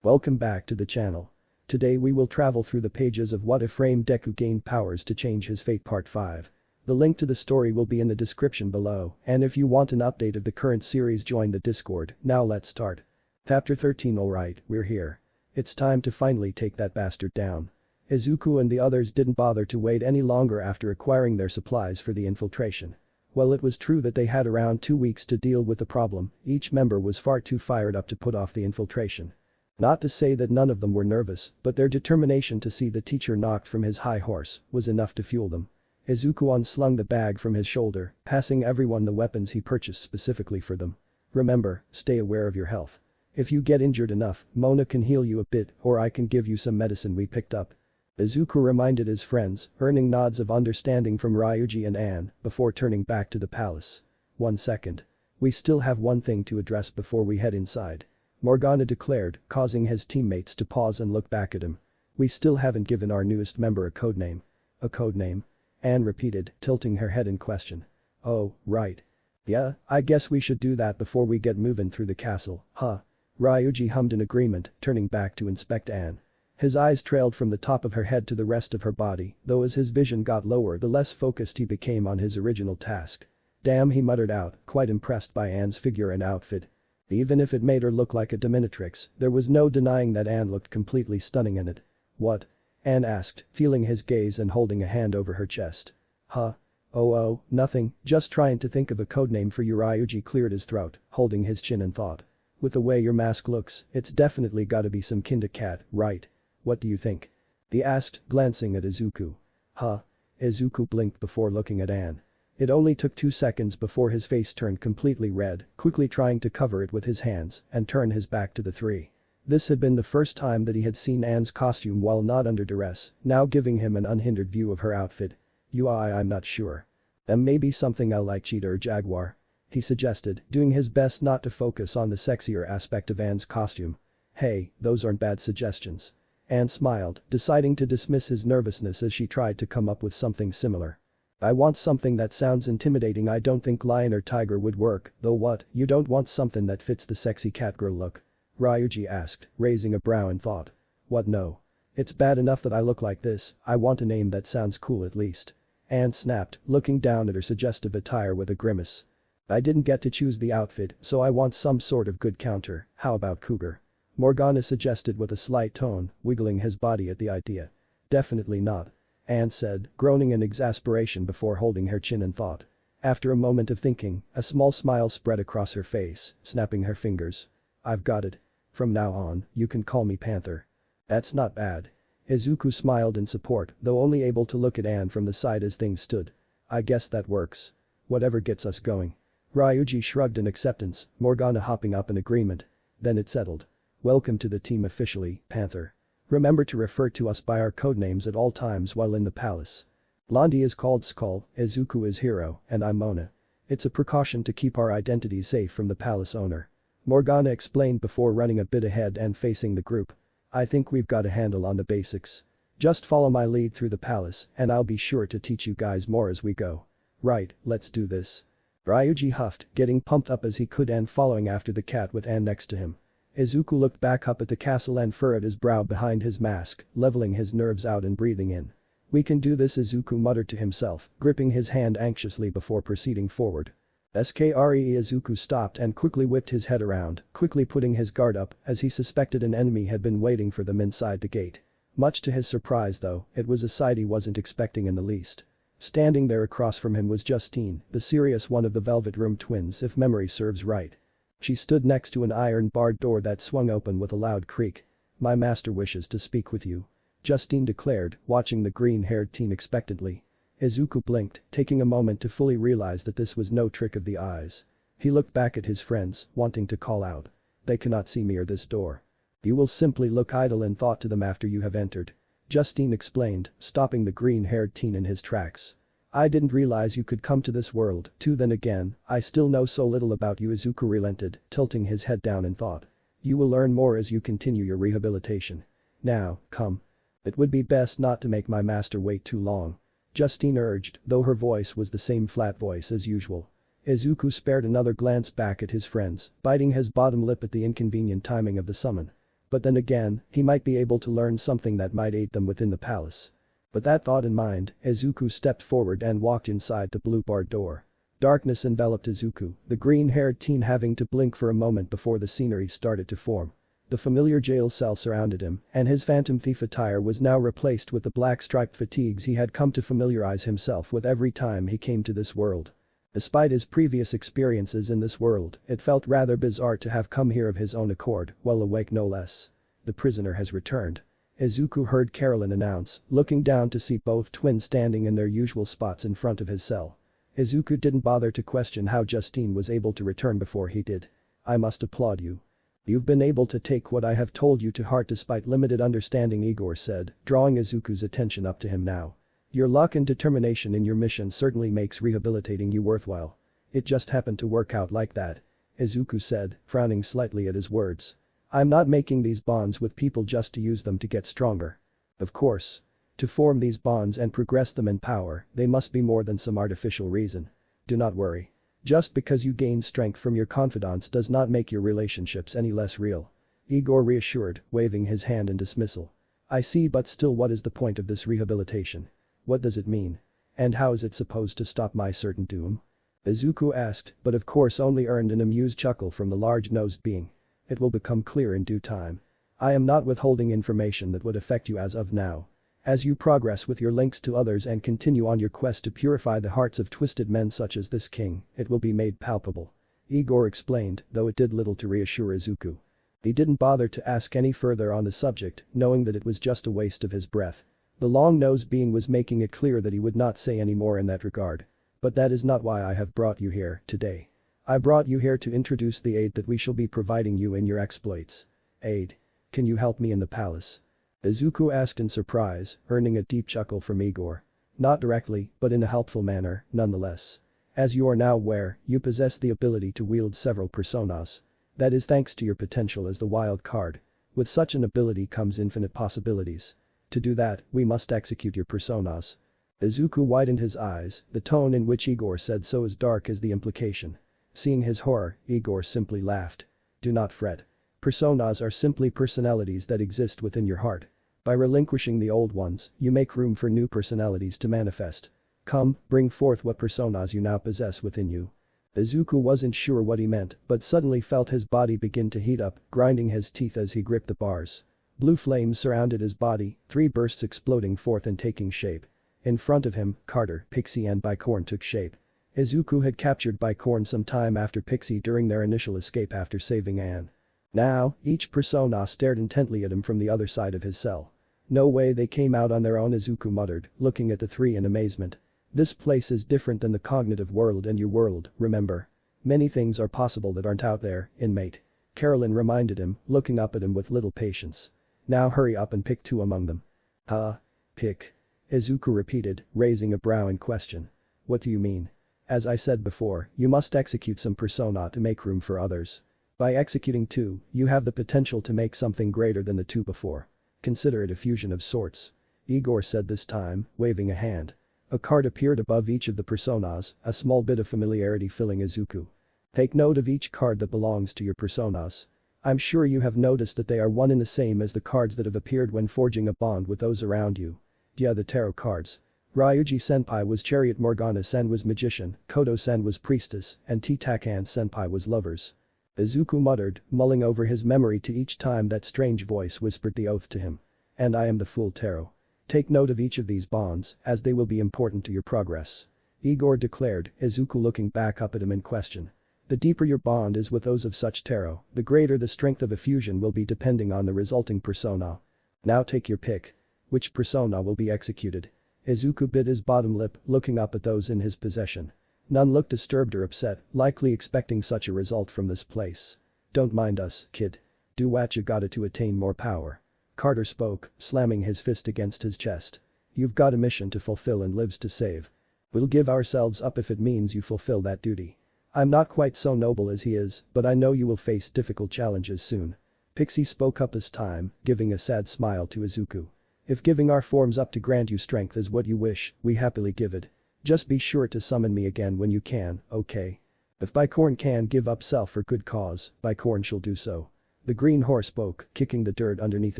Welcome back to the channel. Today we will travel through the pages of What If Deku Gained Powers to Change His Fate Part 5. The link to the story will be in the description below, and if you want an update of the current series, join the Discord. Now let's start. Chapter 13. Alright, we're here. It's time to finally take that bastard down. Izuku and the others didn't bother to wait any longer after acquiring their supplies for the infiltration. While it was true that they had around 2 weeks to deal with the problem, each member was far too fired up to put off the infiltration. Not to say that none of them were nervous, but their determination to see the teacher knocked from his high horse was enough to fuel them. Izuku unslung the bag from his shoulder, passing everyone the weapons he purchased specifically for them. Remember, stay aware of your health. If you get injured enough, Mona can heal you a bit, or I can give you some medicine we picked up. Izuku reminded his friends, earning nods of understanding from Ryuji and Anne, before turning back to the palace. 1 second. We still have one thing to address before we head inside. Morgana declared, causing his teammates to pause and look back at him. We still haven't given our newest member a codename. A codename? Anne repeated, tilting her head in question. Oh, right. Yeah, I guess we should do that before we get moving through the castle, huh? Ryuji hummed in agreement, turning back to inspect Anne. His eyes trailed from the top of her head to the rest of her body, though as his vision got lower the less focused he became on his original task. Damn, he muttered out, quite impressed by Anne's figure and outfit. Even if it made her look like a dominatrix, there was no denying that Anne looked completely stunning in it. What? Anne asked, feeling his gaze and holding a hand over her chest. Huh? Oh, nothing, just trying to think of a codename for you. Ryuji cleared his throat, holding his chin in thought. With the way your mask looks, it's definitely gotta be some kinda cat, right? What do you think? He asked, glancing at Izuku. Huh? Izuku blinked before looking at Anne. It only took 2 seconds before his face turned completely red, quickly trying to cover it with his hands and turn his back to the three. This had been the first time that he had seen Anne's costume while not under duress, now giving him an unhindered view of her outfit. I'm not sure. Maybe something like cheetah or jaguar? He suggested, doing his best not to focus on the sexier aspect of Anne's costume. Hey, those aren't bad suggestions. Anne smiled, deciding to dismiss his nervousness as she tried to come up with something similar. I want something that sounds intimidating. I don't think lion or tiger would work, though. What, you don't want something that fits the sexy catgirl look? Ryuji asked, raising a brow in thought. What, no? It's bad enough that I look like this, I want a name that sounds cool at least. Anne snapped, looking down at her suggestive attire with a grimace. I didn't get to choose the outfit, so I want some sort of good counter. How about cougar? Morgana suggested with a slight tone, wiggling his body at the idea. Definitely not. Anne said, groaning in exasperation before holding her chin in thought. After a moment of thinking, a small smile spread across her face, snapping her fingers. I've got it. From now on, you can call me Panther. That's not bad. Izuku smiled in support, though only able to look at Anne from the side as things stood. I guess that works. Whatever gets us going. Ryuji shrugged in acceptance, Morgana hopping up in agreement. Then it settled. Welcome to the team officially, Panther. Remember to refer to us by our codenames at all times while in the palace. Blondie is called Skull, Izuku is Hero, and I'm Mona. It's a precaution to keep our identities safe from the palace owner. Morgana explained before running a bit ahead and facing the group. I think we've got a handle on the basics. Just follow my lead through the palace and I'll be sure to teach you guys more as we go. Right, let's do this. Ryuji huffed, getting pumped up as he could and following after the cat with Anne next to him. Izuku looked back up at the castle and furrowed his brow behind his mask, leveling his nerves out and breathing in. We can do this, Izuku muttered to himself, gripping his hand anxiously before proceeding forward. Izuku stopped and quickly whipped his head around, quickly putting his guard up as he suspected an enemy had been waiting for them inside the gate. Much to his surprise though, it was a sight he wasn't expecting in the least. Standing there across from him was Justine, the serious one of the Velvet Room twins if memory serves right. She stood next to an iron-barred door that swung open with a loud creak. My master wishes to speak with you. Justine declared, watching the green-haired teen expectantly. Izuku blinked, taking a moment to fully realize that this was no trick of the eyes. He looked back at his friends, wanting to call out. They cannot see me or this door. You will simply look idle in thought to them after you have entered. Justine explained, stopping the green-haired teen in his tracks. I didn't realize you could come to this world, too. Then again, I still know so little about you. Izuku relented, tilting his head down in thought. You will learn more as you continue your rehabilitation. Now, come. It would be best not to make my master wait too long. Justine urged, though her voice was the same flat voice as usual. Izuku spared another glance back at his friends, biting his bottom lip at the inconvenient timing of the summon. But then again, he might be able to learn something that might aid them within the palace. With that thought in mind, Izuku stepped forward and walked inside the blue barred door. Darkness enveloped Izuku, the green-haired teen having to blink for a moment before the scenery started to form. The familiar jail cell surrounded him, and his phantom thief attire was now replaced with the black striped fatigues he had come to familiarize himself with every time he came to this world. Despite his previous experiences in this world, it felt rather bizarre to have come here of his own accord, well awake no less. The prisoner has returned. Izuku heard Carolyn announce, looking down to see both twins standing in their usual spots in front of his cell. Izuku didn't bother to question how Justine was able to return before he did. "I must applaud you. You've been able to take what I have told you to heart despite limited understanding," Igor said, drawing Izuku's attention up to him now. "Your luck and determination in your mission certainly makes rehabilitating you worthwhile. It just happened to work out like that," Izuku said, frowning slightly at his words. "I'm not making these bonds with people just to use them to get stronger. Of course. To form these bonds and progress them in power, they must be more than some artificial reason. Do not worry. Just because you gain strength from your confidants does not make your relationships any less real," Igor reassured, waving his hand in dismissal. "I see, but still, what is the point of this rehabilitation? What does it mean? And how is it supposed to stop my certain doom?" Izuku asked, but of course only earned an amused chuckle from the large-nosed being. "It will become clear in due time. I am not withholding information that would affect you as of now. As you progress with your links to others and continue on your quest to purify the hearts of twisted men such as this king, it will be made palpable," Igor explained, though it did little to reassure Izuku. He didn't bother to ask any further on the subject, knowing that it was just a waste of his breath. The long-nosed being was making it clear that he would not say any more in that regard. "But that is not why I have brought you here today. I brought you here to introduce the aid that we shall be providing you in your exploits." "Aid? Can you help me in the palace?" Izuku asked in surprise, earning a deep chuckle from Igor. "Not directly, but in a helpful manner, nonetheless. As you are now aware, you possess the ability to wield several personas. That is thanks to your potential as the wild card. With such an ability comes infinite possibilities. To do that, we must execute your personas." Izuku widened his eyes, the tone in which Igor said so as dark as the implication. Seeing his horror, Igor simply laughed. "Do not fret. Personas are simply personalities that exist within your heart. By relinquishing the old ones, you make room for new personalities to manifest. Come, bring forth what personas you now possess within you." Izuku wasn't sure what he meant, but suddenly felt his body begin to heat up, grinding his teeth as he gripped the bars. Blue flames surrounded his body, 3 bursts exploding forth and taking shape. In front of him, Carter, Pixie and Bicorn took shape. Izuku had captured Bicorn some time after Pixie during their initial escape after saving Anne. Now, each persona stared intently at him from the other side of his cell. "No way they came out on their own," Izuku muttered, looking at the 3 in amazement. "This place is different than the cognitive world and your world, remember. Many things are possible that aren't out there, inmate," Carolyn reminded him, looking up at him with little patience. "Now hurry up and pick 2 among them." "Huh? Pick?" Izuku repeated, raising a brow in question. "What do you mean?" "As I said before, you must execute some persona to make room for others. By executing 2, you have the potential to make something greater than the 2 before. Consider it a fusion of sorts," Igor said this time, waving a hand. A card appeared above each of the personas, a small bit of familiarity filling Izuku. "Take note of each card that belongs to your personas. I'm sure you have noticed that they are one and the same as the cards that have appeared when forging a bond with those around you. Yeah, the tarot cards. Ryuji-senpai was Chariot, Morgana-sen was Magician, Kodo-sen was Priestess, and Titakan-senpai was Lovers." Izuku muttered, mulling over his memory to each time that strange voice whispered the oath to him. "And I am the Fool Tarot. Take note of each of these bonds, as they will be important to your progress," Igor declared, Izuku looking back up at him in question. "The deeper your bond is with those of such tarot, the greater the strength of a fusion will be depending on the resulting persona. Now take your pick. Which persona will be executed?" Izuku bit his bottom lip, looking up at those in his possession. None looked disturbed or upset, likely expecting such a result from this place. "Don't mind us, kid. Do what you gotta to attain more power." Carter spoke, slamming his fist against his chest. "You've got a mission to fulfill and lives to save. We'll give ourselves up if it means you fulfill that duty. I'm not quite so noble as he is, but I know you will face difficult challenges soon." Pixie spoke up this time, giving a sad smile to Izuku. "If giving our forms up to grant you strength is what you wish, we happily give it. Just be sure to summon me again when you can, okay? If Bicorn can give up self for good cause, Bicorn shall do so." The green horse spoke, kicking the dirt underneath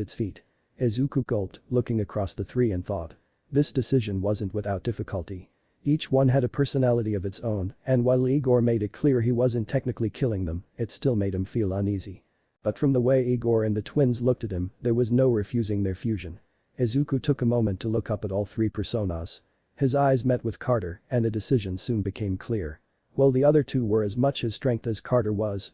its feet. Izuku gulped, looking across the three and thought. This decision wasn't without difficulty. Each one had a personality of its own, and while Igor made it clear he wasn't technically killing them, it still made him feel uneasy. But from the way Igor and the twins looked at him, there was no refusing their fusion. Izuku took a moment to look up at all three personas. His eyes met with Carter, and a decision soon became clear. While the other two were as much his strength as Carter was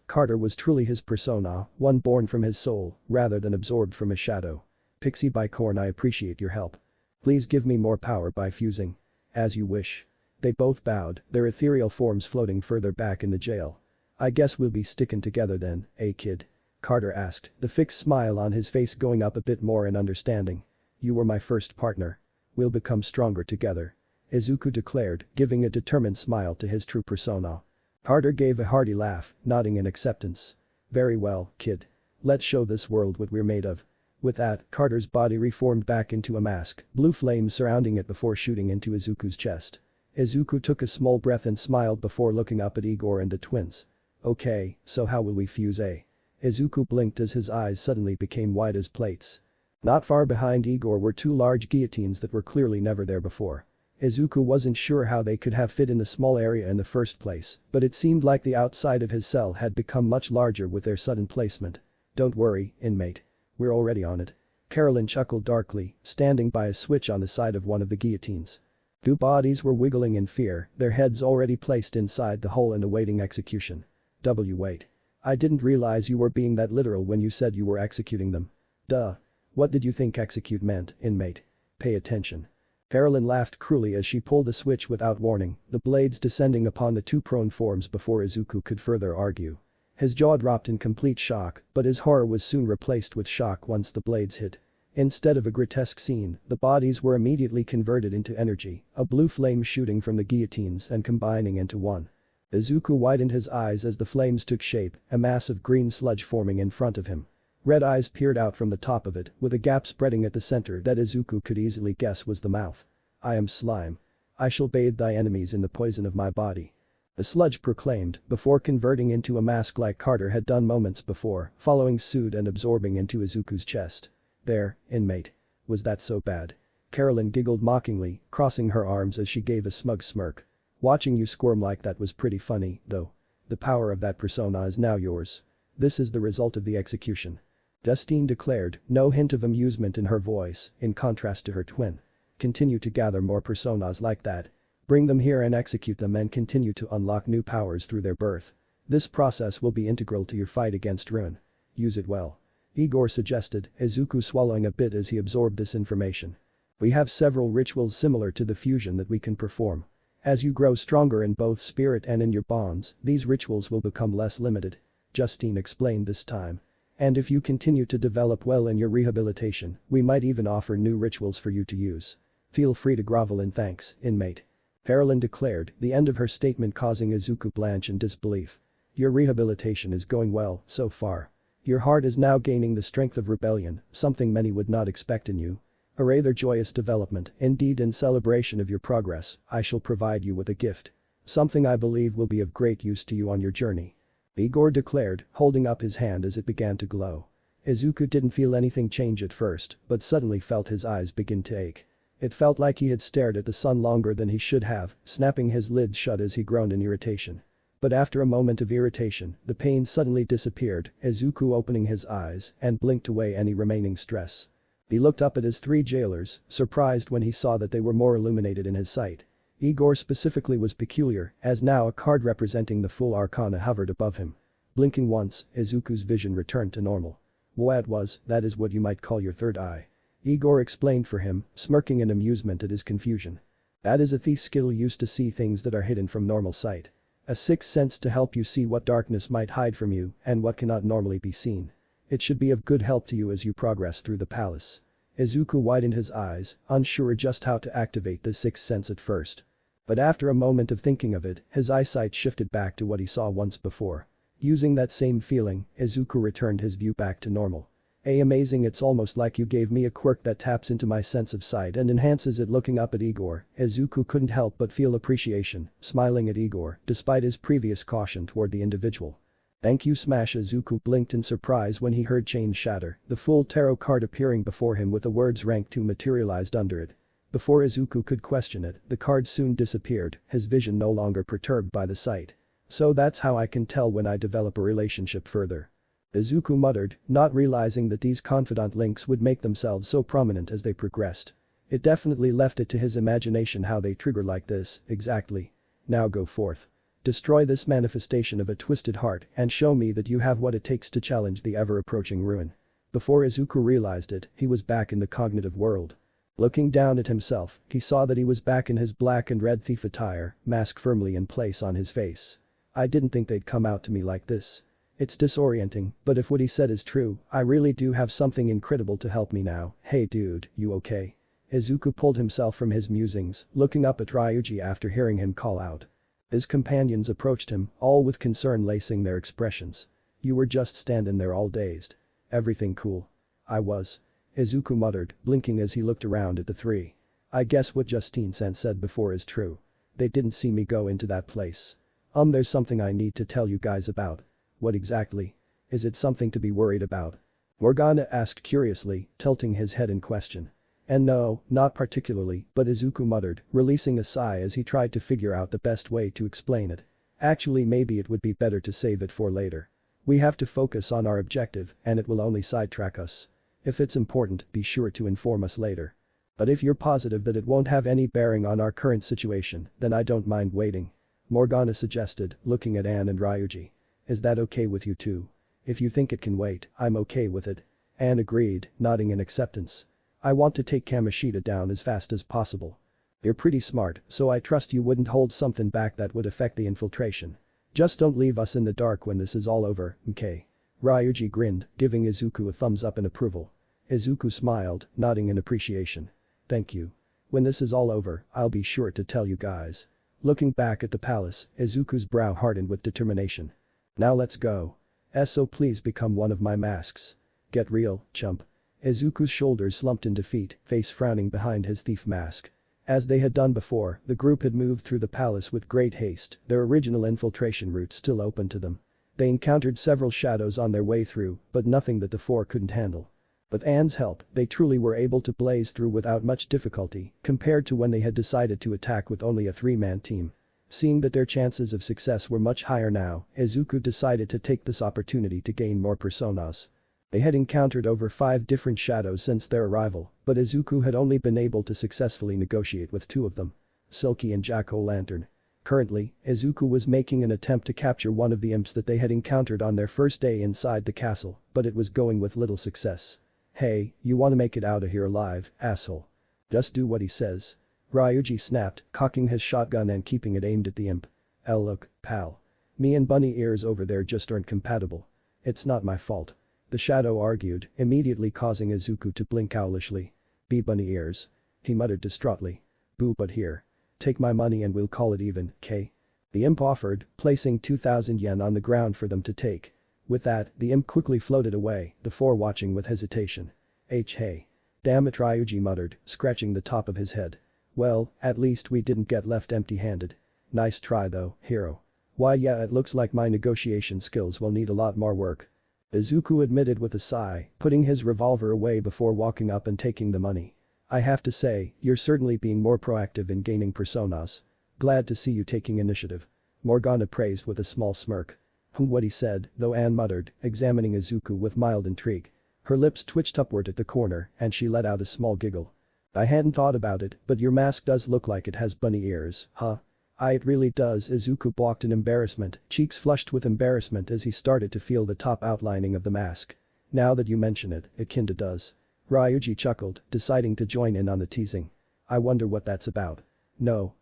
truly his persona, one born from his soul, rather than absorbed from his shadow. Pixie Bicorn, I appreciate your help. Please give me more power by fusing. As you wish. They both bowed, their ethereal forms floating further back in the jail. I guess we'll be sticking together then, eh kid? Carter asked, the fixed smile on his face going up a bit more in understanding. You were my first partner. We'll become stronger together. Izuku declared, giving a determined smile to his true persona. Carter gave a hearty laugh, nodding in acceptance. Very well, kid. Let's show this world what we're made of. With that, Carter's body reformed back into a mask, blue flames surrounding it before shooting into Izuku's chest. Izuku took a small breath and smiled before looking up at Igor and the twins. Okay, so how will we fuse, eh? Izuku blinked as his eyes suddenly became wide as plates. Not far behind Igor were two large guillotines that were clearly never there before. Izuku wasn't sure how they could have fit in the small area in the first place, but it seemed like the outside of his cell had become much larger with their sudden placement. Don't worry, inmate. We're already on it. Carolyn chuckled darkly, standing by a switch on the side of one of the guillotines. Two bodies were wiggling in fear, their heads already placed inside the hole and awaiting execution. Wait. I didn't realize you were being that literal when you said you were executing them. Duh. What did you think execute meant, inmate? Pay attention. Carolyn laughed cruelly as she pulled the switch without warning, the blades descending upon the two prone forms before Izuku could further argue. His jaw dropped in complete shock, but his horror was soon replaced with shock once the blades hit. Instead of a grotesque scene, the bodies were immediately converted into energy, a blue flame shooting from the guillotines and combining into one. Izuku widened his eyes as the flames took shape, a mass of green sludge forming in front of him. Red eyes peered out from the top of it, with a gap spreading at the center that Izuku could easily guess was the mouth. I am slime. I shall bathe thy enemies in the poison of my body. The sludge proclaimed, before converting into a mask like Carter had done moments before, following suit and absorbing into Izuku's chest. There, inmate. Was that so bad? Carolyn giggled mockingly, crossing her arms as she gave a smug smirk. Watching you squirm like that was pretty funny, though. The power of that persona is now yours. This is the result of the execution. Justine declared, no hint of amusement in her voice, in contrast to her twin. Continue to gather more personas like that. Bring them here and execute them and continue to unlock new powers through their birth. This process will be integral to your fight against ruin. Use it well. Igor suggested, Izuku swallowing a bit as he absorbed this information. We have several rituals similar to the fusion that we can perform. As you grow stronger in both spirit and in your bonds, these rituals will become less limited. Justine explained this time. And if you continue to develop well in your rehabilitation, we might even offer new rituals for you to use. Feel free to grovel in thanks, inmate. Carolyn declared, the end of her statement causing Izuku blanch in disbelief. Your rehabilitation is going well, so far. Your heart is now gaining the strength of rebellion, something many would not expect in you. A rather joyous development, indeed in celebration of your progress, I shall provide you with a gift. Something I believe will be of great use to you on your journey. Igor declared, holding up his hand as it began to glow. Izuku didn't feel anything change at first, but suddenly felt his eyes begin to ache. It felt like he had stared at the sun longer than he should have, snapping his lids shut as he groaned in irritation. But after a moment of irritation, the pain suddenly disappeared, Izuku opening his eyes and blinked away any remaining stress. He looked up at his three jailers, surprised when he saw that they were more illuminated in his sight. Igor specifically was peculiar, as now a card representing the full arcana hovered above him. Blinking once, Izuku's vision returned to normal. That is what you might call your third eye. Igor explained for him, smirking in amusement at his confusion. That is a thief's skill used to see things that are hidden from normal sight. A sixth sense to help you see what darkness might hide from you and what cannot normally be seen. It should be of good help to you as you progress through the palace. Izuku widened his eyes, unsure just how to activate the sixth sense at first. But after a moment of thinking of it, his eyesight shifted back to what he saw once before. Using that same feeling, Izuku returned his view back to normal. Amazing, it's almost like you gave me a quirk that taps into my sense of sight and enhances it. Looking up at Igor, Izuku couldn't help but feel appreciation, smiling at Igor, despite his previous caution toward the individual. Thank you. Smash. Izuku blinked in surprise when he heard chains shatter, the full tarot card appearing before him with the words rank 2 materialized under it. Before Izuku could question it, the card soon disappeared, his vision no longer perturbed by the sight. So that's how I can tell when I develop a relationship further. Izuku muttered, not realizing that these confidant links would make themselves so prominent as they progressed. It definitely left it to his imagination how they trigger like this, exactly. Now go forth. Destroy this manifestation of a twisted heart and show me that you have what it takes to challenge the ever-approaching ruin. Before Izuku realized it, he was back in the cognitive world. Looking down at himself, he saw that he was back in his black and red thief attire, mask firmly in place on his face. I didn't think they'd come out to me like this. It's disorienting, but if what he said is true, I really do have something incredible to help me now. Hey dude, you okay? Izuku pulled himself from his musings, looking up at Ryuji after hearing him call out. His companions approached him, all with concern lacing their expressions. You were just standing there all dazed. Everything cool? I was. Izuku muttered, blinking as he looked around at the three. I guess what Justine-san said before is true. They didn't see me go into that place. There's something I need to tell you guys about. What exactly? Is it something to be worried about? Morgana asked curiously, tilting his head in question. And no, not particularly, but Izuku muttered, releasing a sigh as he tried to figure out the best way to explain it. Actually maybe it would be better to save it for later. We have to focus on our objective and it will only sidetrack us. If it's important, be sure to inform us later. But if you're positive that it won't have any bearing on our current situation, then I don't mind waiting. Morgana suggested, looking at Anne and Ryuji. Is that okay with you too? If you think it can wait, I'm okay with it. Anne agreed, nodding in acceptance. I want to take Kamoshida down as fast as possible. You're pretty smart, so I trust you wouldn't hold something back that would affect the infiltration. Just don't leave us in the dark when this is all over, okay? Ryuji grinned, giving Izuku a thumbs up in approval. Izuku smiled, nodding in appreciation. Thank you. When this is all over, I'll be sure to tell you guys. Looking back at the palace, Izuku's brow hardened with determination. Now let's go. So please become one of my masks. Get real, chump. Izuku's shoulders slumped in defeat, face frowning behind his thief mask. As they had done before, the group had moved through the palace with great haste, their original infiltration route still open to them. They encountered several shadows on their way through, but nothing that the four couldn't handle. With Anne's help, they truly were able to blaze through without much difficulty, compared to when they had decided to attack with only a three-man team. Seeing that their chances of success were much higher now, Izuku decided to take this opportunity to gain more personas. They had encountered over 5 different shadows since their arrival, but Izuku had only been able to successfully negotiate with 2 of them. Silky and Jack-o'-lantern. Currently, Izuku was making an attempt to capture one of the imps that they had encountered on their first day inside the castle, but it was going with little success. Hey, you wanna make it out of here alive, asshole. Just do what he says. Ryuji snapped, cocking his shotgun and keeping it aimed at the imp. Look, pal. Me and bunny ears over there just aren't compatible. It's not my fault. The shadow argued, immediately causing Izuku to blink owlishly. Be bunny ears. He muttered distraughtly. Boo, but here. Take my money and we'll call it even, K. The imp offered, placing 2,000 yen on the ground for them to take. With that, the imp quickly floated away, the 4 watching with hesitation. Hey. Damn it, Ryuji muttered, scratching the top of his head. Well, at least we didn't get left empty-handed. Nice try though, hero. Why yeah, it looks like my negotiation skills will need a lot more work. Izuku admitted with a sigh, putting his revolver away before walking up and taking the money. I have to say, you're certainly being more proactive in gaining personas. Glad to see you taking initiative. Morgana praised with a small smirk. What he said, though Anne muttered, examining Izuku with mild intrigue. Her lips twitched upward at the corner and she let out a small giggle. I hadn't thought about it, but your mask does look like it has bunny ears, huh? It really does. Izuku balked in embarrassment, cheeks flushed with embarrassment as he started to feel the top outlining of the mask. Now that you mention it, it kinda does. Ryuji chuckled, deciding to join in on the teasing. I wonder what that's about. No,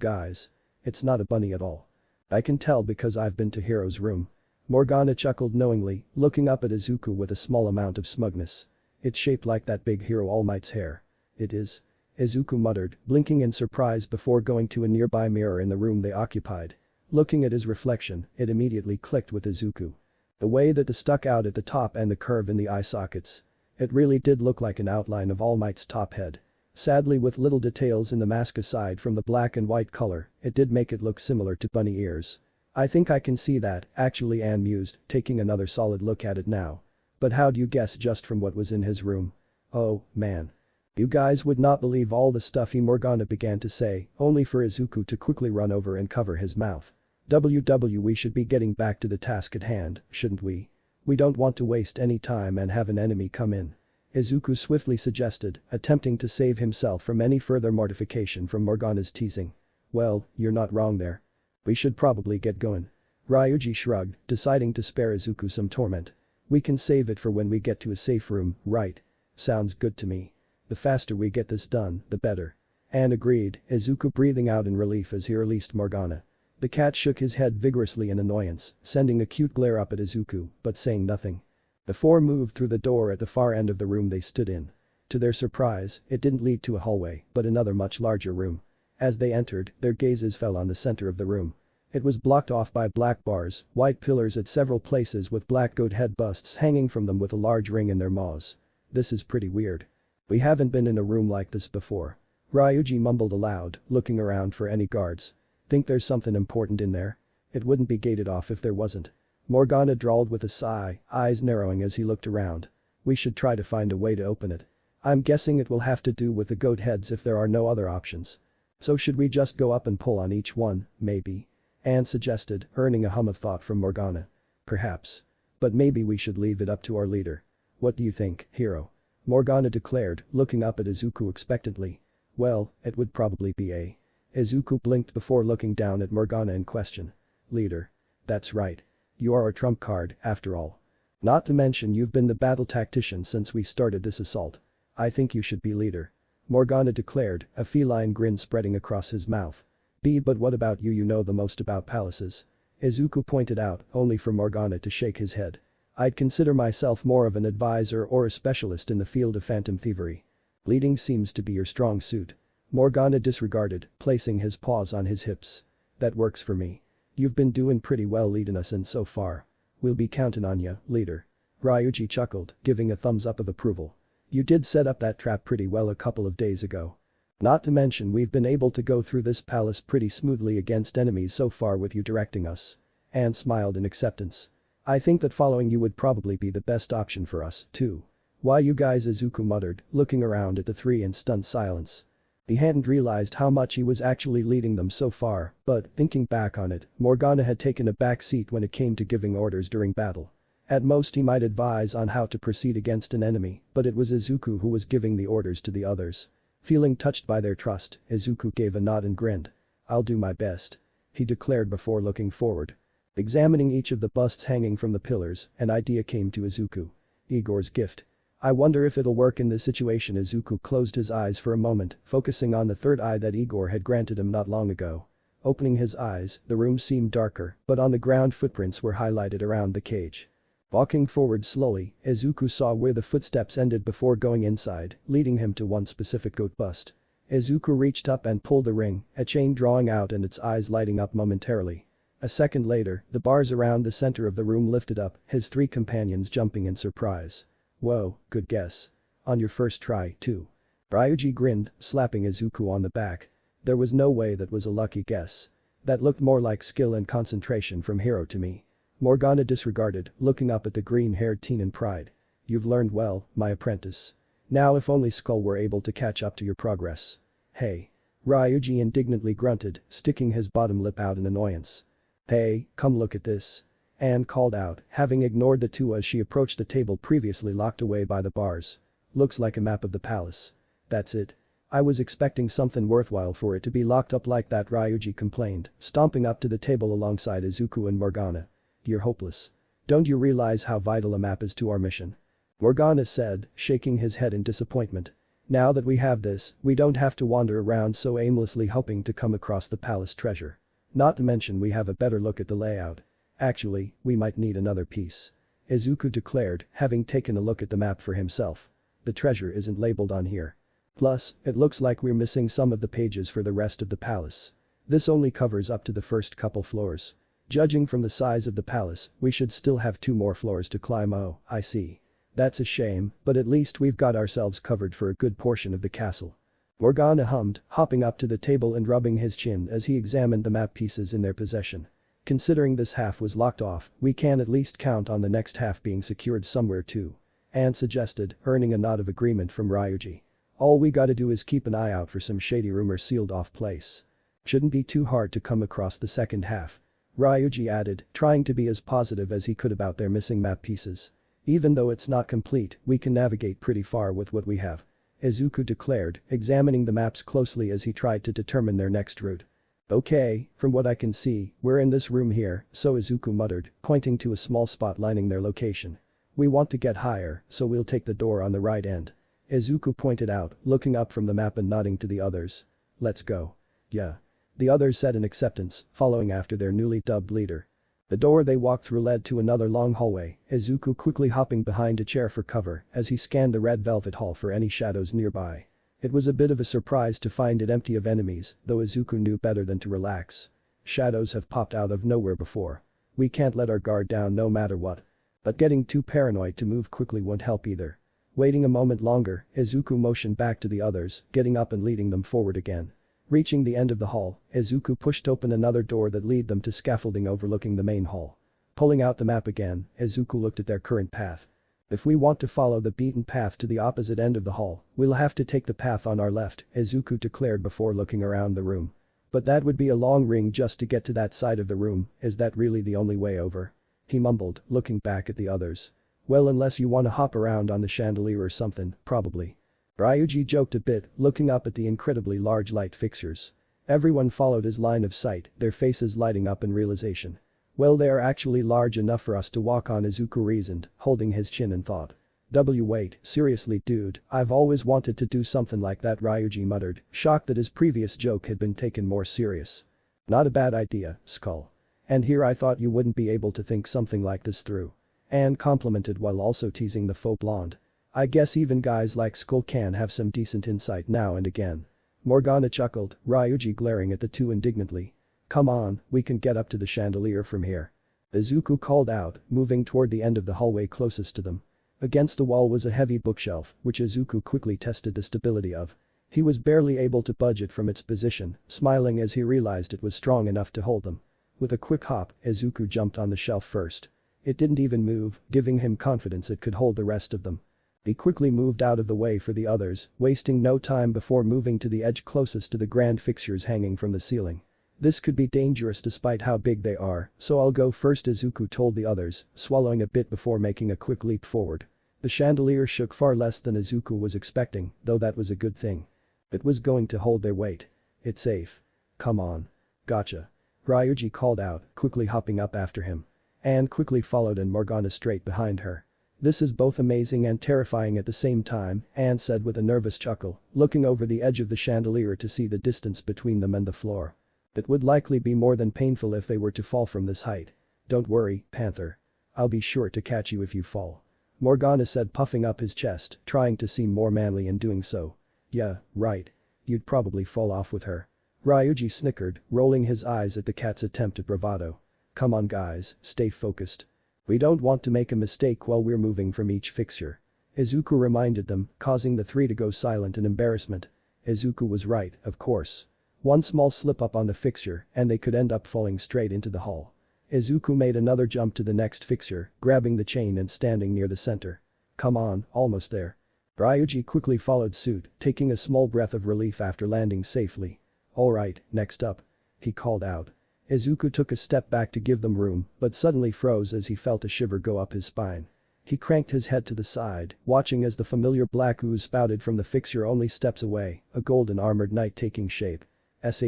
guys. It's not a bunny at all. I can tell because I've been to Hiro's room. Morgana chuckled knowingly, looking up at Izuku with a small amount of smugness. It's shaped like that big Hero All Might's hair. It is? Izuku muttered, blinking in surprise before going to a nearby mirror in the room they occupied. Looking at his reflection, it immediately clicked with Izuku. The way that the stuck out at the top and the curve in the eye sockets. It really did look like an outline of All Might's top head. Sadly, with little details in the mask aside from the black and white color, it did make it look similar to bunny ears. I think I can see that, actually, Anne mused, taking another solid look at it now. But how'd you guess just from what was in his room? Oh, man. You guys would not believe all the stuff Morgana began to say, only for Izuku to quickly run over and cover his mouth. We should be getting back to the task at hand, shouldn't we? We don't want to waste any time and have an enemy come in. Izuku swiftly suggested, attempting to save himself from any further mortification from Morgana's teasing. Well, you're not wrong there. We should probably get going. Ryuji shrugged, deciding to spare Izuku some torment. We can save it for when we get to a safe room, right? Sounds good to me. The faster we get this done, the better. Anne agreed, Izuku breathing out in relief as he released Morgana. The cat shook his head vigorously in annoyance, sending a cute glare up at Izuku, but saying nothing. The four moved through the door at the far end of the room they stood in. To their surprise, it didn't lead to a hallway, but another much larger room. As they entered, their gazes fell on the center of the room. It was blocked off by black bars, white pillars at several places with black goat head busts hanging from them with a large ring in their maws. This is pretty weird. We haven't been in a room like this before. Ryuji mumbled aloud, looking around for any guards. Think there's something important in there? It wouldn't be gated off if there wasn't. Morgana drawled with a sigh, eyes narrowing as he looked around. We should try to find a way to open it. I'm guessing it will have to do with the goat heads if there are no other options. So should we just go up and pull on each one, maybe? Anne suggested, earning a hum of thought from Morgana. Perhaps. But maybe we should leave it up to our leader. What do you think, hero? Morgana declared, looking up at Izuku expectantly. Well, it would probably be a. Izuku blinked before looking down at Morgana in question. Leader. That's right. You are our trump card, after all. Not to mention you've been the battle tactician since we started this assault. I think you should be leader. Morgana declared, a feline grin spreading across his mouth. But what about you? You know the most about palaces. Izuku pointed out, only for Morgana to shake his head. I'd consider myself more of an advisor or a specialist in the field of phantom thievery. Leading seems to be your strong suit. Morgana disregarded, placing his paws on his hips. That works for me. You've been doing pretty well leading us in so far. We'll be counting on ya, leader. Ryuji chuckled, giving a thumbs up of approval. You did set up that trap pretty well a couple of days ago. Not to mention we've been able to go through this palace pretty smoothly against enemies so far with you directing us. Anne smiled in acceptance. I think that following you would probably be the best option for us, too. Why you guys? Izuku muttered, looking around at the three in stunned silence. He hadn't realized how much he was actually leading them so far, but, thinking back on it, Morgana had taken a back seat when it came to giving orders during battle. At most he might advise on how to proceed against an enemy, but it was Izuku who was giving the orders to the others. Feeling touched by their trust, Izuku gave a nod and grinned. I'll do my best. He declared before looking forward. Examining each of the busts hanging from the pillars, an idea came to Izuku. Igor's gift. I wonder if it'll work in this situation. Izuku closed his eyes for a moment, focusing on the third eye that Igor had granted him not long ago. Opening his eyes, the room seemed darker, but on the ground footprints were highlighted around the cage. Walking forward slowly, Izuku saw where the footsteps ended before going inside, leading him to one specific goat bust. Izuku reached up and pulled the ring, a chain drawing out and its eyes lighting up momentarily. A second later, the bars around the center of the room lifted up, his three companions jumping in surprise. Whoa, good guess. On your first try, too. Ryuji grinned, slapping Izuku on the back. There was no way that was a lucky guess. That looked more like skill and concentration from Hero to me. Morgana disregarded, looking up at the green-haired teen in pride. You've learned well, my apprentice. Now if only Skull were able to catch up to your progress. Hey. Ryuji indignantly grunted, sticking his bottom lip out in annoyance. Hey, come look at this. Anne called out, having ignored the two as she approached the table previously locked away by the bars. Looks like a map of the palace. That's it. I was expecting something worthwhile for it to be locked up like that, Ryuji complained, stomping up to the table alongside Izuku and Morgana. You're hopeless. Don't you realize how vital a map is to our mission? Morgana said, shaking his head in disappointment. Now that we have this, we don't have to wander around so aimlessly hoping to come across the palace treasure. Not to mention we have a better look at the layout. Actually, we might need another piece. Izuku declared, having taken a look at the map for himself. The treasure isn't labeled on here. Plus, it looks like we're missing some of the pages for the rest of the palace. This only covers up to the first couple floors. Judging from the size of the palace, we should still have 2 more floors to climb. Oh, I see. That's a shame, but at least we've got ourselves covered for a good portion of the castle. Morgana hummed, hopping up to the table and rubbing his chin as he examined the map pieces in their possession. Considering this half was locked off, we can at least count on the next half being secured somewhere too. Anne suggested, earning a nod of agreement from Ryuji. All we gotta do is keep an eye out for some shady room or sealed off place. Shouldn't be too hard to come across the second half. Ryuji added, trying to be as positive as he could about their missing map pieces. Even though it's not complete, we can navigate pretty far with what we have. Izuku declared, examining the maps closely as he tried to determine their next route. Okay, from what I can see, we're in this room here, so Izuku muttered, pointing to a small spot lining their location. We want to get higher, so we'll take the door on the right end. Izuku pointed out, looking up from the map and nodding to the others. Let's go. Yeah. The others said in acceptance, following after their newly dubbed leader. The door they walked through led to another long hallway, Izuku quickly hopping behind a chair for cover as he scanned the red velvet hall for any shadows nearby. It was a bit of a surprise to find it empty of enemies, though Izuku knew better than to relax. Shadows have popped out of nowhere before. We can't let our guard down no matter what. But getting too paranoid to move quickly won't help either. Waiting a moment longer, Izuku motioned back to the others, getting up and leading them forward again. Reaching the end of the hall, Izuku pushed open another door that led them to scaffolding overlooking the main hall. Pulling out the map again, Izuku looked at their current path. If we want to follow the beaten path to the opposite end of the hall, we'll have to take the path on our left, Izuku declared before looking around the room. But that would be a long ring just to get to that side of the room, is that really the only way over? He mumbled, looking back at the others. Well, unless you wanna hop around on the chandelier or something, probably. Ryuji joked a bit, looking up at the incredibly large light fixtures. Everyone followed his line of sight, their faces lighting up in realization. Well, they are actually large enough for us to walk on, Izuku reasoned, holding his chin in thought. Wait, seriously dude, I've always wanted to do something like that, Ryuji muttered, shocked that his previous joke had been taken more serious. Not a bad idea, Skull. And here I thought you wouldn't be able to think something like this through. Anne complimented while also teasing the faux blonde. I guess even guys like Skull can have some decent insight now and again. Morgana chuckled, Ryuji glaring at the two indignantly. Come on, we can get up to the chandelier from here. Izuku called out, moving toward the end of the hallway closest to them. Against the wall was a heavy bookshelf, which Izuku quickly tested the stability of. He was barely able to budge it from its position, smiling as he realized it was strong enough to hold them. With a quick hop, Izuku jumped on the shelf first. It didn't even move, giving him confidence it could hold the rest of them. He quickly moved out of the way for the others, wasting no time before moving to the edge closest to the grand fixtures hanging from the ceiling. This could be dangerous despite how big they are, so I'll go first, Izuku told the others, swallowing a bit before making a quick leap forward. The chandelier shook far less than Izuku was expecting, though that was a good thing. It was going to hold their weight. It's safe. Come on. Gotcha. Ryuji called out, quickly hopping up after him. Anne quickly followed and Morgana straight behind her. This is both amazing and terrifying at the same time, Anne said with a nervous chuckle, looking over the edge of the chandelier to see the distance between them and the floor. It would likely be more than painful if they were to fall from this height. Don't worry, Panther. I'll be sure to catch you if you fall. Morgana said, puffing up his chest, trying to seem more manly in doing so. Yeah, right. You'd probably fall off with her. Ryuji snickered, rolling his eyes at the cat's attempt at bravado. Come on guys, stay focused. We don't want to make a mistake while we're moving from each fixture. Izuku reminded them, causing the three to go silent in embarrassment. Izuku was right, of course. One small slip up on the fixture and they could end up falling straight into the hall. Izuku made another jump to the next fixture, grabbing the chain and standing near the center. Come on, almost there. Ryuji quickly followed suit, taking a small breath of relief after landing safely. Alright, next up. He called out. Izuku took a step back to give them room, but suddenly froze as he felt a shiver go up his spine. He cranked his head to the side, watching as the familiar black ooze spouted from the fixture only steps away, a golden armored knight taking shape.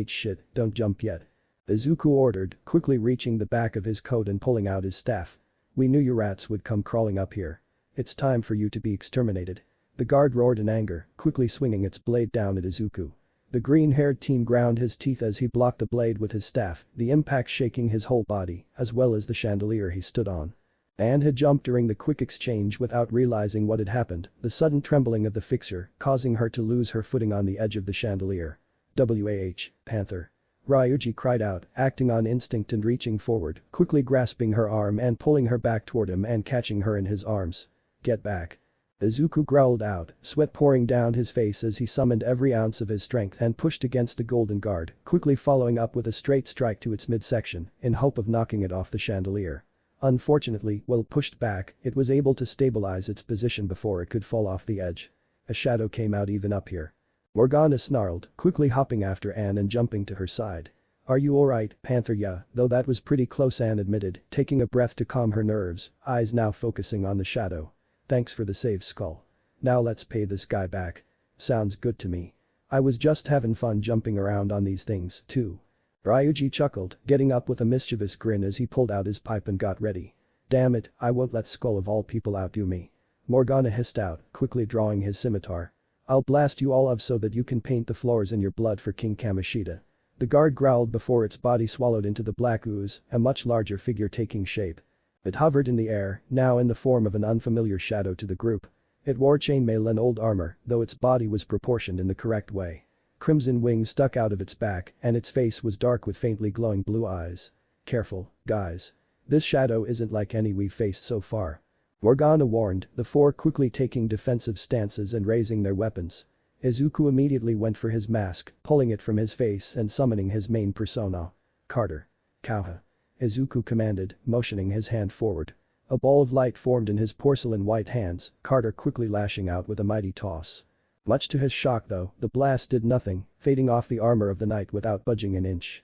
Shit, don't jump yet. Izuku ordered, quickly reaching the back of his coat and pulling out his staff. We knew you rats would come crawling up here. It's time for you to be exterminated. The guard roared in anger, quickly swinging its blade down at Izuku. The green-haired teen ground his teeth as he blocked the blade with his staff, the impact shaking his whole body, as well as the chandelier he stood on. Anne had jumped during the quick exchange without realizing what had happened, the sudden trembling of the fixture causing her to lose her footing on the edge of the chandelier. Panther. Ryuji cried out, acting on instinct and reaching forward, quickly grasping her arm and pulling her back toward him and catching her in his arms. Get back. Izuku growled out, sweat pouring down his face as he summoned every ounce of his strength and pushed against the golden guard, quickly following up with a straight strike to its midsection, in hope of knocking it off the chandelier. Unfortunately, while pushed back, it was able to stabilize its position before it could fall off the edge. A shadow came out even up here. Morgana snarled, quickly hopping after Anne and jumping to her side. "Are you alright, Panther?" "Yeah, though that was pretty close," Anne admitted, taking a breath to calm her nerves, eyes now focusing on the shadow. "Thanks for the save, Skull. Now let's pay this guy back." "Sounds good to me. I was just having fun jumping around on these things, too." Ryuji chuckled, getting up with a mischievous grin as he pulled out his pipe and got ready. "Damn it, I won't let Skull of all people outdo me." Morgana hissed out, quickly drawing his scimitar. "I'll blast you all up so that you can paint the floors in your blood for King Kamoshida." The guard growled before its body swallowed into the black ooze, a much larger figure taking shape. It hovered in the air, now in the form of an unfamiliar shadow to the group. It wore chainmail and old armor, though its body was proportioned in the correct way. Crimson wings stuck out of its back and its face was dark with faintly glowing blue eyes. "Careful, guys. This shadow isn't like any we've faced so far." Morgana warned, the four quickly taking defensive stances and raising their weapons. Izuku immediately went for his mask, pulling it from his face and summoning his main persona. "Carter. Kauha." Izuku commanded, motioning his hand forward. A ball of light formed in his porcelain white hands, Carter quickly lashing out with a mighty toss. Much to his shock though, the blast did nothing, fading off the armor of the knight without budging an inch.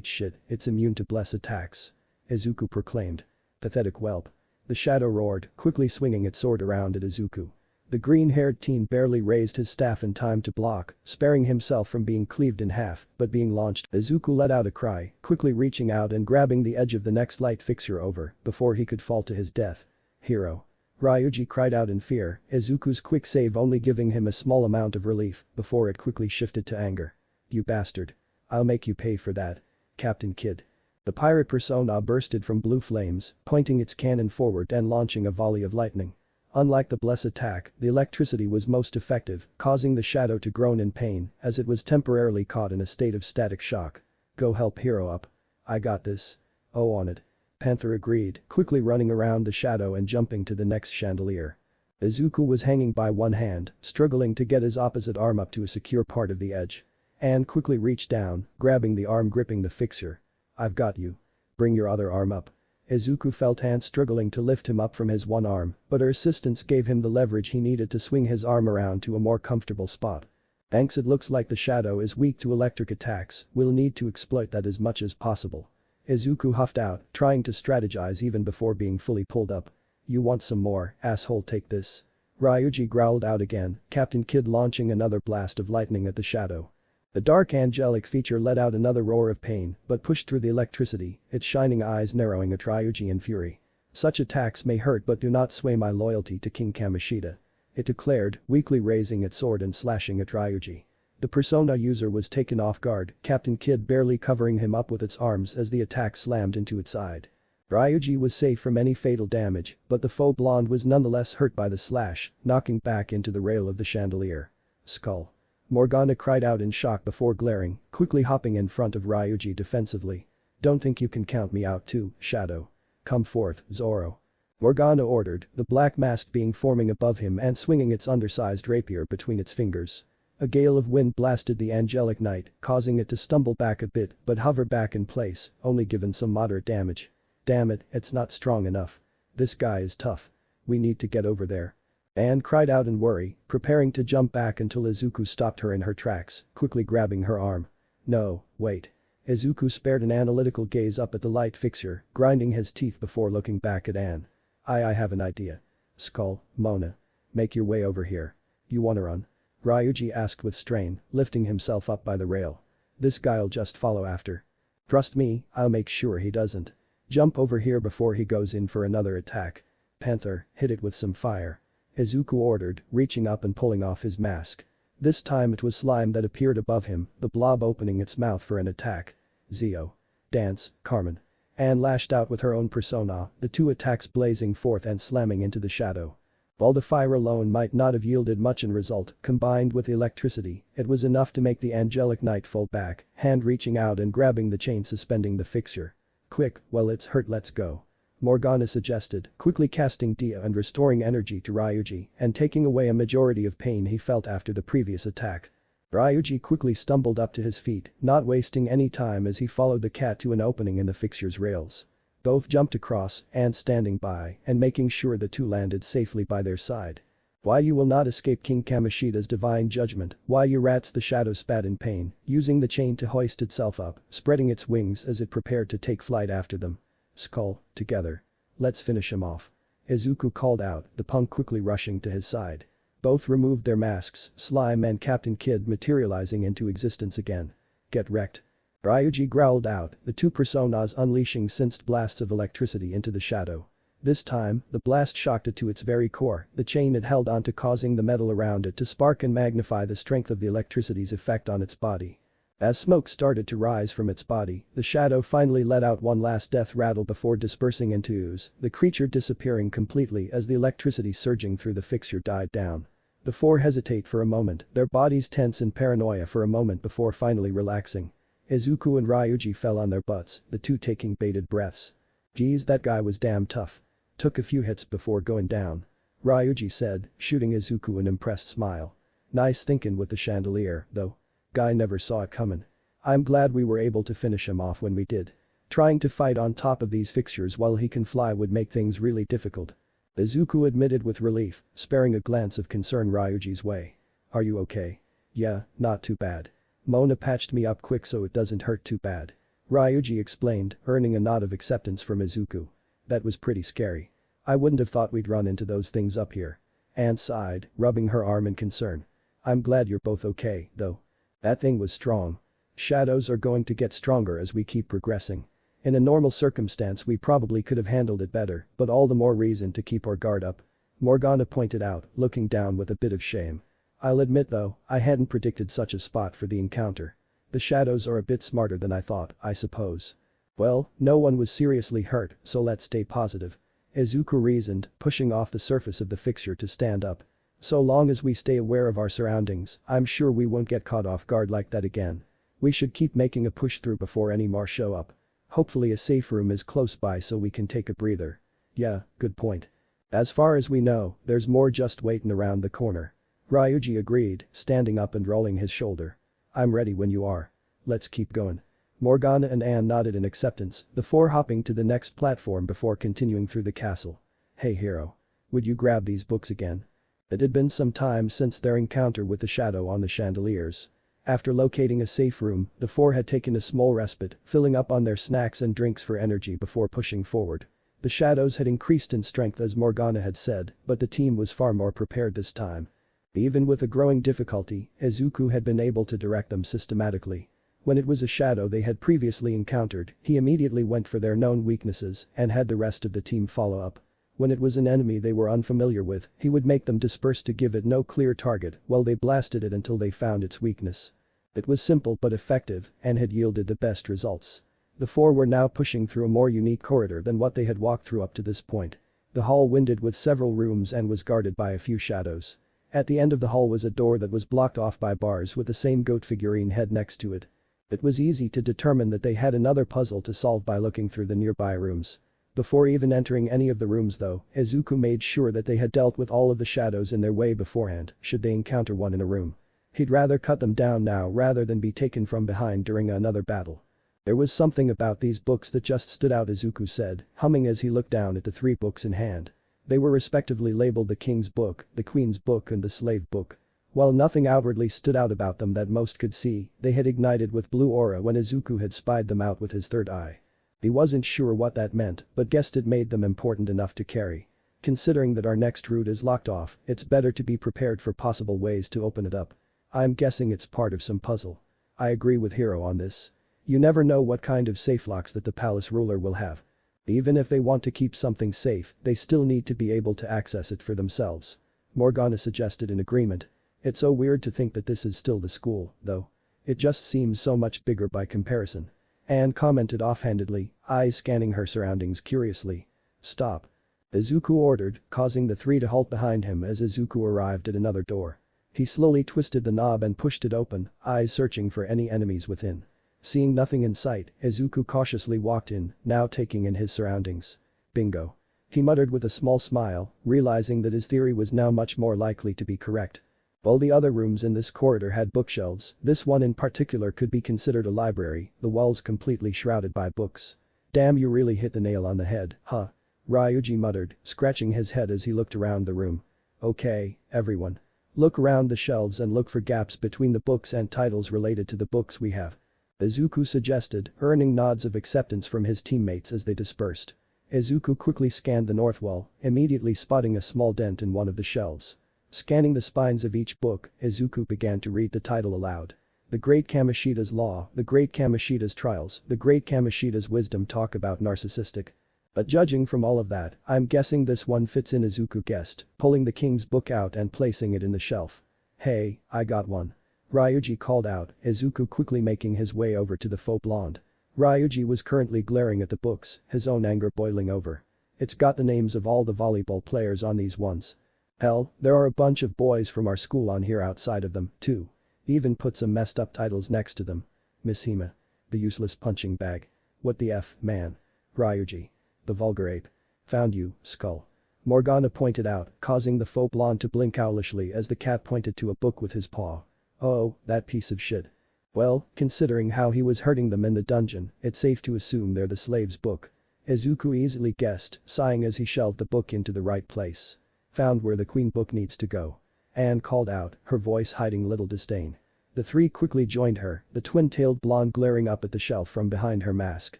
Shit, it's immune to bless attacks," Izuku proclaimed. "Pathetic whelp." The shadow roared, quickly swinging its sword around at Izuku. The green-haired teen barely raised his staff in time to block, sparing himself from being cleaved in half, but being launched. Izuku let out a cry, quickly reaching out and grabbing the edge of the next light fixture over, before he could fall to his death. "Hero." Ryuji cried out in fear, Izuku's quick save only giving him a small amount of relief, before it quickly shifted to anger. "You bastard. I'll make you pay for that. Captain Kidd." The pirate persona bursted from blue flames, pointing its cannon forward and launching a volley of lightning. Unlike the bless attack, the electricity was most effective, causing the shadow to groan in pain as it was temporarily caught in a state of static shock. "Go help Hero up. I got this." "Oh, on it." Panther agreed, quickly running around the shadow and jumping to the next chandelier. Izuku was hanging by one hand, struggling to get his opposite arm up to a secure part of the edge. Anne quickly reached down, grabbing the arm gripping the fixture. "I've got you. Bring your other arm up." Izuku felt Anne struggling to lift him up from his one arm, but her assistance gave him the leverage he needed to swing his arm around to a more comfortable spot. "Thanks, it looks like the shadow is weak to electric attacks, we'll need to exploit that as much as possible." Izuku huffed out, trying to strategize even before being fully pulled up. "You want some more, asshole, take this." Ryuji growled out again, Captain Kidd launching another blast of lightning at the shadow. The dark angelic feature let out another roar of pain, but pushed through the electricity, its shining eyes narrowing at Ryuji in fury. "Such attacks may hurt but do not sway my loyalty to King Kamoshida," it declared, weakly raising its sword and slashing at Ryuji. The persona user was taken off guard, Captain Kidd barely covering him up with its arms as the attack slammed into its side. Ryuji was safe from any fatal damage, but the faux blonde was nonetheless hurt by the slash, knocking back into the rail of the chandelier. "Skull." Morgana cried out in shock before glaring, quickly hopping in front of Ryuji defensively. "Don't think you can count me out too, Shadow. Come forth, Zoro." Morgana ordered, the black mask being forming above him and swinging its undersized rapier between its fingers. A gale of wind blasted the angelic knight, causing it to stumble back a bit but hover back in place, only given some moderate damage. "Damn it, it's not strong enough. This guy is tough. We need to get over there." Anne cried out in worry, preparing to jump back until Izuku stopped her in her tracks, quickly grabbing her arm. "No, wait." Izuku spared an analytical gaze up at the light fixture, grinding his teeth before looking back at Anne. I have an idea. Skull, Mona. Make your way over here. You wanna run?" Ryuji asked with strain, lifting himself up by the rail. "This guy'll just follow after. Trust me, I'll make sure he doesn't. Jump over here before he goes in for another attack. Panther, hit it with some fire." Izuku ordered, reaching up and pulling off his mask. This time it was slime that appeared above him, the blob opening its mouth for an attack. "Zio. Dance, Carmen." Anne lashed out with her own persona, the two attacks blazing forth and slamming into the shadow. While the fire alone might not have yielded much in result, combined with the electricity, it was enough to make the angelic knight fall back, hand reaching out and grabbing the chain suspending the fixture. "Quick, well it's hurt, let's go." Morgana suggested, quickly casting Dia and restoring energy to Ryuji and taking away a majority of pain he felt after the previous attack. Ryuji quickly stumbled up to his feet, not wasting any time as he followed the cat to an opening in the fixture's rails. Both jumped across and standing by and making sure the two landed safely by their side. Why you will not escape King Kamoshida's divine judgment, why you rats, the shadow spat in pain, using the chain to hoist itself up, spreading its wings as it prepared to take flight after them. Skull, together. Let's finish him off. Izuku called out, the punk quickly rushing to his side. Both removed their masks, Slime and Captain Kid materializing into existence again. Get wrecked. Ryuji growled out, the two personas unleashing sensed blasts of electricity into the shadow. This time, the blast shocked it to its very core, the chain it held onto causing the metal around it to spark and magnify the strength of the electricity's effect on its body. As smoke started to rise from its body, the shadow finally let out one last death rattle before dispersing into ooze, the creature disappearing completely as the electricity surging through the fixture died down. The four hesitate for a moment, their bodies tense in paranoia for a moment before finally relaxing. Izuku and Ryuji fell on their butts, the two taking bated breaths. Geez, that guy was damn tough. Took a few hits before going down. Ryuji said, shooting Izuku an impressed smile. Nice thinking with the chandelier, though. Guy never saw it coming. I'm glad we were able to finish him off when we did. Trying to fight on top of these fixtures while he can fly would make things really difficult. Izuku admitted with relief, sparing a glance of concern Ryuji's way. Are you okay? Yeah, not too bad. Mona patched me up quick so it doesn't hurt too bad. Ryuji explained, earning a nod of acceptance from Izuku. That was pretty scary. I wouldn't have thought we'd run into those things up here. Anne sighed, rubbing her arm in concern. I'm glad you're both okay, though. That thing was strong. Shadows are going to get stronger as we keep progressing. In a normal circumstance we probably could have handled it better, but all the more reason to keep our guard up. Morgana pointed out, looking down with a bit of shame. I'll admit though, I hadn't predicted such a spot for the encounter. The shadows are a bit smarter than I thought, I suppose. Well, no one was seriously hurt, so let's stay positive. Izuku reasoned, pushing off the surface of the fixture to stand up. So long as we stay aware of our surroundings, I'm sure we won't get caught off guard like that again. We should keep making a push through before any more show up. Hopefully a safe room is close by so we can take a breather. Yeah, good point. As far as we know, there's more just waiting around the corner. Ryuji agreed, standing up and rolling his shoulder. I'm ready when you are. Let's keep going. Morgana and Anne nodded in acceptance, the four hopping to the next platform before continuing through the castle. Hey hero. Would you grab these books again? It had been some time since their encounter with the shadow on the chandeliers. After locating a safe room, the four had taken a small respite, filling up on their snacks and drinks for energy before pushing forward. The shadows had increased in strength as Morgana had said, but the team was far more prepared this time. Even with a growing difficulty, Izuku had been able to direct them systematically. When it was a shadow they had previously encountered, he immediately went for their known weaknesses and had the rest of the team follow up. When it was an enemy they were unfamiliar with, he would make them disperse to give it no clear target while they blasted it until they found its weakness. It was simple but effective and had yielded the best results. The four were now pushing through a more unique corridor than what they had walked through up to this point. The hall winded with several rooms and was guarded by a few shadows. At the end of the hall was a door that was blocked off by bars with the same goat figurine head next to it. It was easy to determine that they had another puzzle to solve by looking through the nearby rooms. Before even entering any of the rooms though, Izuku made sure that they had dealt with all of the shadows in their way beforehand, should they encounter one in a room. He'd rather cut them down now rather than be taken from behind during another battle. There was something about these books that just stood out, Izuku said, humming as he looked down at the three books in hand. They were respectively labeled the King's Book, the Queen's Book and the Slave Book. While nothing outwardly stood out about them that most could see, they had ignited with blue aura when Izuku had spied them out with his third eye. He wasn't sure what that meant, but guessed it made them important enough to carry. Considering that our next route is locked off, it's better to be prepared for possible ways to open it up. I'm guessing it's part of some puzzle. I agree with Hiro on this. You never know what kind of safe locks that the palace ruler will have. Even if they want to keep something safe, they still need to be able to access it for themselves. Morgana suggested in agreement. It's so weird to think that this is still the school, though. It just seems so much bigger by comparison. Anne commented offhandedly, eyes scanning her surroundings curiously. Stop. Izuku ordered, causing the three to halt behind him as Izuku arrived at another door. He slowly twisted the knob and pushed it open, eyes searching for any enemies within. Seeing nothing in sight, Izuku cautiously walked in, now taking in his surroundings. Bingo. He muttered with a small smile, realizing that his theory was now much more likely to be correct. All the other rooms in this corridor had bookshelves, this one in particular could be considered a library, the walls completely shrouded by books. Damn, you really hit the nail on the head, huh? Ryuji muttered, scratching his head as he looked around the room. Okay, everyone. Look around the shelves and look for gaps between the books and titles related to the books we have. Izuku suggested, earning nods of acceptance from his teammates as they dispersed. Izuku quickly scanned the north wall, immediately spotting a small dent in one of the shelves. Scanning the spines of each book, Izuku began to read the title aloud. The Great Kamoshida's Law, The Great Kamoshida's Trials, The Great Kamoshida's Wisdom talk about narcissistic. But judging from all of that, I'm guessing this one fits in, Izuku guessed, pulling the king's book out and placing it in the shelf. Hey, I got one. Ryuji called out, Izuku quickly making his way over to the faux blonde. Ryuji was currently glaring at the books, his own anger boiling over. It's got the names of all the volleyball players on these ones. Hell, there are a bunch of boys from our school on here outside of them, too. Even put some messed up titles next to them. Miss Hima. The useless punching bag. What the F, man. Ryuji. The vulgar ape. Found you, skull. Morgana pointed out, causing the faux blonde to blink owlishly as the cat pointed to a book with his paw. Oh, that piece of shit. Well, considering how he was hurting them in the dungeon, it's safe to assume they're the slave's book. Izuku easily guessed, sighing as he shelved the book into the right place. Found where the queen book needs to go. Anne called out, her voice hiding little disdain. The three quickly joined her, the twin-tailed blonde glaring up at the shelf from behind her mask.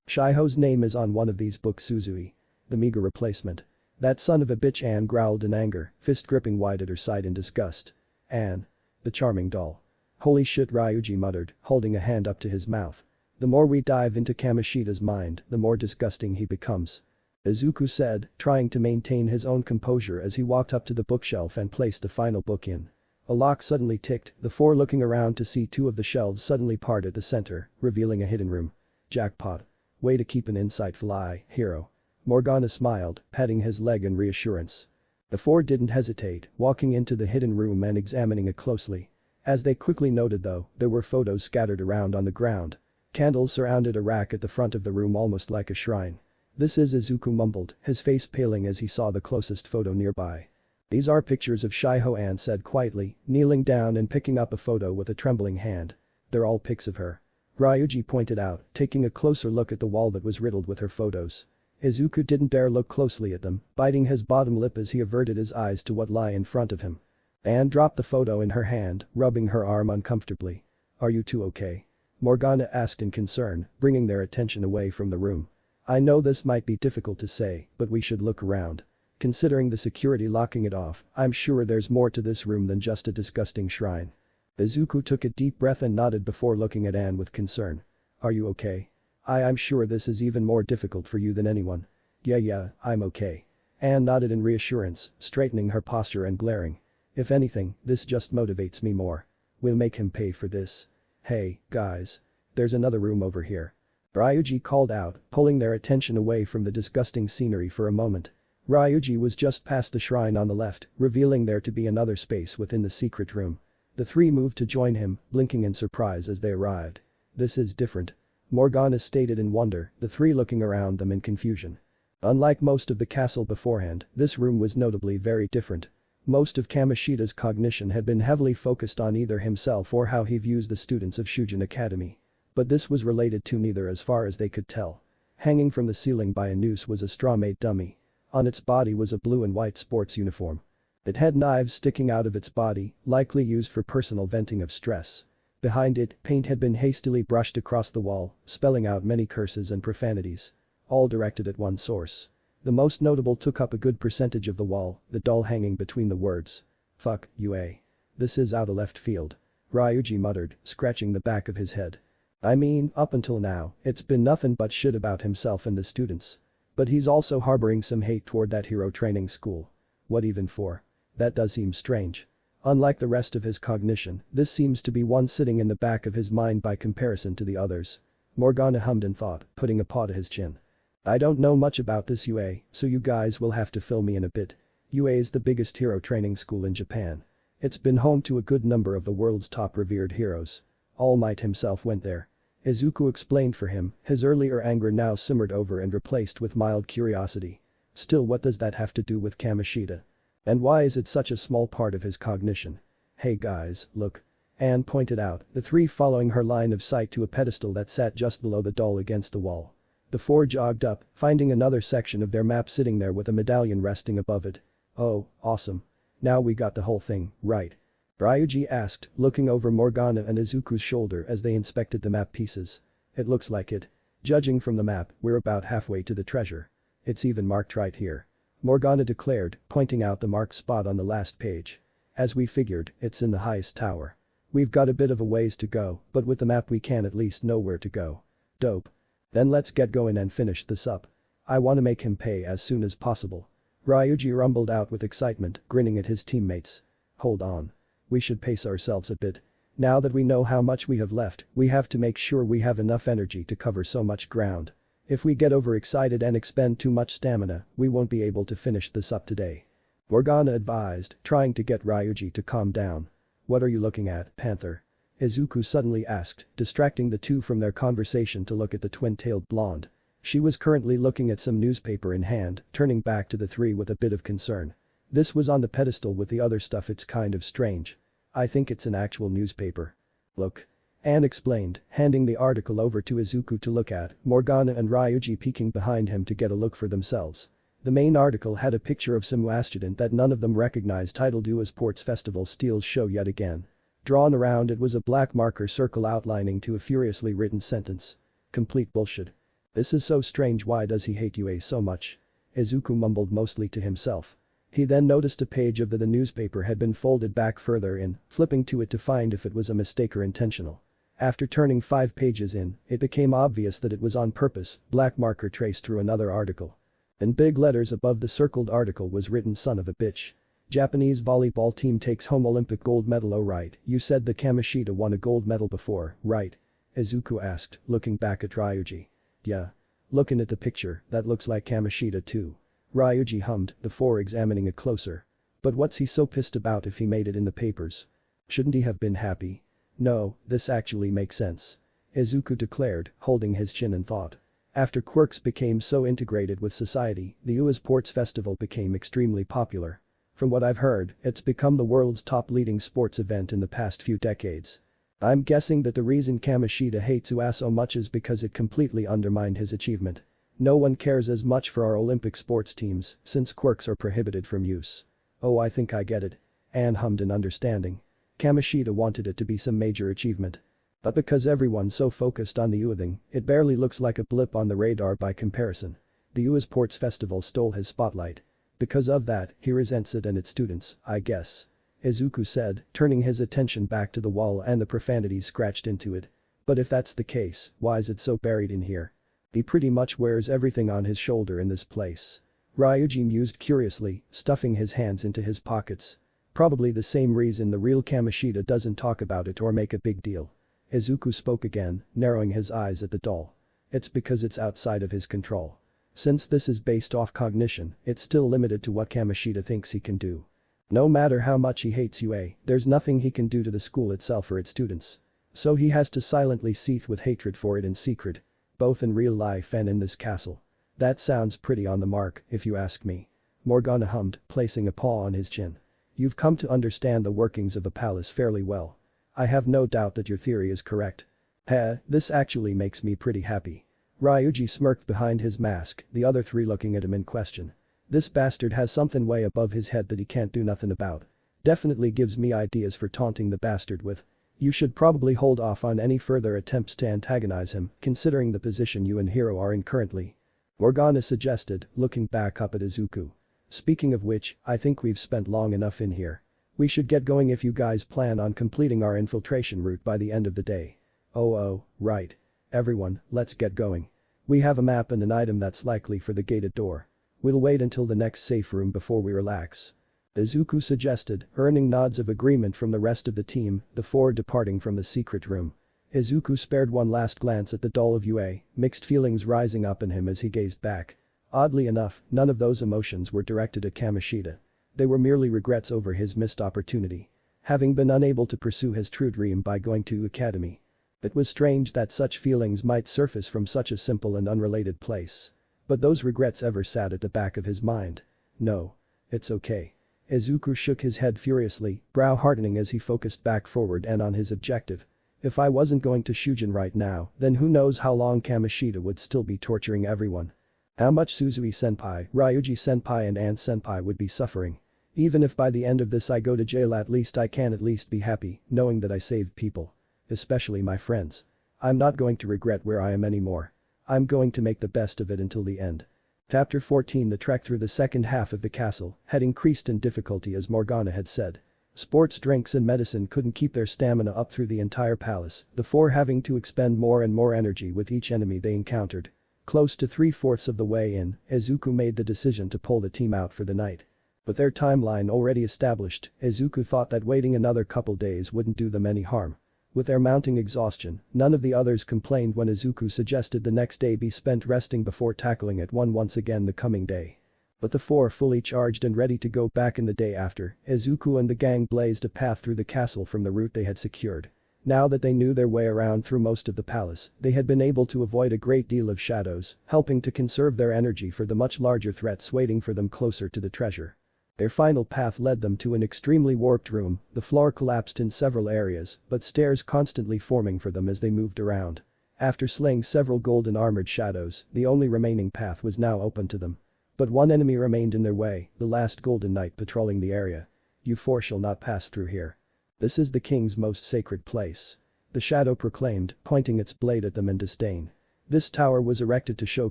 Shiho's name is on one of these books, Suzui. The meager replacement. That son of a bitch, Anne growled in anger, fist gripping wide at her side in disgust. Anne. The charming doll. Holy shit, Ryuji muttered, holding a hand up to his mouth. The more we dive into Kamoshida's mind, the more disgusting he becomes. Izuku said, trying to maintain his own composure as he walked up to the bookshelf and placed the final book in. A lock suddenly ticked, the four looking around to see two of the shelves suddenly part at the center, revealing a hidden room. Jackpot. Way to keep an insightful eye, hero. Morgana smiled, patting his leg in reassurance. The four didn't hesitate, walking into the hidden room and examining it closely. As they quickly noted though, there were photos scattered around on the ground. Candles surrounded a rack at the front of the room almost like a shrine. This is, Izuku mumbled, his face paling as he saw the closest photo nearby. These are pictures of Shiho, Anne said quietly, kneeling down and picking up a photo with a trembling hand. They're all pics of her. Ryuji pointed out, taking a closer look at the wall that was riddled with her photos. Izuku didn't dare look closely at them, biting his bottom lip as he averted his eyes to what lay in front of him. Anne dropped the photo in her hand, rubbing her arm uncomfortably. Are you two okay? Morgana asked in concern, bringing their attention away from the room. I know this might be difficult to say, but we should look around. Considering the security locking it off, I'm sure there's more to this room than just a disgusting shrine. Izuku took a deep breath and nodded before looking at Anne with concern. Are you okay? I'm sure this is even more difficult for you than anyone. Yeah, I'm okay. Anne nodded in reassurance, straightening her posture and glaring. If anything, this just motivates me more. We'll make him pay for this. Hey, guys. There's another room over here. Ryuji called out, pulling their attention away from the disgusting scenery for a moment. Ryuji was just past the shrine on the left, revealing there to be another space within the secret room. The three moved to join him, blinking in surprise as they arrived. This is different. Morgana stated in wonder, the three looking around them in confusion. Unlike most of the castle beforehand, this room was notably very different. Most of Kamoshida's cognition had been heavily focused on either himself or how he views the students of Shujin Academy. But this was related to neither as far as they could tell. Hanging from the ceiling by a noose was a straw-made dummy. On its body was a blue and white sports uniform. It had knives sticking out of its body, likely used for personal venting of stress. Behind it, paint had been hastily brushed across the wall, spelling out many curses and profanities. All directed at one source. The most notable took up a good percentage of the wall, the doll hanging between the words. Fuck you, eh? This is outta left field. Ryuji muttered, scratching the back of his head. I mean, up until now, it's been nothing but shit about himself and the students. But he's also harboring some hate toward that hero training school. What even for? That does seem strange. Unlike the rest of his cognition, this seems to be one sitting in the back of his mind by comparison to the others. Morgana hummed in thought, putting a paw to his chin. I don't know much about this UA, so you guys will have to fill me in a bit. UA is the biggest hero training school in Japan. It's been home to a good number of the world's top revered heroes. All Might himself went there. Izuku explained for him, his earlier anger now simmered over and replaced with mild curiosity. Still, what does that have to do with Kamoshida? And why is it such a small part of his cognition? Hey guys, look. Anne pointed out, the three following her line of sight to a pedestal that sat just below the doll against the wall. The four jogged up, finding another section of their map sitting there with a medallion resting above it. Oh, awesome. Now we got the whole thing, right? Ryuji asked, looking over Morgana and Izuku's shoulder as they inspected the map pieces. It looks like it. Judging from the map, we're about halfway to the treasure. It's even marked right here. Morgana declared, pointing out the marked spot on the last page. As we figured, it's in the highest tower. We've got a bit of a ways to go, but with the map we can at least know where to go. Dope. Then let's get going and finish this up. I wanna make him pay as soon as possible. Ryuji rumbled out with excitement, grinning at his teammates. Hold on. We should pace ourselves a bit. Now that we know how much we have left, we have to make sure we have enough energy to cover so much ground. If we get overexcited and expend too much stamina, we won't be able to finish this up today. Morgana advised, trying to get Ryuji to calm down. What are you looking at, Panther? Izuku suddenly asked, distracting the two from their conversation to look at the twin-tailed blonde. She was currently looking at some newspaper in hand, turning back to the three with a bit of concern. This was on the pedestal with the other stuff. It's kind of strange. I think it's an actual newspaper. Look. Anne explained, handing the article over to Izuku to look at, Morgana and Ryuji peeking behind him to get a look for themselves. The main article had a picture of some student that none of them recognized titled UA Sports Festival steals show yet again. Drawn around it was a black marker circle outlining to a furiously written sentence. Complete bullshit. This is so strange. Why does he hate UA so much? Izuku mumbled mostly to himself. He then noticed a page of the newspaper had been folded back further in, flipping to it to find if it was a mistake or intentional. After turning 5 pages in, it became obvious that it was on purpose. Black marker traced through another article. In big letters above the circled article was written, "Son of a bitch. Japanese volleyball team takes home Olympic gold medal." Oh right, you said the Kamoshida won a gold medal before, right? Izuku asked, looking back at Ryuji. Yeah. Looking at the picture, that looks like Kamoshida too. Ryuji hummed, the four examining it closer. But what's he so pissed about if he made it in the papers? Shouldn't he have been happy? No, this actually makes sense. Izuku declared, holding his chin in thought. After quirks became so integrated with society, the UA Sports Festival became extremely popular. From what I've heard, it's become the world's top leading sports event in the past few decades. I'm guessing that the reason Kamoshida hates UA so much is because it completely undermined his achievement. No one cares as much for our Olympic sports teams, since quirks are prohibited from use. Oh, I think I get it. Anne hummed in understanding. Kamoshida wanted it to be some major achievement. But because everyone's so focused on the UA thing, it barely looks like a blip on the radar by comparison. The UA Sports Festival stole his spotlight. Because of that, he resents it and its students, I guess. Izuku said, turning his attention back to the wall and the profanities scratched into it. But if that's the case, why is it so buried in here? He pretty much wears everything on his shoulder in this place. Ryuji mused curiously, stuffing his hands into his pockets. Probably the same reason the real Kamoshida doesn't talk about it or make a big deal. Izuku spoke again, narrowing his eyes at the doll. It's because it's outside of his control. Since this is based off cognition, it's still limited to what Kamoshida thinks he can do. No matter how much he hates UA, there's nothing he can do to the school itself or its students. So he has to silently seethe with hatred for it in secret. Both in real life and in this castle. That sounds pretty on the mark, if you ask me. Morgana hummed, placing a paw on his chin. You've come to understand the workings of a palace fairly well. I have no doubt that your theory is correct. This actually makes me pretty happy. Ryuji smirked behind his mask, the other three looking at him in question. This bastard has something way above his head that he can't do nothing about. Definitely gives me ideas for taunting the bastard with. You should probably hold off on any further attempts to antagonize him, considering the position you and Hiro are in currently. Morgana suggested, looking back up at Izuku. Speaking of which, I think we've spent long enough in here. We should get going if you guys plan on completing our infiltration route by the end of the day. Oh, right. Everyone, let's get going. We have a map and an item that's likely for the gated door. We'll wait until the next safe room before we relax. Izuku suggested, earning nods of agreement from the rest of the team, the four departing from the secret room. Izuku spared one last glance at the doll of UA, mixed feelings rising up in him as he gazed back. Oddly enough, none of those emotions were directed at Kamoshida. They were merely regrets over his missed opportunity. Having been unable to pursue his true dream by going to academy. It was strange that such feelings might surface from such a simple and unrelated place. But those regrets ever sat at the back of his mind. No. It's okay. Izuku shook his head furiously, brow hardening as he focused back forward and on his objective. If I wasn't going to Shujin right now, then who knows how long Kamoshida would still be torturing everyone. How much Suzui-senpai, Ryuji-senpai and Ann-senpai would be suffering. Even if by the end of this I go to jail, at least I can at least be happy, knowing that I saved people. Especially my friends. I'm not going to regret where I am anymore. I'm going to make the best of it until the end. Chapter 14. The trek through the second half of the castle had increased in difficulty as Morgana had said. Sports drinks and medicine couldn't keep their stamina up through the entire palace, the four having to expend more and more energy with each enemy they encountered. Close to 3/4 of the way in, Izuku made the decision to pull the team out for the night. With their timeline already established, Izuku thought that waiting another couple days wouldn't do them any harm. With their mounting exhaustion, none of the others complained when Izuku suggested the next day be spent resting before tackling it once again the coming day. But the four fully charged and ready to go back in the day after, Izuku and the gang blazed a path through the castle from the route they had secured. Now that they knew their way around through most of the palace, they had been able to avoid a great deal of shadows, helping to conserve their energy for the much larger threats waiting for them closer to the treasure. Their final path led them to an extremely warped room, the floor collapsed in several areas, but stairs constantly forming for them as they moved around. After slaying several golden armored shadows, the only remaining path was now open to them. But one enemy remained in their way, the last golden knight patrolling the area. You four shall not pass through here. This is the king's most sacred place. The shadow proclaimed, pointing its blade at them in disdain. This tower was erected to show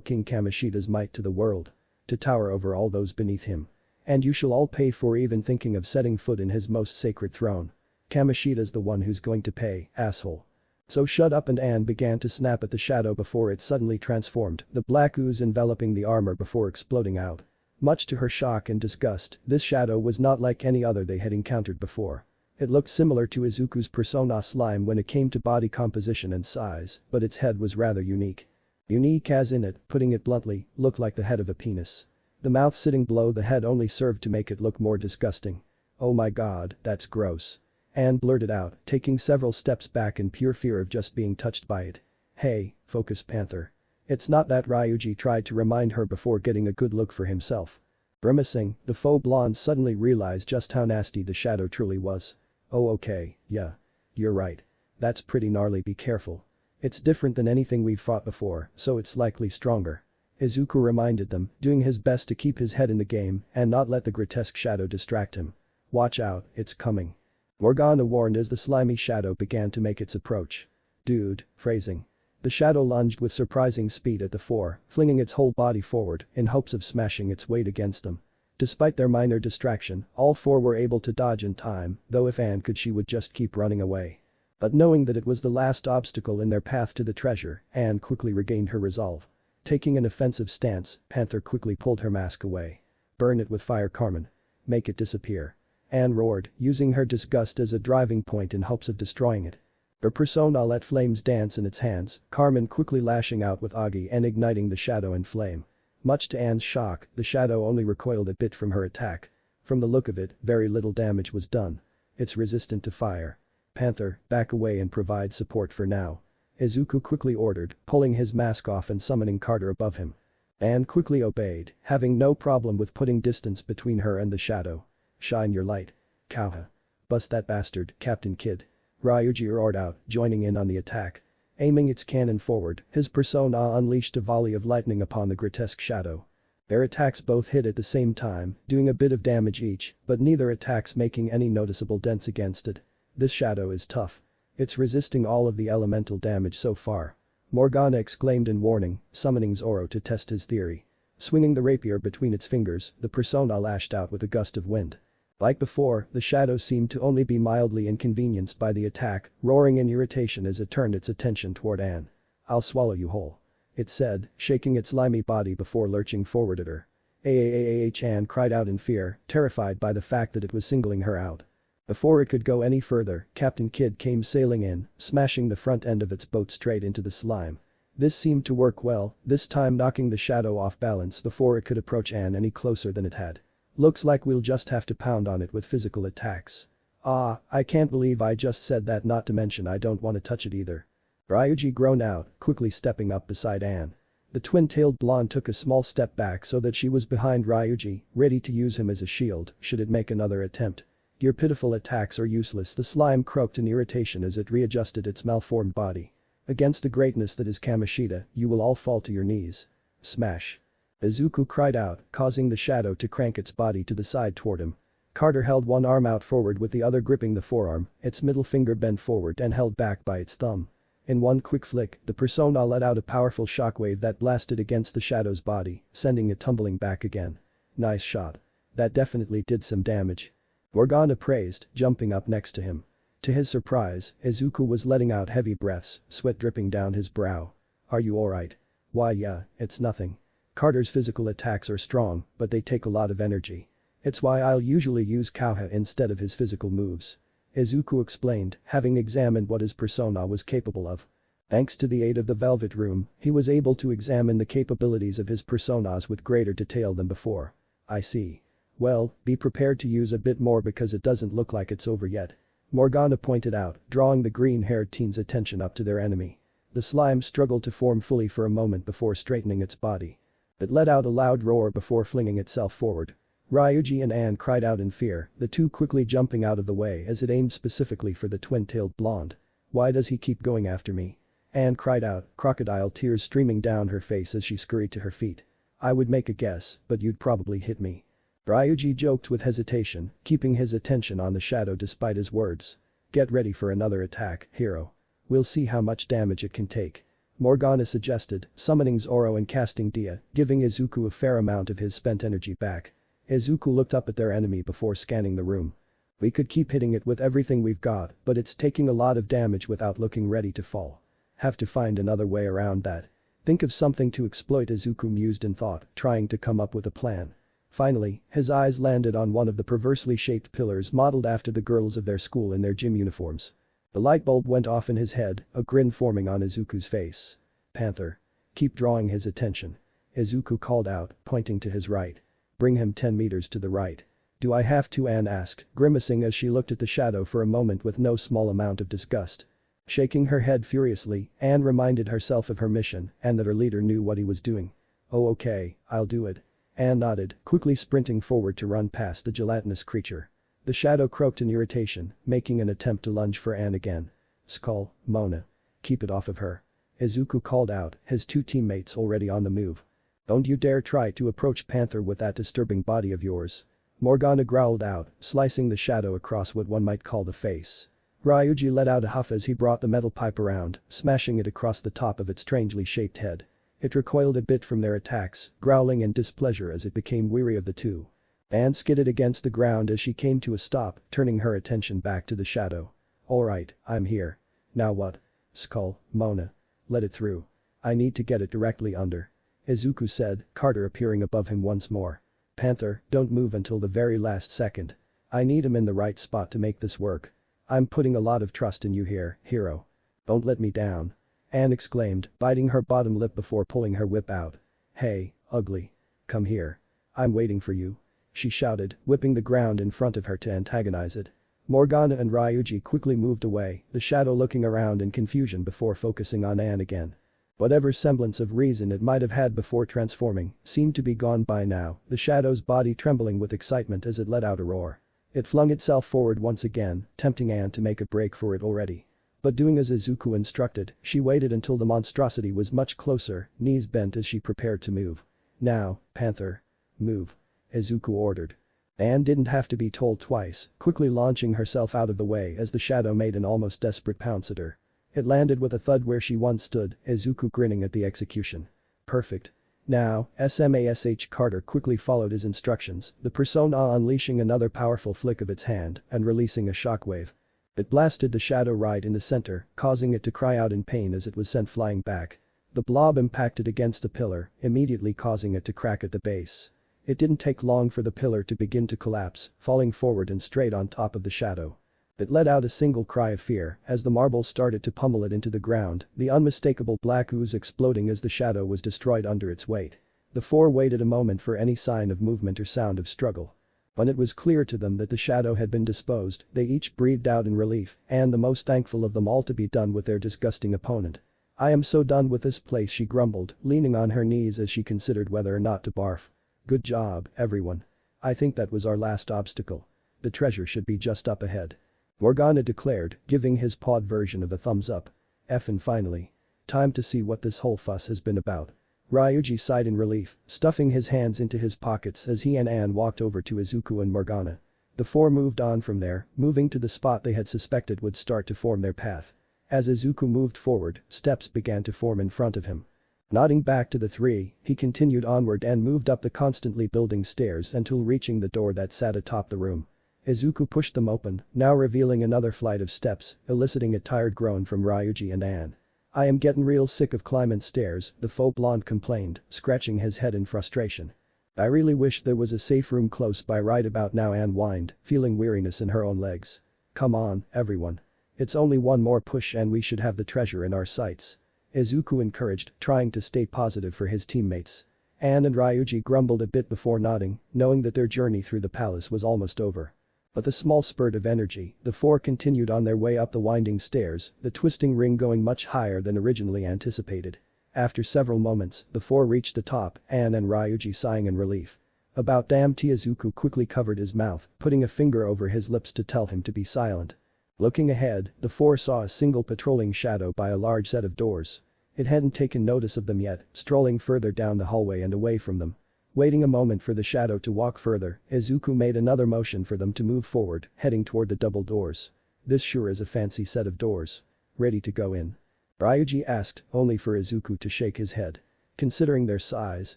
King Kamoshida's might to the world. To tower over all those beneath him. And you shall all pay for even thinking of setting foot in his most sacred throne. Kamoshida's the one who's going to pay, asshole. So shut up, and Anne began to snap at the shadow before it suddenly transformed, the black ooze enveloping the armor before exploding out. Much to her shock and disgust, this shadow was not like any other they had encountered before. It looked similar to Izuku's persona slime when it came to body composition and size, but its head was rather unique. Unique as in it, putting it bluntly, looked like the head of a penis. The mouth sitting below the head only served to make it look more disgusting. Oh my god, that's gross. Anne blurted out, taking several steps back in pure fear of just being touched by it. Hey, focus, Panther. It's not that. Ryuji tried to remind her before getting a good look for himself. Grimacing, the faux blonde suddenly realized just how nasty the shadow truly was. Oh okay, yeah. You're right. That's pretty gnarly, be careful. It's different than anything we've fought before, so it's likely stronger. Izuku reminded them, doing his best to keep his head in the game and not let the grotesque shadow distract him. Watch out, it's coming. Morgana warned as the slimy shadow began to make its approach. Dude, phrasing. The shadow lunged with surprising speed at the four, flinging its whole body forward in hopes of smashing its weight against them. Despite their minor distraction, all four were able to dodge in time, though if Anne could she would just keep running away. But knowing that it was the last obstacle in their path to the treasure, Anne quickly regained her resolve. Taking an offensive stance, Panther quickly pulled her mask away. Burn it with fire, Carmen. Make it disappear. Anne roared, using her disgust as a driving point in hopes of destroying it. Her persona let flames dance in its hands, Carmen quickly lashing out with Agi and igniting the shadow in flame. Much to Anne's shock, the shadow only recoiled a bit from her attack. From the look of it, very little damage was done. It's resistant to fire. Panther, back away and provide support for now. Izuku quickly ordered, pulling his mask off and summoning Carter above him. Anne quickly obeyed, having no problem with putting distance between her and the shadow. Shine your light. Cowha. Bust that bastard, Captain Kidd. Ryuji roared out, joining in on the attack. Aiming its cannon forward, his persona unleashed a volley of lightning upon the grotesque shadow. Their attacks both hit at the same time, doing a bit of damage each, but neither attacks making any noticeable dents against it. This shadow is tough. It's resisting all of the elemental damage so far. Morgana exclaimed in warning, summoning Zoro to test his theory. Swinging the rapier between its fingers, the persona lashed out with a gust of wind. Like before, the shadow seemed to only be mildly inconvenienced by the attack, roaring in irritation as it turned its attention toward Anne. I'll swallow you whole. It said, shaking its slimy body before lurching forward at her. Anne cried out in fear, terrified by the fact that it was singling her out. Before it could go any further, Captain Kidd came sailing in, smashing the front end of its boat straight into the slime. This seemed to work well, this time knocking the shadow off balance before it could approach Anne any closer than it had. Looks like we'll just have to pound on it with physical attacks. Ah, I can't believe I just said that, not to mention I don't want to touch it either. Ryuji groaned out, quickly stepping up beside Anne. The twin-tailed blonde took a small step back so that she was behind Ryuji, ready to use him as a shield should it make another attempt. Your pitiful attacks are useless, the slime croaked in irritation as it readjusted its malformed body. Against the greatness that is Kamoshida, you will all fall to your knees. Smash. Izuku cried out, causing the shadow to crank its body to the side toward him. Carter held one arm out forward with the other gripping the forearm, its middle finger bent forward and held back by its thumb. In one quick flick, the persona let out a powerful shockwave that blasted against the shadow's body, sending it tumbling back again. Nice shot. That definitely did some damage. Morgana praised, jumping up next to him. To his surprise, Izuku was letting out heavy breaths, sweat dripping down his brow. Are you alright? Why yeah, it's nothing. Carter's physical attacks are strong, but they take a lot of energy. It's why I'll usually use Kauha instead of his physical moves. Izuku explained, having examined what his persona was capable of. Thanks to the aid of the Velvet Room, he was able to examine the capabilities of his personas with greater detail than before. I see. Well, be prepared to use a bit more because it doesn't look like it's over yet. Morgana pointed out, drawing the green-haired teen's attention up to their enemy. The slime struggled to form fully for a moment before straightening its body. It let out a loud roar before flinging itself forward. Ryuji and Anne cried out in fear, the two quickly jumping out of the way as it aimed specifically for the twin-tailed blonde. Why does he keep going after me? Anne cried out, crocodile tears streaming down her face as she scurried to her feet. I would make a guess, but you'd probably hit me. Ryuji joked with hesitation, keeping his attention on the shadow despite his words. Get ready for another attack, hero. We'll see how much damage it can take. Morgana suggested, summoning Zoro and casting Dia, giving Izuku a fair amount of his spent energy back. Izuku looked up at their enemy before scanning the room. We could keep hitting it with everything we've got, but it's taking a lot of damage without looking ready to fall. Have to find another way around that. Think of something to exploit, Izuku mused in thought, trying to come up with a plan. Finally, his eyes landed on one of the perversely shaped pillars modeled after the girls of their school in their gym uniforms. The light bulb went off in his head, a grin forming on Izuku's face. Panther. Keep drawing his attention. Izuku called out, pointing to his right. Bring him 10 meters to the right. Do I have to? Anne asked, grimacing as she looked at the shadow for a moment with no small amount of disgust. Shaking her head furiously, Anne reminded herself of her mission and that her leader knew what he was doing. Oh okay, I'll do it. Anne nodded, quickly sprinting forward to run past the gelatinous creature. The shadow croaked in irritation, making an attempt to lunge for Anne again. Skull, Mona. Keep it off of her. Izuku called out, his two teammates already on the move. Don't you dare try to approach Panther with that disturbing body of yours. Morgana growled out, slicing the shadow across what one might call the face. Ryuji let out a huff as he brought the metal pipe around, smashing it across the top of its strangely shaped head. It recoiled a bit from their attacks, growling in displeasure as it became weary of the two. Anne skidded against the ground as she came to a stop, turning her attention back to the shadow. Alright, I'm here. Now what? Skull, Mona. Let it through. I need to get it directly under. Izuku said, Carter appearing above him once more. Panther, don't move until the very last second. I need him in the right spot to make this work. I'm putting a lot of trust in you here, hero. Don't let me down. Anne exclaimed, biting her bottom lip before pulling her whip out. Hey, ugly. Come here. I'm waiting for you. She shouted, whipping the ground in front of her to antagonize it. Morgana and Ryuji quickly moved away, the shadow looking around in confusion before focusing on Anne again. Whatever semblance of reason it might have had before transforming seemed to be gone by now, the shadow's body trembling with excitement as it let out a roar. It flung itself forward once again, tempting Anne to make a break for it already. But doing as Izuku instructed, she waited until the monstrosity was much closer, knees bent as she prepared to move. Now, Panther. Move. Izuku ordered. Anne didn't have to be told twice, quickly launching herself out of the way as the shadow made an almost desperate pounce at her. It landed with a thud where she once stood, Izuku grinning at the execution. Perfect. Now, SMASH. Carter quickly followed his instructions, the persona unleashing another powerful flick of its hand and releasing a shockwave. It blasted the shadow right in the center, causing it to cry out in pain as it was sent flying back. The blob impacted against a pillar, immediately causing it to crack at the base. It didn't take long for the pillar to begin to collapse, falling forward and straight on top of the shadow. It let out a single cry of fear as the marble started to pummel it into the ground, the unmistakable black ooze exploding as the shadow was destroyed under its weight. The four waited a moment for any sign of movement or sound of struggle. When it was clear to them that the shadow had been disposed, they each breathed out in relief, and the most thankful of them all to be done with their disgusting opponent. "I am so done with this place," she grumbled, leaning on her knees as she considered whether or not to barf. "Good job, everyone. I think that was our last obstacle. The treasure should be just up ahead," Morgana declared, giving his pawed version of a thumbs up. "Effin' finally. Time to see what this whole fuss has been about." Ryuji sighed in relief, stuffing his hands into his pockets as he and Anne walked over to Izuku and Morgana. The four moved on from there, moving to the spot they had suspected would start to form their path. As Izuku moved forward, steps began to form in front of him. Nodding back to the three, he continued onward and moved up the constantly building stairs until reaching the door that sat atop the room. Izuku pushed them open, now revealing another flight of steps, eliciting a tired groan from Ryuji and Anne. "I am getting real sick of climbing stairs," the faux blonde complained, scratching his head in frustration. "I really wish there was a safe room close by right about now," Anne whined, feeling weariness in her own legs. "Come on, everyone. It's only one more push and we should have the treasure in our sights," Izuku encouraged, trying to stay positive for his teammates. Anne and Ryuji grumbled a bit before nodding, knowing that their journey through the palace was almost over. With a small spurt of energy, the four continued on their way up the winding stairs, the twisting ring going much higher than originally anticipated. After several moments, the four reached the top, Anne and Ryuji sighing in relief. "About damn," Izuku quickly covered his mouth, putting a finger over his lips to tell him to be silent. Looking ahead, the four saw a single patrolling shadow by a large set of doors. It hadn't taken notice of them yet, strolling further down the hallway and away from them. Waiting a moment for the shadow to walk further, Izuku made another motion for them to move forward, heading toward the double doors. "This sure is a fancy set of doors. Ready to go in?" Ryuji asked, only for Izuku to shake his head. "Considering their size,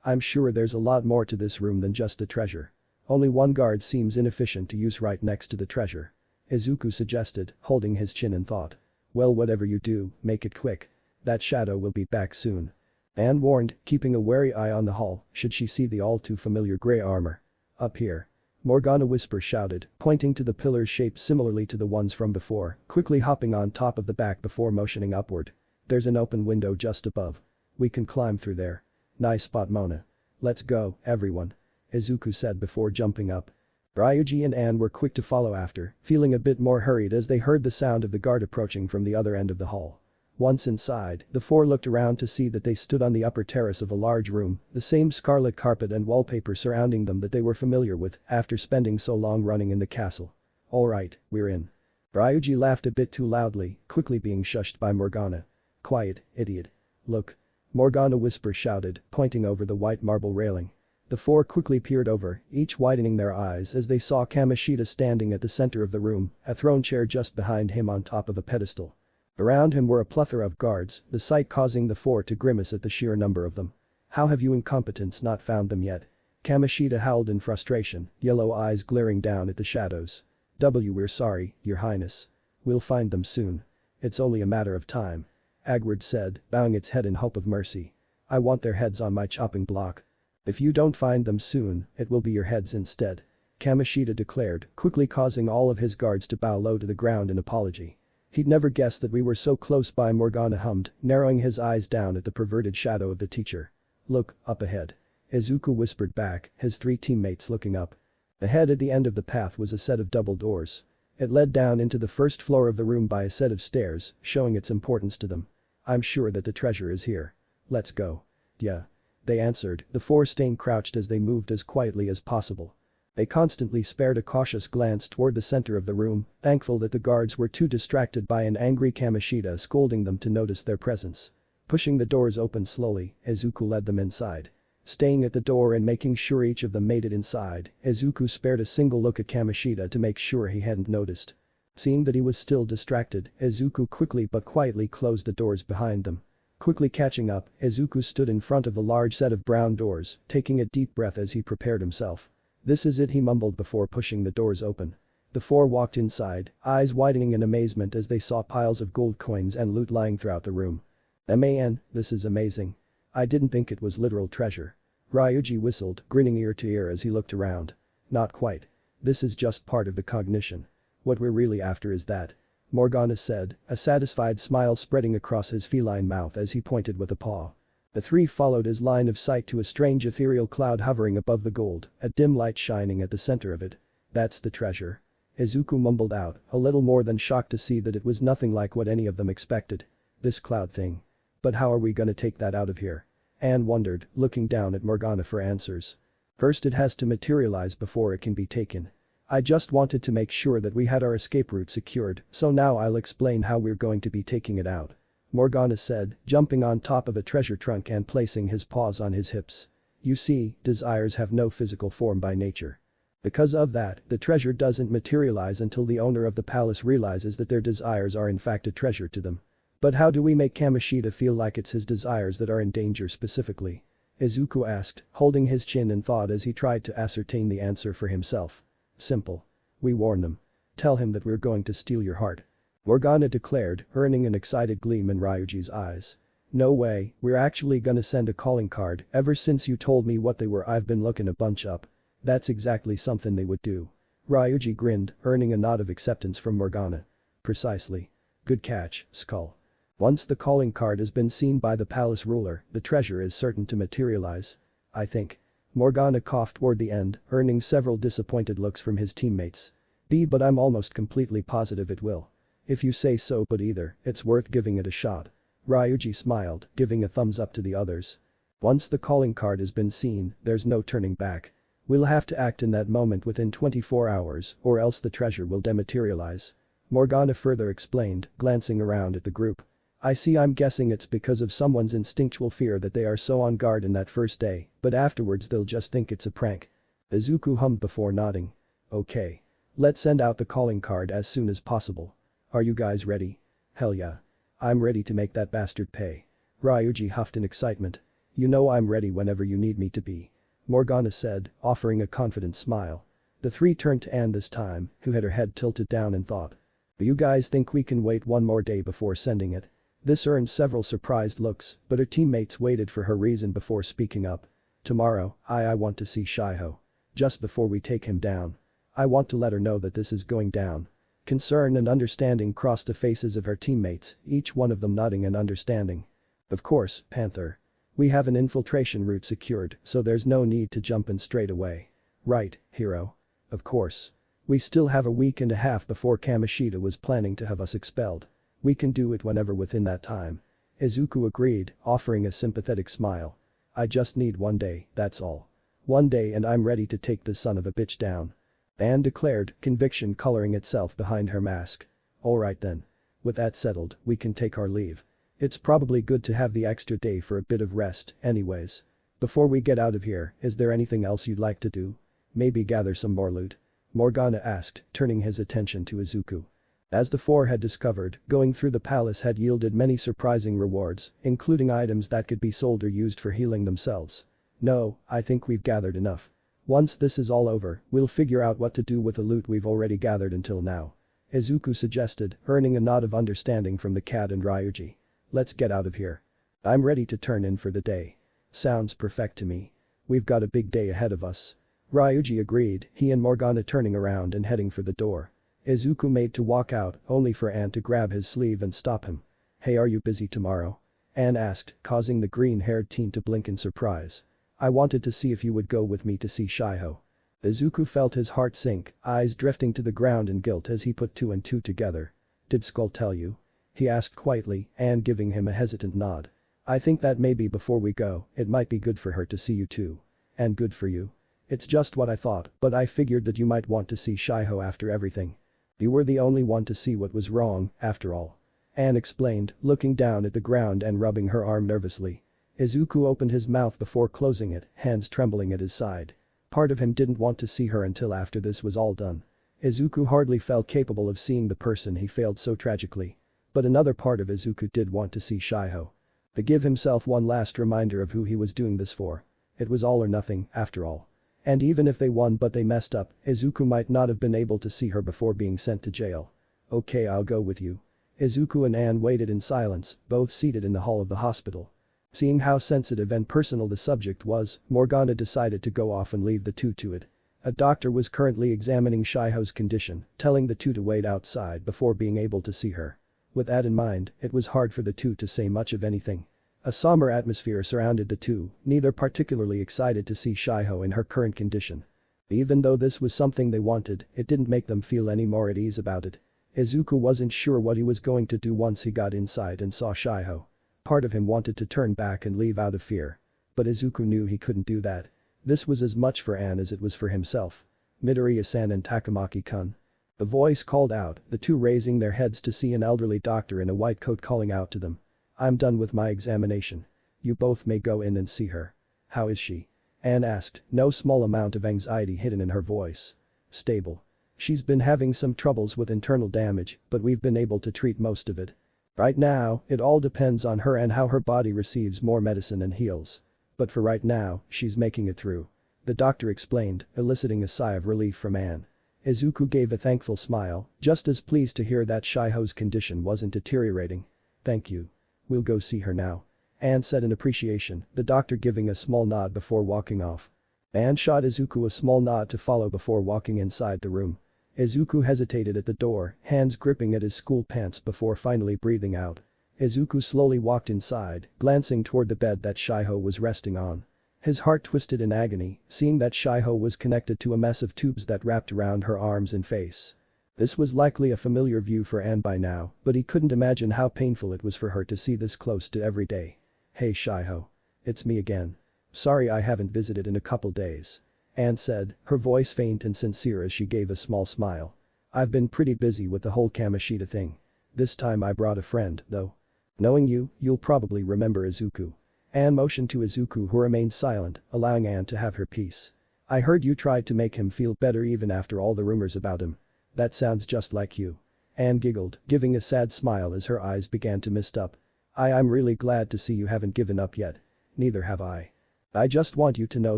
I'm sure there's a lot more to this room than just the treasure. Only one guard seems inefficient to use right next to the treasure," Izuku suggested, holding his chin in thought. "Well, whatever you do, make it quick. That shadow will be back soon," Anne warned, keeping a wary eye on the hall should she see the all-too-familiar gray armor. "Up here," Morgana Whisper shouted, pointing to the pillars shaped similarly to the ones from before, quickly hopping on top of the back before motioning upward. "There's an open window just above. We can climb through there." "Nice spot, Mona. Let's go, everyone," Izuku said before jumping up. Ryuji and Anne were quick to follow after, feeling a bit more hurried as they heard the sound of the guard approaching from the other end of the hall. Once inside, the four looked around to see that they stood on the upper terrace of a large room, the same scarlet carpet and wallpaper surrounding them that they were familiar with after spending so long running in the castle. "Alright, we're in." Ryuji laughed a bit too loudly, quickly being shushed by Morgana. "Quiet, idiot. Look," Morgana Whisper shouted, pointing over the white marble railing. The four quickly peered over, each widening their eyes as they saw Kamoshida standing at the center of the room, a throne chair just behind him on top of a pedestal. Around him were a plethora of guards, the sight causing the four to grimace at the sheer number of them. "How have you incompetents not found them yet?" Kamoshida howled in frustration, yellow eyes glaring down at the shadows. "We're sorry, your highness. We'll find them soon. It's only a matter of time," Agward said, bowing its head in hope of mercy. "I want their heads on my chopping block. If you don't find them soon, it will be your heads instead," Kamoshida declared, quickly causing all of his guards to bow low to the ground in apology. "He'd never guessed that we were so close by," Morgana hummed, narrowing his eyes down at the perverted shadow of the teacher. "Look, up ahead," Izuku whispered back, his three teammates looking up. Ahead at the end of the path was a set of double doors. It led down into the first floor of the room by a set of stairs, showing its importance to them. "I'm sure that the treasure is here. Let's go." "Yeah," they answered, the four staying crouched as they moved as quietly as possible. They constantly spared a cautious glance toward the center of the room, thankful that the guards were too distracted by an angry Kamoshida scolding them to notice their presence. Pushing the doors open slowly, Izuku led them inside. Staying at the door and making sure each of them made it inside, Izuku spared a single look at Kamoshida to make sure he hadn't noticed. Seeing that he was still distracted, Izuku quickly but quietly closed the doors behind them. Quickly catching up, Izuku stood in front of the large set of brown doors, taking a deep breath as he prepared himself. "This is it," he mumbled before pushing the doors open. The four walked inside, eyes widening in amazement as they saw piles of gold coins and loot lying throughout the room. "Man, this is amazing. I didn't think it was literal treasure." Ryuji whistled, grinning ear to ear as he looked around. "Not quite. This is just part of the cognition. What we're really after is that," Morgana said, a satisfied smile spreading across his feline mouth as he pointed with a paw. The three followed his line of sight to a strange ethereal cloud hovering above the gold, a dim light shining at the center of it. "That's the treasure." Izuku mumbled out, a little more than shocked to see that it was nothing like what any of them expected. "This cloud thing. But how are we gonna take that out of here?" Anne wondered, looking down at Morgana for answers. "First it has to materialize before it can be taken. I just wanted to make sure that we had our escape route secured, so now I'll explain how we're going to be taking it out," Morgana said, jumping on top of a treasure trunk and placing his paws on his hips. "You see, desires have no physical form by nature. Because of that, the treasure doesn't materialize until the owner of the palace realizes that their desires are in fact a treasure to them." "But how do we make Kamoshida feel like it's his desires that are in danger specifically?" Izuku asked, holding his chin in thought as he tried to ascertain the answer for himself. "Simple. We warn them. Tell him that we're going to steal your heart," Morgana declared, earning an excited gleam in Ryuji's eyes. "No way, we're actually gonna send a calling card. Ever since you told me what they were I've been looking a bunch up. That's exactly something they would do." Ryuji grinned, earning a nod of acceptance from Morgana. "Precisely. Good catch, Skull. Once the calling card has been seen by the palace ruler, the treasure is certain to materialize. I think." Morgana coughed toward the end, earning several disappointed looks from his teammates. But I'm almost completely positive it will." "If you say so, but either, it's worth giving it a shot." Ryuji smiled, giving a thumbs up to the others. "Once the calling card has been seen, there's no turning back. We'll have to act in that moment within 24 hours or else the treasure will dematerialize," Morgana further explained, glancing around at the group. "I see, I'm guessing it's because of someone's instinctual fear that they are so on guard in that first day, but afterwards they'll just think it's a prank." Izuku hummed before nodding. "Okay. Let's send out the calling card as soon as possible. Are you guys ready?" "Hell yeah. I'm ready to make that bastard pay." Ryuji huffed in excitement. "You know I'm ready whenever you need me to be," Morgana said, offering a confident smile. The three turned to Anne this time, who had her head tilted down in thought. "Do you guys think we can wait one more day before sending it?" This earned several surprised looks, but her teammates waited for her reason before speaking up. "Tomorrow, I want to see Shiho. Just before we take him down. I want to let her know that this is going down." Concern and understanding crossed the faces of her teammates, each one of them nodding in understanding. "Of course, Panther. We have an infiltration route secured, so there's no need to jump in straight away." "Right, Hero. Of course. We still have a week and a half before Kamoshida was planning to have us expelled. We can do it whenever within that time." Izuku agreed, offering a sympathetic smile. "I just need one day, that's all. One day and I'm ready to take this son of a bitch down," Anne declared, conviction coloring itself behind her mask. "Alright then. With that settled, we can take our leave. It's probably good to have the extra day for a bit of rest, anyways. Before we get out of here, is there anything else you'd like to do? Maybe gather some more loot?" Morgana asked, turning his attention to Izuku. As the four had discovered, going through the palace had yielded many surprising rewards, including items that could be sold or used for healing themselves. "No, I think we've gathered enough. Once this is all over, we'll figure out what to do with the loot we've already gathered until now," Izuku suggested, earning a nod of understanding from the cat and Ryuji. "Let's get out of here. I'm ready to turn in for the day." "Sounds perfect to me. We've got a big day ahead of us." Ryuji agreed, he and Morgana turning around and heading for the door. Izuku made to walk out, only for Anne to grab his sleeve and stop him. "Hey, are you busy tomorrow?" Anne asked, causing the green-haired teen to blink in surprise. "I wanted to see if you would go with me to see Shiho." Izuku felt his heart sink, eyes drifting to the ground in guilt as he put two and two together. "Did Skull tell you?" he asked quietly, Anne giving him a hesitant nod. "I think that maybe before we go, it might be good for her to see you too. And good for you. It's just what I thought, but I figured that you might want to see Shiho after everything. You were the only one to see what was wrong, after all," Anne explained, looking down at the ground and rubbing her arm nervously. Izuku opened his mouth before closing it, hands trembling at his side. Part of him didn't want to see her until after this was all done. Izuku hardly felt capable of seeing the person he failed so tragically. But another part of Izuku did want to see Shiho. To give himself one last reminder of who he was doing this for. It was all or nothing, after all. And even if they won but they messed up, Izuku might not have been able to see her before being sent to jail. "Okay, I'll go with you." Izuku and Anne waited in silence, both seated in the hall of the hospital. Seeing how sensitive and personal the subject was, Morgana decided to go off and leave the two to it. A doctor was currently examining Shiho's condition, telling the two to wait outside before being able to see her. With that in mind, it was hard for the two to say much of anything. A somber atmosphere surrounded the two, neither particularly excited to see Shiho in her current condition. Even though this was something they wanted, it didn't make them feel any more at ease about it. Izuku wasn't sure what he was going to do once he got inside and saw Shiho. Part of him wanted to turn back and leave out of fear. But Izuku knew he couldn't do that. This was as much for Anne as it was for himself. Midoriya-san and Takamaki-kun. The voice called out, the two raising their heads to see an elderly doctor in a white coat calling out to them. I'm done with my examination. You both may go in and see her. How is she? Anne asked, no small amount of anxiety hidden in her voice. Stable. She's been having some troubles with internal damage, but we've been able to treat most of it. Right now, it all depends on her and how her body receives more medicine and heals. But for right now, she's making it through. The doctor explained, eliciting a sigh of relief from Anne. Izuku gave a thankful smile, just as pleased to hear that Shiho's condition wasn't deteriorating. Thank you. We'll go see her now. Anne said in appreciation, the doctor giving a small nod before walking off. Anne shot Izuku a small nod to follow before walking inside the room. Izuku hesitated at the door, hands gripping at his school pants before finally breathing out. Izuku slowly walked inside, glancing toward the bed that Shiho was resting on. His heart twisted in agony, seeing that Shiho was connected to a mess of tubes that wrapped around her arms and face. This was likely a familiar view for Anne by now, but he couldn't imagine how painful it was for her to see this close to every day. Hey Shiho. It's me again. Sorry I haven't visited in a couple days. Anne said, her voice faint and sincere as she gave a small smile. I've been pretty busy with the whole Kamoshida thing. This time I brought a friend, though. Knowing you, you'll probably remember Izuku. Anne motioned to Izuku who remained silent, allowing Anne to have her peace. I heard you tried to make him feel better even after all the rumors about him. That sounds just like you. Anne giggled, giving a sad smile as her eyes began to mist up. I'm really glad to see you haven't given up yet. Neither have I. I just want you to know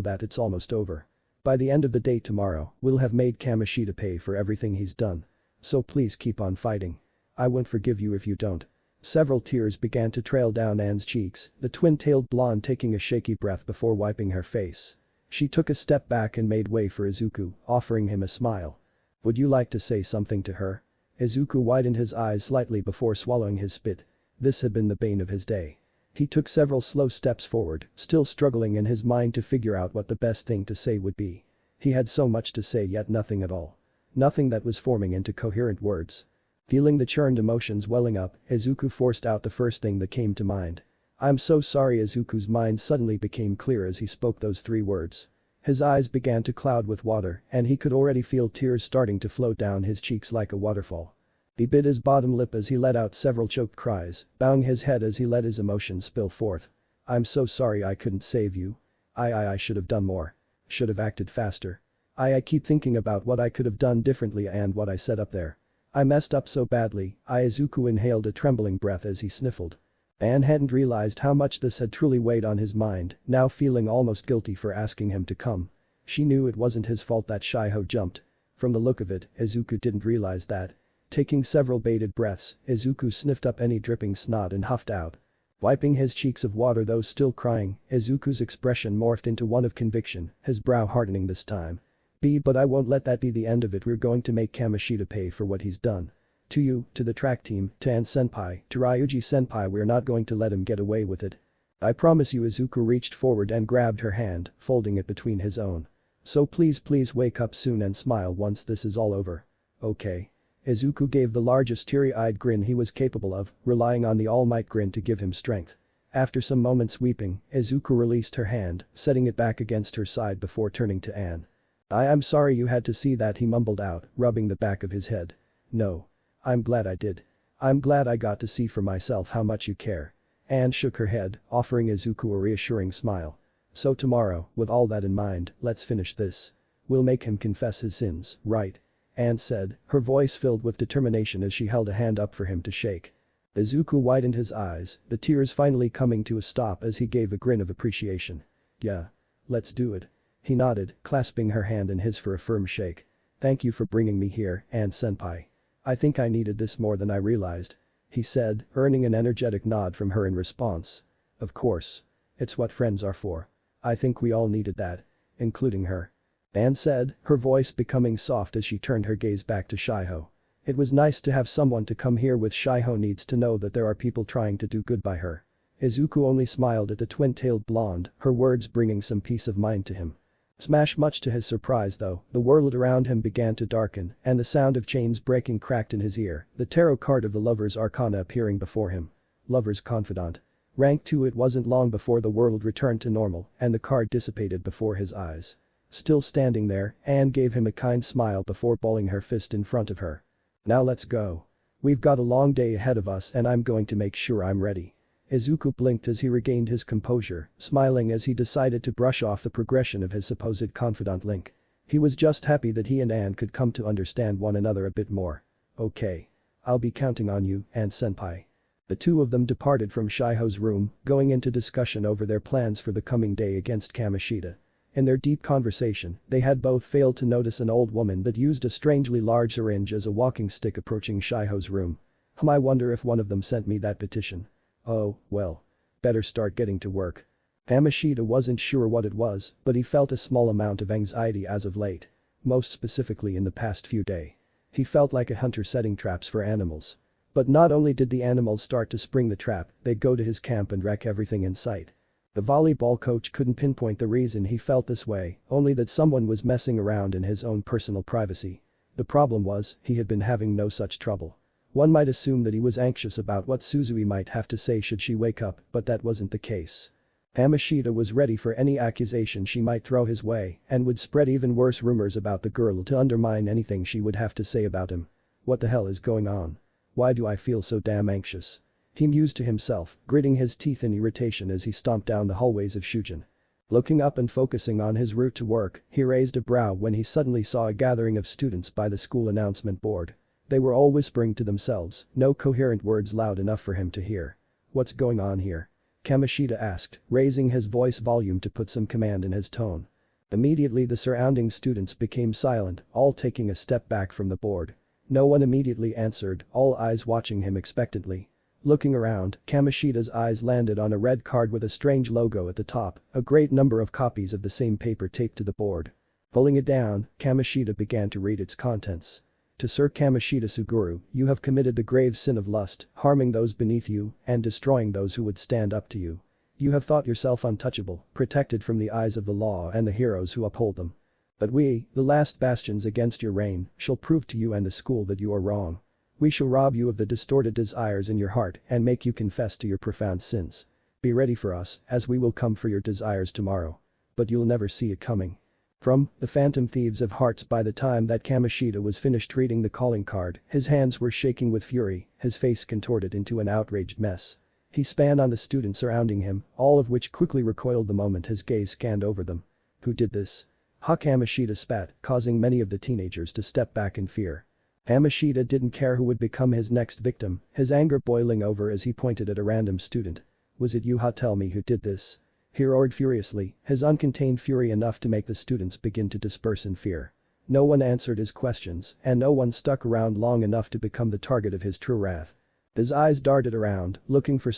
that it's almost over. By the end of the day tomorrow, we'll have made Kamoshida pay for everything he's done. So please keep on fighting. I won't forgive you if you don't. Several tears began to trail down Anne's cheeks, the twin-tailed blonde taking a shaky breath before wiping her face. She took a step back and made way for Izuku, offering him a smile. Would you like to say something to her? Izuku widened his eyes slightly before swallowing his spit. This had been the bane of his day. He took several slow steps forward, still struggling in his mind to figure out what the best thing to say would be. He had so much to say yet nothing at all. Nothing that was forming into coherent words. Feeling the churned emotions welling up, Izuku forced out the first thing that came to mind. I'm so sorry. Izuku's mind suddenly became clear as he spoke those three words. His eyes began to cloud with water and he could already feel tears starting to flow down his cheeks like a waterfall. He bit his bottom lip as he let out several choked cries, bowing his head as he let his emotions spill forth. I'm so sorry I couldn't save you. I should have done more. Should have acted faster. I keep thinking about what I could have done differently and what I said up there. I messed up so badly. Izuku inhaled a trembling breath as he sniffled. Anne hadn't realized how much this had truly weighed on his mind, now feeling almost guilty for asking him to come. She knew it wasn't his fault that Shiho jumped. From the look of it, Izuku didn't realize that. Taking several bated breaths, Izuku sniffed up any dripping snot and huffed out. Wiping his cheeks of water though still crying, Izuku's expression morphed into one of conviction, his brow hardening this time. But I won't let that be the end of it. We're going to make Kamoshida pay for what he's done. To you, to the track team, to Anne-senpai, to Ryuji-senpai, we're not going to let him get away with it. I promise you. Izuku reached forward and grabbed her hand, folding it between his own. So please wake up soon and smile once this is all over. Okay. Izuku gave the largest teary-eyed grin he was capable of, relying on the All Might grin to give him strength. After some moments weeping, Izuku released her hand, setting it back against her side before turning to Anne. I'm sorry you had to see that, he mumbled out, rubbing the back of his head. No. I'm glad I did. I'm glad I got to see for myself how much you care. Anne shook her head, offering Izuku a reassuring smile. So tomorrow, with all that in mind, let's finish this. We'll make him confess his sins, right? Anne said, her voice filled with determination as she held a hand up for him to shake. Izuku widened his eyes, the tears finally coming to a stop as he gave a grin of appreciation. Yeah. Let's do it. He nodded, clasping her hand in his for a firm shake. Thank you for bringing me here, Anne-senpai. I think I needed this more than I realized. He said, earning an energetic nod from her in response. Of course. It's what friends are for. I think we all needed that. Including her. Anne said, her voice becoming soft as she turned her gaze back to Shiho. It was nice to have someone to come here with. Shiho needs to know that there are people trying to do good by her. Izuku only smiled at the twin-tailed blonde, her words bringing some peace of mind to him. Much to his surprise though, the world around him began to darken and the sound of chains breaking cracked in his ear, the tarot card of the Lover's Arcana appearing before him. Lover's Confidant. Rank 2. It wasn't long before the world returned to normal and the card dissipated before his eyes. Still standing there, Anne gave him a kind smile before balling her fist in front of her. Now let's go. We've got a long day ahead of us and I'm going to make sure I'm ready. Izuku blinked as he regained his composure, smiling as he decided to brush off the progression of his supposed confidant Link. He was just happy that he and Anne could come to understand one another a bit more. Okay. I'll be counting on you, Anne-senpai. The two of them departed from Shiho's room, going into discussion over their plans for the coming day against Kamoshida. In their deep conversation, they had both failed to notice an old woman that used a strangely large syringe as a walking stick approaching Shiho's room. I wonder if one of them sent me that petition. Oh, well. Better start getting to work. Kamoshida wasn't sure what it was, but he felt a small amount of anxiety as of late. Most specifically in the past few days. He felt like a hunter setting traps for animals. But not only did the animals start to spring the trap, they'd go to his camp and wreck everything in sight. The volleyball coach couldn't pinpoint the reason he felt this way, only that someone was messing around in his own personal privacy. The problem was, he had been having no such trouble. One might assume that he was anxious about what Suzui might have to say should she wake up, but that wasn't the case. Kamoshida was ready for any accusation she might throw his way and would spread even worse rumors about the girl to undermine anything she would have to say about him. What the hell is going on? Why do I feel so damn anxious? He mused to himself, gritting his teeth in irritation as he stomped down the hallways of Shujin. Looking up and focusing on his route to work, he raised a brow when he suddenly saw a gathering of students by the school announcement board. They were all whispering to themselves, no coherent words loud enough for him to hear. What's going on here? Kamoshida asked, raising his voice volume to put some command in his tone. Immediately the surrounding students became silent, all taking a step back from the board. No one immediately answered, all eyes watching him expectantly. Looking around, Kamoshida's eyes landed on a red card with a strange logo at the top, a great number of copies of the same paper taped to the board. Pulling it down, Kamoshida began to read its contents. To Sir Kamoshida Suguru, you have committed the grave sin of lust, harming those beneath you and destroying those who would stand up to you. You have thought yourself untouchable, protected from the eyes of the law and the heroes who uphold them. But we, the last bastions against your reign, shall prove to you and the school that you are wrong. We shall rob you of the distorted desires in your heart and make you confess to your profound sins. Be ready for us, as we will come for your desires tomorrow. But you'll never see it coming. From The Phantom Thieves of Hearts. By the time that Kamoshida was finished reading the calling card, his hands were shaking with fury, his face contorted into an outraged mess. He span on the students surrounding him, all of which quickly recoiled the moment his gaze scanned over them. Who did this? Kamoshida spat, causing many of the teenagers to step back in fear. Kamoshida didn't care who would become his next victim, his anger boiling over as he pointed at a random student. Was it you? Tell me who did this. He roared furiously, his uncontained fury enough to make the students begin to disperse in fear. No one answered his questions, and no one stuck around long enough to become the target of his true wrath. His eyes darted around, looking for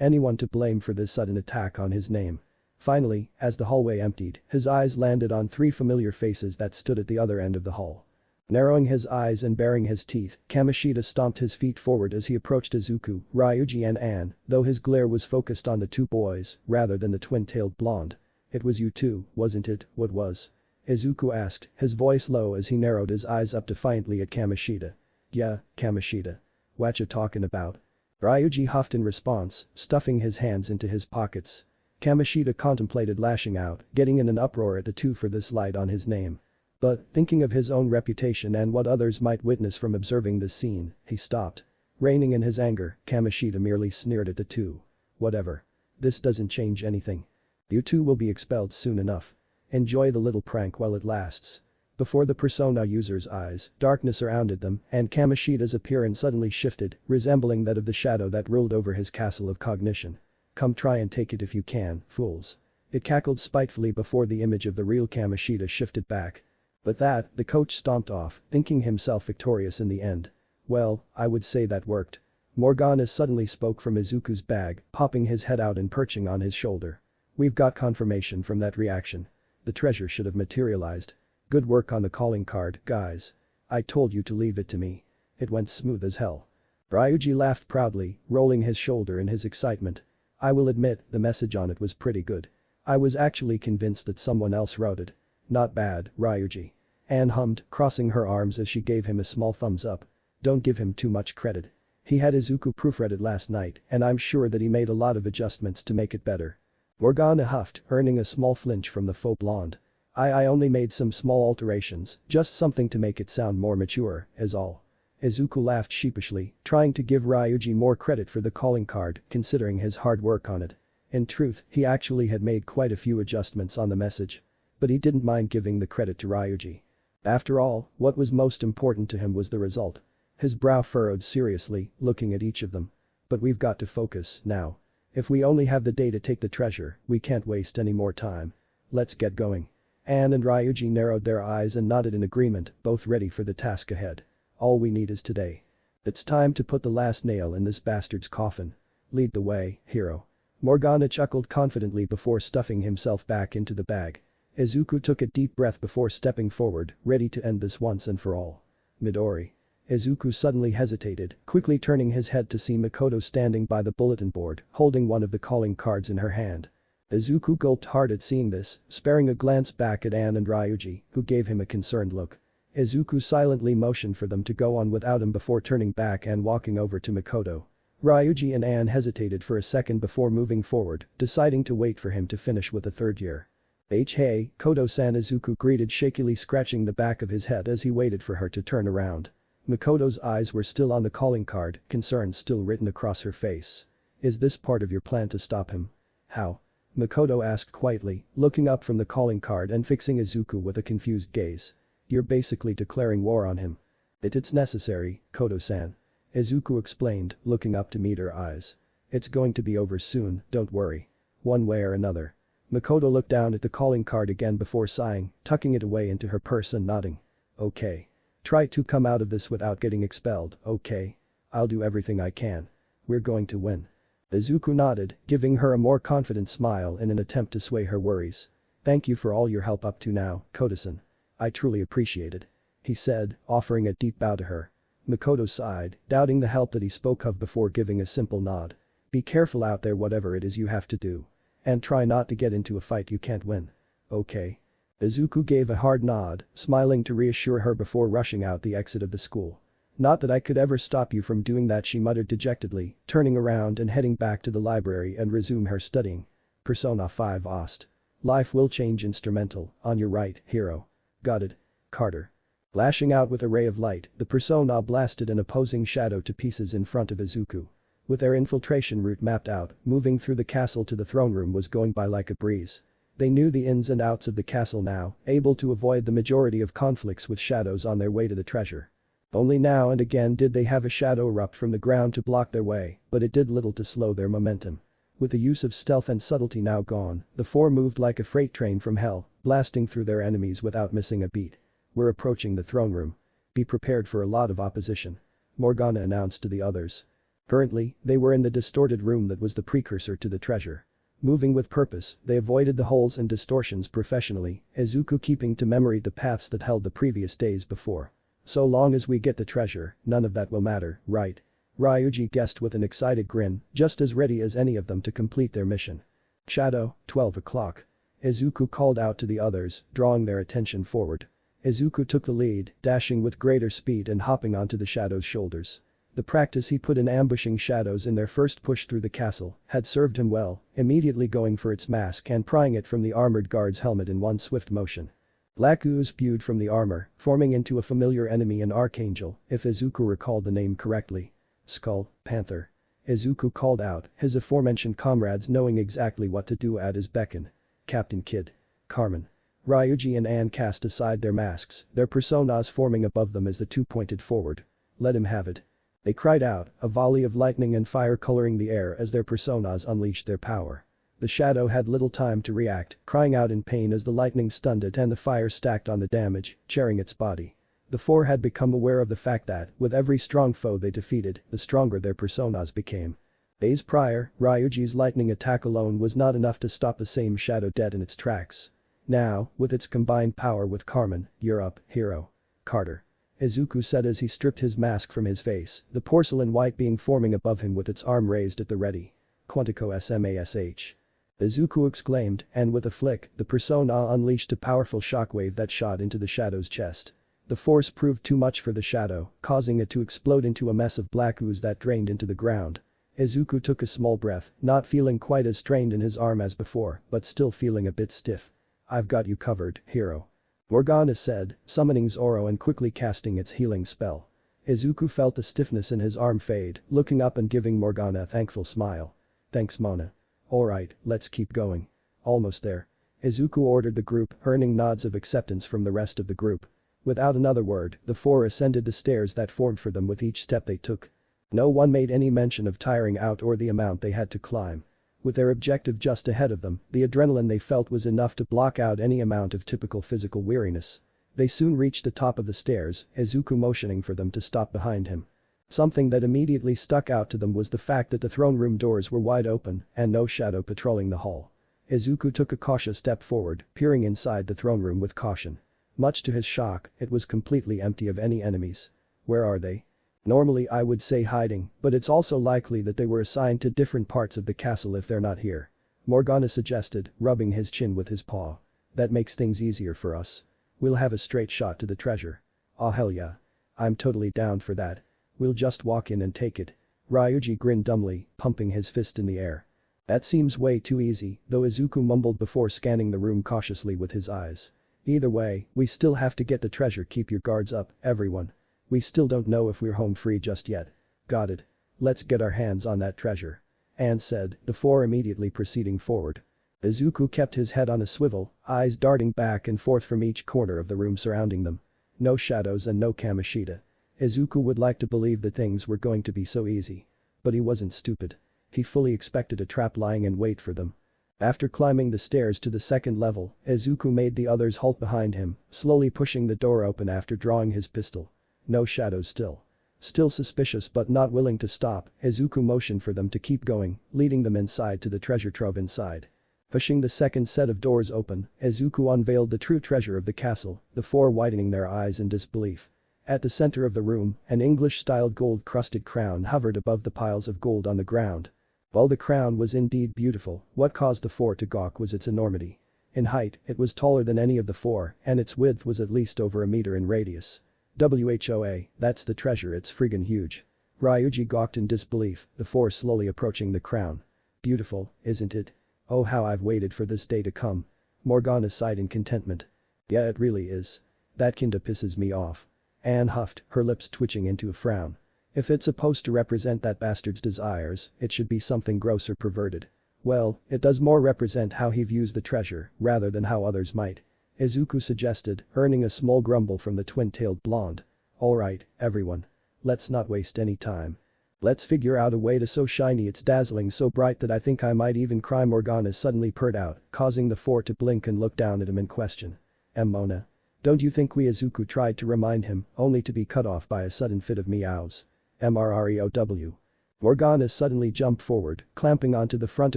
anyone to blame for this sudden attack on his name. Finally, as the hallway emptied, his eyes landed on three familiar faces that stood at the other end of the hall. Narrowing his eyes and baring his teeth, Kamoshida stomped his feet forward as he approached Izuku, Ryuji and Anne, though his glare was focused on the two boys, rather than the twin-tailed blonde. It was you too, wasn't it? What was? Izuku asked, his voice low as he narrowed his eyes up defiantly at Kamoshida. Yeah, Kamoshida. What you talking about? Ryuji huffed in response, stuffing his hands into his pockets. Kamoshida contemplated lashing out, getting in an uproar at the two for this light on his name. But, thinking of his own reputation and what others might witness from observing this scene, he stopped. Reining in his anger, Kamoshida merely sneered at the two. Whatever. This doesn't change anything. You two will be expelled soon enough. Enjoy the little prank while it lasts. Before the Persona user's eyes, darkness surrounded them and Kamoshida's appearance suddenly shifted, resembling that of the shadow that ruled over his castle of cognition. Come try and take it if you can, fools. It cackled spitefully before the image of the real Kamoshida shifted back. But the coach stomped off, thinking himself victorious in the end. Well, I would say that worked. Morgana suddenly spoke from Izuku's bag, popping his head out and perching on his shoulder. We've got confirmation from that reaction. The treasure should have materialized. Good work on the calling card, guys. I told you to leave it to me. It went smooth as hell. Ryuji laughed proudly, rolling his shoulder in his excitement. I will admit, the message on it was pretty good. I was actually convinced that someone else wrote it. Not bad, Ryuji. Anne hummed, crossing her arms as she gave him a small thumbs up. Don't give him too much credit. He had Izuku proofread it last night and I'm sure that he made a lot of adjustments to make it better. Morgana huffed, earning a small flinch from the faux blonde. I only made some small alterations, just something to make it sound more mature, is all. Izuku laughed sheepishly, trying to give Ryuji more credit for the calling card considering his hard work on it. In truth, he actually had made quite a few adjustments on the message. But he didn't mind giving the credit to Ryuji. After all, what was most important to him was the result. His brow furrowed seriously, looking at each of them. But we've got to focus, now. If we only have the day to take the treasure, we can't waste any more time. Let's get going. Anne and Ryuji narrowed their eyes and nodded in agreement, both ready for the task ahead. All we need is today. It's time to put the last nail in this bastard's coffin. Lead the way, hero. Morgana chuckled confidently before stuffing himself back into the bag. Izuku took a deep breath before stepping forward, ready to end this once and for all. Midori. Izuku suddenly hesitated, quickly turning his head to see Mikoto standing by the bulletin board, holding one of the calling cards in her hand. Izuku gulped hard at seeing this, sparing a glance back at Anne and Ryuji, who gave him a concerned look. Izuku silently motioned for them to go on without him before turning back and walking over to Mikoto. Ryuji and Anne hesitated for a second before moving forward, deciding to wait for him to finish with the third year. Hey, Kodo-san, Izuku greeted, shakily scratching the back of his head as he waited for her to turn around. Mikoto's eyes were still on the calling card, concern still written across her face. Is this part of your plan to stop him? How? Mikoto asked quietly, looking up from the calling card and fixing Izuku with a confused gaze. You're basically declaring war on him. It's necessary, Kodo-san. Izuku explained, looking up to meet her eyes. It's going to be over soon, don't worry. One way or another. Mikoto looked down at the calling card again before sighing, tucking it away into her purse and nodding. Okay. Try to come out of this without getting expelled, okay? I'll do everything I can. We're going to win. Izuku nodded, giving her a more confident smile in an attempt to sway her worries. Thank you for all your help up to now, Kodo-san. I truly appreciate it. He said, offering a deep bow to her. Mikoto sighed, doubting the help that he spoke of before giving a simple nod. Be careful out there whatever it is you have to do. And try not to get into a fight you can't win. Okay. Izuku gave a hard nod, smiling to reassure her before rushing out the exit of the school. Not that I could ever stop you from doing that, she muttered dejectedly, turning around and heading back to the library and resume her studying. Persona 5 Ost. Life will change instrumental, on your right, hero. Got it. Carter. Lashing out with a ray of light, the persona blasted an opposing shadow to pieces in front of Izuku. With their infiltration route mapped out, moving through the castle to the throne room was going by like a breeze. They knew the ins and outs of the castle now, able to avoid the majority of conflicts with shadows on their way to the treasure. Only now and again did they have a shadow erupt from the ground to block their way, but it did little to slow their momentum. With the use of stealth and subtlety now gone, the four moved like a freight train from hell, blasting through their enemies without missing a beat. We're approaching the throne room. Be prepared for a lot of opposition. Morgana announced to the others. Currently, they were in the distorted room that was the precursor to the treasure. Moving with purpose, they avoided the holes and distortions professionally, Izuku keeping to memory the paths that held the previous days before. So long as we get the treasure, none of that will matter, right? Ryuji guessed with an excited grin, just as ready as any of them to complete their mission. Shadow, 12 o'clock. Izuku called out to the others, drawing their attention forward. Izuku took the lead, dashing with greater speed and hopping onto the shadow's shoulders. The practice he put in ambushing shadows in their first push through the castle had served him well, immediately going for its mask and prying it from the armored guard's helmet in one swift motion. Black ooze spewed from the armor, forming into a familiar enemy, an archangel, if Izuku recalled the name correctly. Skull, Panther. Izuku called out, his aforementioned comrades knowing exactly what to do at his beckon. Captain Kidd. Carmen. Ryuji and Anne cast aside their masks, their personas forming above them as the two pointed forward. Let him have it. They cried out, a volley of lightning and fire coloring the air as their personas unleashed their power. The shadow had little time to react, crying out in pain as the lightning stunned it and the fire stacked on the damage, tearing its body. The four had become aware of the fact that, with every strong foe they defeated, the stronger their personas became. Days prior, Ryuji's lightning attack alone was not enough to stop the same shadow dead in its tracks. Now, with its combined power with Carmen, you're up, hero. Carter. Izuku said as he stripped his mask from his face, the porcelain white being forming above him with its arm raised at the ready. Quantico Smash. Izuku exclaimed, and with a flick, the persona unleashed a powerful shockwave that shot into the shadow's chest. The force proved too much for the shadow, causing it to explode into a mess of black ooze that drained into the ground. Izuku took a small breath, not feeling quite as strained in his arm as before, but still feeling a bit stiff. "I've got you covered, hero," Morgana said, summoning Zoro and quickly casting its healing spell. Izuku felt the stiffness in his arm fade, looking up and giving Morgana a thankful smile. "Thanks, Mona. Alright, let's keep going." "Almost there." Izuku ordered the group, earning nods of acceptance from the rest of the group. Without another word, the four ascended the stairs that formed for them with each step they took. No one made any mention of tiring out or the amount they had to climb. With their objective just ahead of them, the adrenaline they felt was enough to block out any amount of typical physical weariness. They soon reached the top of the stairs, Izuku motioning for them to stop behind him. Something that immediately stuck out to them was the fact that the throne room doors were wide open and no shadow patrolling the hall. Izuku took a cautious step forward, peering inside the throne room with caution. Much to his shock, it was completely empty of any enemies. Where are they? Normally I would say hiding, but it's also likely that they were assigned to different parts of the castle if they're not here. Morgana suggested, rubbing his chin with his paw. That makes things easier for us. We'll have a straight shot to the treasure. Oh hell yeah. I'm totally down for that. We'll just walk in and take it. Ryuji grinned dumbly, pumping his fist in the air. That seems way too easy, though Izuku mumbled before scanning the room cautiously with his eyes. Either way, we still have to get the treasure. Keep your guards up, everyone. We still don't know if we're home free just yet. Got it. Let's get our hands on that treasure. Anne said, the four immediately proceeding forward. Izuku kept his head on a swivel, eyes darting back and forth from each corner of the room surrounding them. No shadows and no Kamoshida. Izuku would like to believe that things were going to be so easy. But he wasn't stupid. He fully expected a trap lying in wait for them. After climbing the stairs to the second level, Izuku made the others halt behind him, slowly pushing the door open after drawing his pistol. No shadows still. Still suspicious but not willing to stop, Izuku motioned for them to keep going, leading them inside to the treasure trove inside. Pushing the second set of doors open, Izuku unveiled the true treasure of the castle, the four widening their eyes in disbelief. At the center of the room, an English-styled gold-crusted crown hovered above the piles of gold on the ground. While the crown was indeed beautiful, what caused the four to gawk was its enormity. In height, it was taller than any of the four, and its width was at least over a meter in radius. Whoa, that's the treasure, it's friggin' huge. Ryuji gawked in disbelief, the four slowly approaching the crown. Beautiful, isn't it? Oh how I've waited for this day to come. Morgana sighed in contentment. Yeah it really is. That kinda pisses me off. Anne huffed, her lips twitching into a frown. If it's supposed to represent that bastard's desires, it should be something gross or perverted. Well, it does more represent how he views the treasure, rather than how others might. Izuku suggested, earning a small grumble from the twin-tailed blonde. Alright, everyone. Let's not waste any time. Let's figure out a way to so shiny it's dazzling so bright that I think I might even cry. Morgana suddenly purred out, causing the four to blink and look down at him in question. Mona. Don't you think we? Izuku tried to remind him, only to be cut off by a sudden fit of meows. Mreow. Morgana suddenly jumped forward, clamping onto the front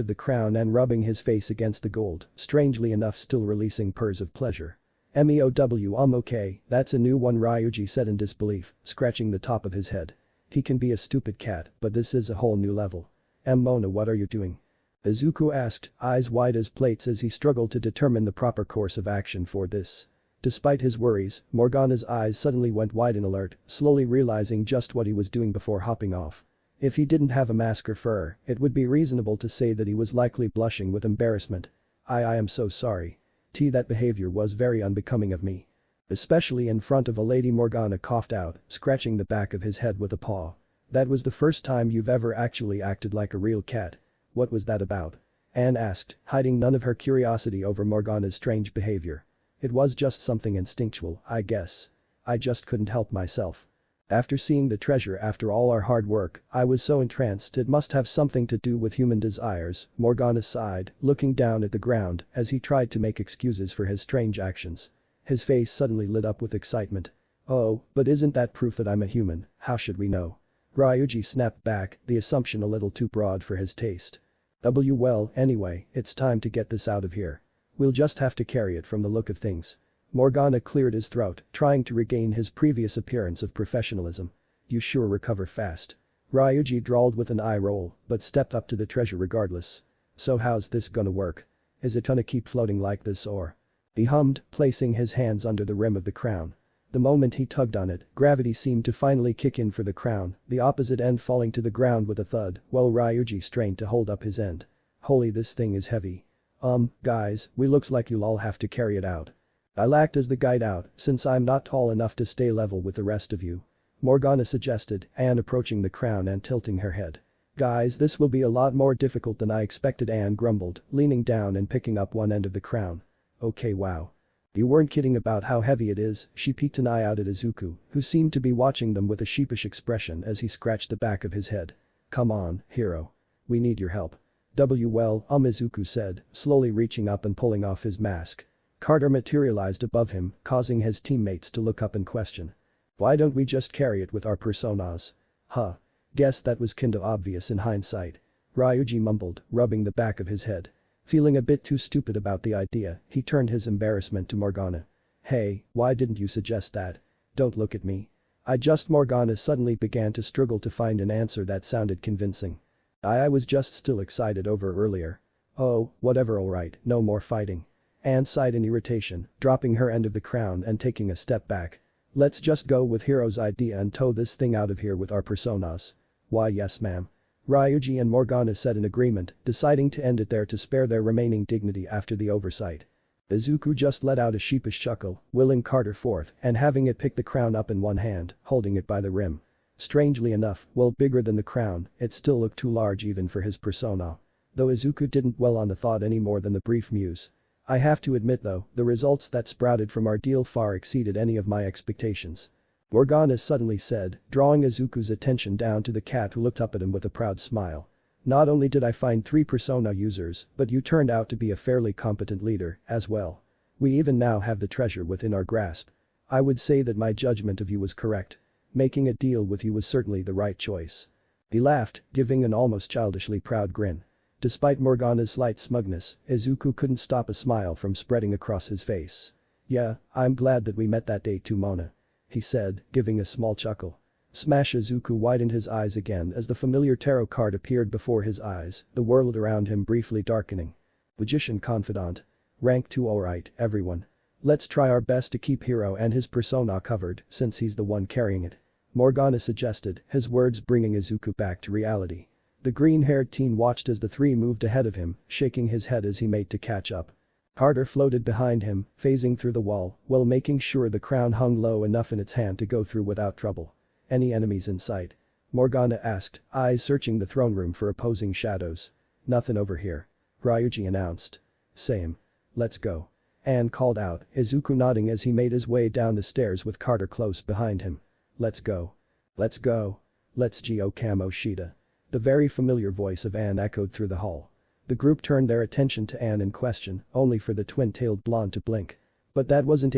of the crown and rubbing his face against the gold, strangely enough still releasing purrs of pleasure. Meow, okay, that's a new one, Ryuji said in disbelief, scratching the top of his head. He can be a stupid cat, but this is a whole new level. Mona, what are you doing? Izuku asked, eyes wide as plates as he struggled to determine the proper course of action for this. Despite his worries, Morgana's eyes suddenly went wide in alert, slowly realizing just what he was doing before hopping off. If he didn't have a mask or fur, it would be reasonable to say that he was likely blushing with embarrassment. I am so sorry. That behavior was very unbecoming of me. Especially in front of a lady. Morgana coughed out, scratching the back of his head with a paw. That was the first time you've ever actually acted like a real cat. What was that about? Anne asked, hiding none of her curiosity over Morgana's strange behavior. It was just something instinctual, I guess. I just couldn't help myself. After seeing the treasure after all our hard work, I was so entranced it must have something to do with human desires, Morgana sighed, looking down at the ground as he tried to make excuses for his strange actions. His face suddenly lit up with excitement. Oh, but isn't that proof that I'm a human? How should we know? Ryuji snapped back, the assumption a little too broad for his taste. Well, anyway, it's time to get this out of here. We'll just have to carry it from the look of things. Morgana cleared his throat, trying to regain his previous appearance of professionalism. You sure recover fast. Ryuji drawled with an eye roll, but stepped up to the treasure regardless. So how's this gonna work? Is it gonna keep floating like this or? He hummed, placing his hands under the rim of the crown. The moment he tugged on it, gravity seemed to finally kick in for the crown, the opposite end falling to the ground with a thud, while Ryuji strained to hold up his end. Holy, this thing is heavy. Guys, we looks like you'll all have to carry it out. I'll act as the guide out, since I'm not tall enough to stay level with the rest of you. Morgana suggested, Anne approaching the crown and tilting her head. Guys, this will be a lot more difficult than I expected, Anne grumbled, leaning down and picking up one end of the crown. Okay, wow. You weren't kidding about how heavy it is, she peeked an eye out at Izuku, who seemed to be watching them with a sheepish expression as he scratched the back of his head. Come on, hero. We need your help. Izuku said, slowly reaching up and pulling off his mask. Carter materialized above him, causing his teammates to look up in question. Why don't we just carry it with our personas? Huh. Guess that was kinda obvious in hindsight. Ryuji mumbled, rubbing the back of his head. Feeling a bit too stupid about the idea, he turned his embarrassment to Morgana. Hey, why didn't you suggest that? Don't look at me. Morgana suddenly began to struggle to find an answer that sounded convincing. I was just still excited over earlier. Oh, whatever, alright, no more fighting. Anne sighed in irritation, dropping her end of the crown and taking a step back. Let's just go with Hiro's idea and tow this thing out of here with our personas. Why, yes, ma'am. Ryuji and Morgana said in agreement, deciding to end it there to spare their remaining dignity after the oversight. Izuku just let out a sheepish chuckle, willing Carter forth and having it pick the crown up in one hand, holding it by the rim. Strangely enough, while bigger than the crown, it still looked too large even for his persona. Though Izuku didn't dwell on the thought any more than the brief muse. I have to admit though, the results that sprouted from our deal far exceeded any of my expectations. Morgana suddenly said, drawing Izuku's attention down to the cat who looked up at him with a proud smile. Not only did I find 3 persona users, but you turned out to be a fairly competent leader, as well. We even now have the treasure within our grasp. I would say that my judgment of you was correct. Making a deal with you was certainly the right choice. He laughed, giving an almost childishly proud grin. Despite Morgana's slight smugness, Izuku couldn't stop a smile from spreading across his face. Yeah, I'm glad that we met that day too, Mona. He said, giving a small chuckle. Smash. Izuku widened his eyes again as the familiar tarot card appeared before his eyes, the world around him briefly darkening. Magician confidant. Rank 2, alright, everyone. Let's try our best to keep Hiro and his persona covered since he's the one carrying it. Morgana suggested, his words bringing Izuku back to reality. The green-haired teen watched as the 3 moved ahead of him, shaking his head as he made to catch up. Carter floated behind him, phasing through the wall, while making sure the crown hung low enough in its hand to go through without trouble. Any enemies in sight? Morgana asked, eyes searching the throne room for opposing shadows. Nothing over here. Ryuji announced. Same. Let's go. Anne called out, Izuku nodding as he made his way down the stairs with Carter close behind him. Let's go. Let's go. Let's go, Kamoshida. The very familiar voice of Anne echoed through the hall. The group turned their attention to Anne in question, only for the twin-tailed blonde to blink. But that wasn't